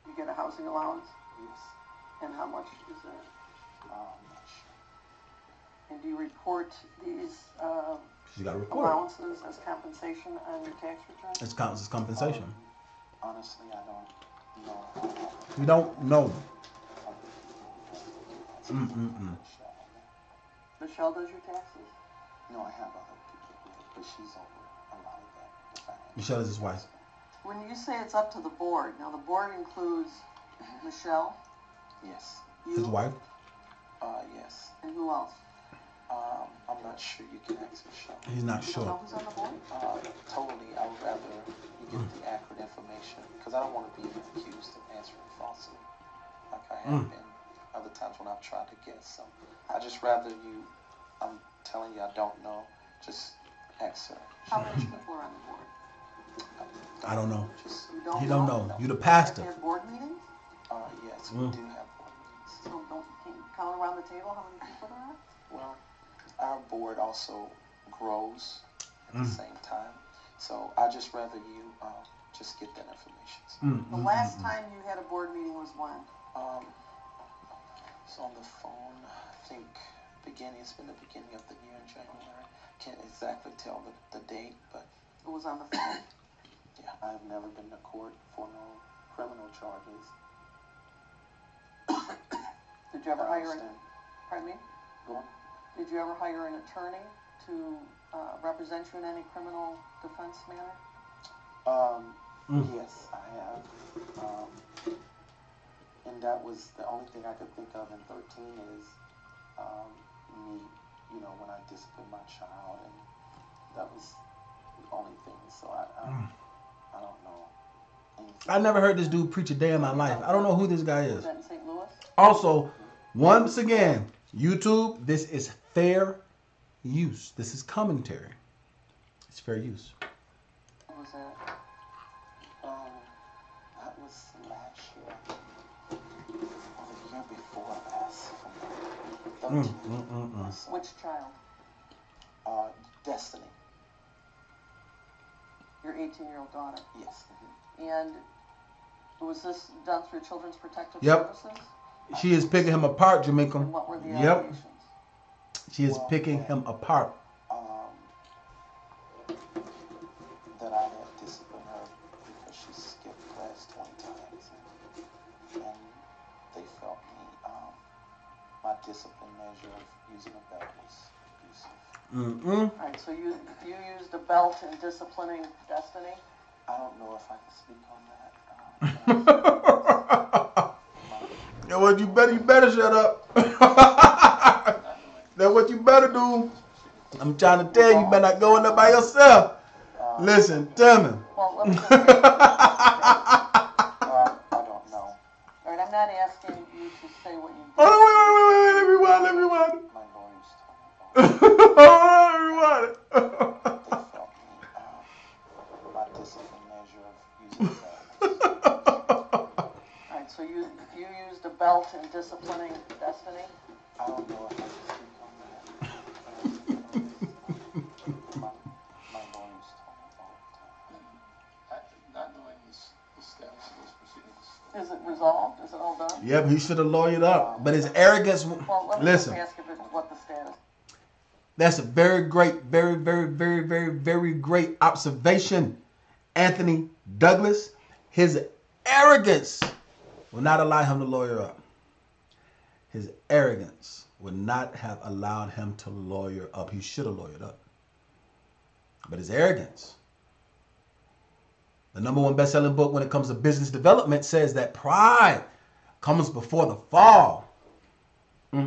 You get a housing allowance? Yes. And how much is that? I'm not sure. And do you report these You got to report. allowances as compensation on your tax return? It counts as compensation. Honestly, I don't know. You don't know. Michelle does your taxes? No, I have other people with, but she's over a lot of that. The financial Michelle is his wife. When you say it's up to the board, now the board includes Michelle, Yes. you, His wife. Yes. and who else? I'm not sure. You can ask Michelle. He's not You don't know sure. who's on the board? Totally. I would rather you get the accurate information because I don't want to be accused of answering falsely, like I have been other times when I've tried to guess. So I just rather you. I'm telling you, I don't know. Just ask her. How many people are on the board? I don't know. Just You don't He know? don't know. You the You pastor. have board meetings? yes, we do have board meetings. So can you count around the table how many people there are? Well, our board also grows at the same time. So I just rather you just get that information. The last time you had a board meeting was when? It's on the phone. I think it's been the beginning of the year in January. Can't exactly tell the date, but It was on the phone. yeah, I've never been to court for no criminal charges. Did you ever hire an, Understand. pardon me? Go on. Did you ever hire an attorney to represent you in any criminal defense manner? Yes, I have. And that was the only thing I could think of in 13 is me, when I disciplined my child, and that was the only thing. So I don't know anything. I never heard this dude preach a day in my life. I don't know who this guy is. Was that in St. Louis? Also, once again, YouTube, this is fair use. This is commentary. It's fair use. What was that? That was last year. Or the year before last. From 13. So, Which child? Destiny. Your 18-year-old daughter. Yes. And was this done through Children's Protective Yep. Services? She is picking him apart, Jamaica. And what were the Yep. allegations? She is picking him apart. That I had disciplined her because she skipped class 20 times, and they felt my discipline measure of using a belt was abusive. All right, so you used a belt in disciplining Destiny? I don't know if I can speak on that. That's what you better shut up. That's what you better do. I'm trying to tell you, you better not go in there by yourself. Listen, tell me. Well, let me just say, I don't know. all right, I'm not asking you to say what you did. Oh, wait, everyone. My lawyers told me about Everyone. they felt my discipline measure of using a belt. All right, so you used a belt in disciplining Destiny? I don't know if I can speak on that. My lawyers told me all the time. Not knowing the status of those proceedings. Is it resolved? Is it all done? Yep, he should have lawyered up. But his arrogance. Well, let me Listen, just ask you what the status. that's a very great, very, very, very, very, very great observation, Anthony Douglas. His arrogance will not allow him to lawyer up. His arrogance would not have allowed him to lawyer up. He should have lawyered up. But his arrogance. The #1 best-selling book when it comes to business development says that pride comes before the fall. I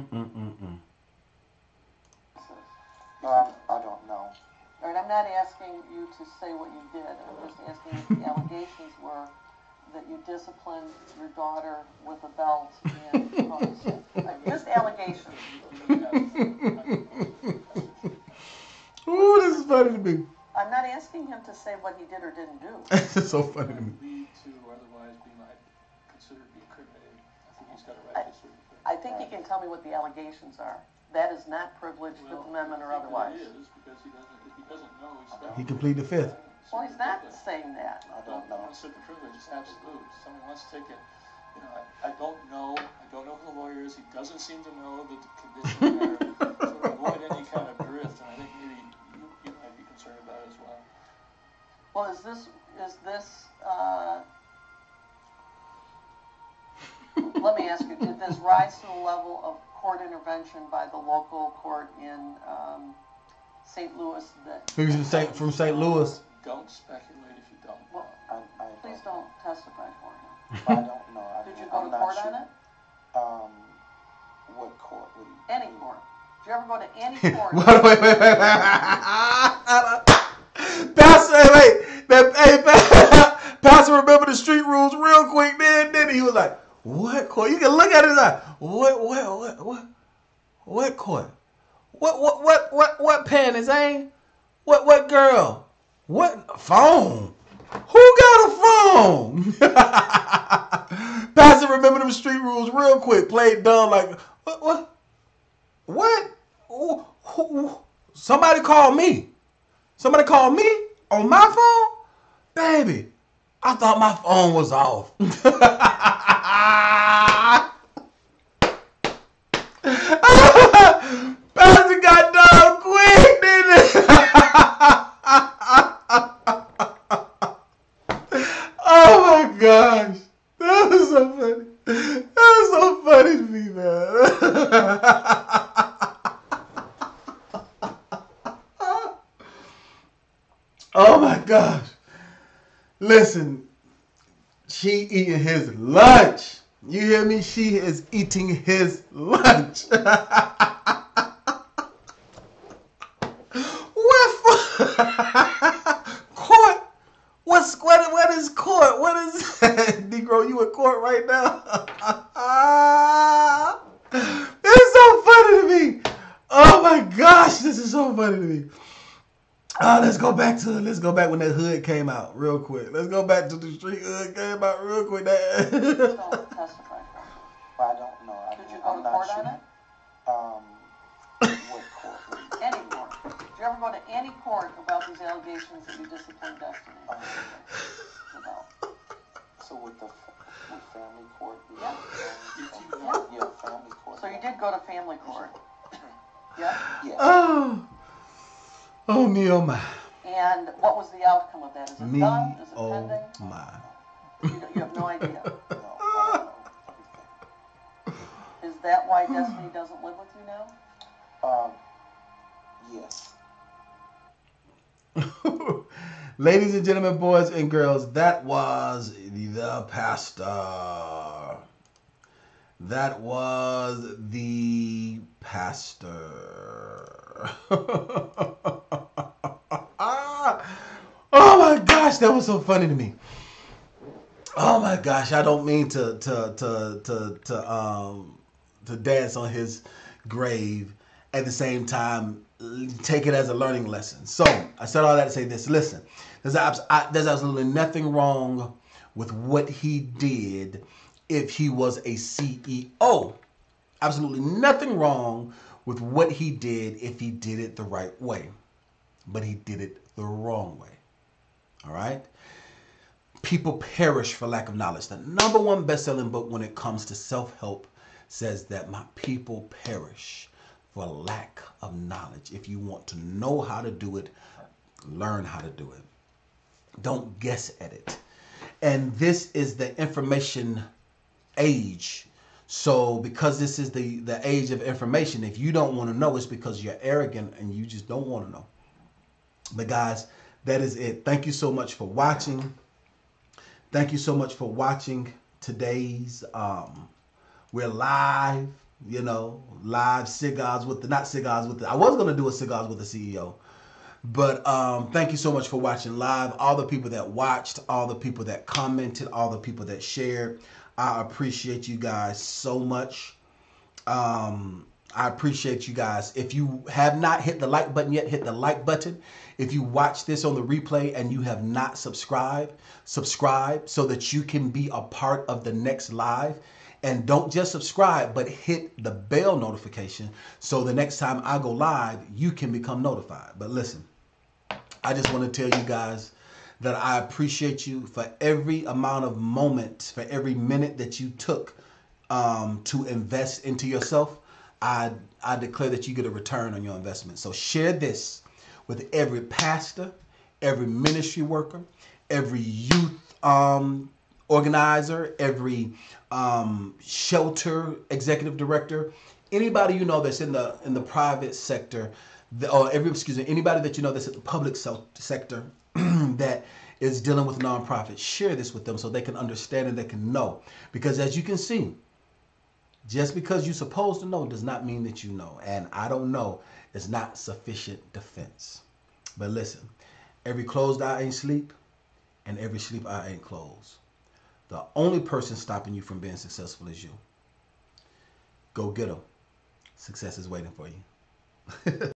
don't know. All right, I'm not asking you to say what you did. I'm just asking if the allegations were that you disciplined your daughter with a belt and just allegations. Ooh, this is funny to me. I'm not asking him to say what he did or didn't do. This is so funny to me. Lead to or otherwise be considered to be incriminating. I think he's got a right to sue. I think he can tell me what the allegations are. That is not privileged, Fifth Amendment, or otherwise. It is because if he doesn't know, he's stuck. He can plead the fifth. Well, he's not saying that. I don't know. Assert the privilege is absolute. Someone wants to take it. I don't know. I don't know who the lawyer is. He doesn't seem to know the conditions there. So to avoid any kind of drift, and I think maybe you might be concerned about it as well. Well, is this let me ask you, did this rise to the level of court intervention by the local court in St. Louis that. He was from St. Louis. Don't speculate if you don't know. Well, I please don't testify for him. I don't know. Did you go to court on it? What court? What do you, Any court. Did you ever go to any court? wait. Pastor, Pastor, remember the street rules real quick. Then he was like, "What court?" You can look at it like, "What court? What panties, ain't? What girl? What phone? Who got a phone?" Pastor, remember them street rules real quick. Played dumb like, what? Somebody called me. Somebody called me on my phone? Baby, I thought my phone was off. Pastor got done quick, didn't it? Oh my gosh. That was so funny. That was so funny to me, man. Oh my gosh. Listen, she eating his lunch. You hear me? She is eating his lunch. Court? What is court? What is Negro, you in court right now? It's so funny to me. Oh my gosh, this is so funny to me. Let's go back when that hood came out real quick. Let's go back to the street hood came out real quick. Don't testify for him. I don't know. Did you go to court on it? What court? Any court. Did you ever go to any court about these allegations that you disciplined Destiny? About? So with family court? Yeah. Yeah, family court. So you did go to family court? Yeah? Yeah. Oh me, oh my. And what was the outcome of that? Is it Me, done? Is it oh pending? my. You have no idea. No. Is that why Destiny doesn't live with you now? Yes. Ladies and gentlemen, boys and girls, that was the pastor. That was the pastor. Oh my gosh, that was so funny to me. Oh my gosh, I don't mean to dance on his grave. At the same time, take it as a learning lesson. So I said all that to say this. Listen, there's absolutely nothing wrong with what he did if he was a CEO. Absolutely nothing wrong with what he did if he did it the right way. But he did it the wrong way. All right? People perish for lack of knowledge. The number one best-selling book when it comes to self-help says that my people perish for lack of knowledge. If you want to know how to do it, learn how to do it. Don't guess at it. And this is the information age. So because this is the age of information, if you don't want to know, it's because you're arrogant and you just don't want to know. But guys, that is it. Thank you so much for watching. Thank you so much for watching today's, we're live, live cigars with I was going to do a cigars with the CEO. But thank you so much for watching live. All the people that watched, all the people that commented, all the people that shared. I appreciate you guys so much. I appreciate you guys. If you have not hit the like button yet, hit the like button. If you watch this on the replay and you have not subscribed, subscribe so that you can be a part of the next live. And don't just subscribe, but hit the bell notification so the next time I go live, you can become notified. But listen, I just want to tell you guys that I appreciate you for every amount of moment, for every minute that you took to invest into yourself. I declare that you get a return on your investment. So share this with every pastor, every ministry worker, every youth organizer, every shelter executive director, anybody you know that's in the private sector Anybody that you know that's at the public sector that is dealing with nonprofits, share this with them so they can understand and they can know. Because as you can see, just because you're supposed to know does not mean that you know. And I don't know is not sufficient defense. But listen, every closed eye ain't sleep, and every sleep eye ain't closed. The only person stopping you from being successful is you. Go get them. Success is waiting for you.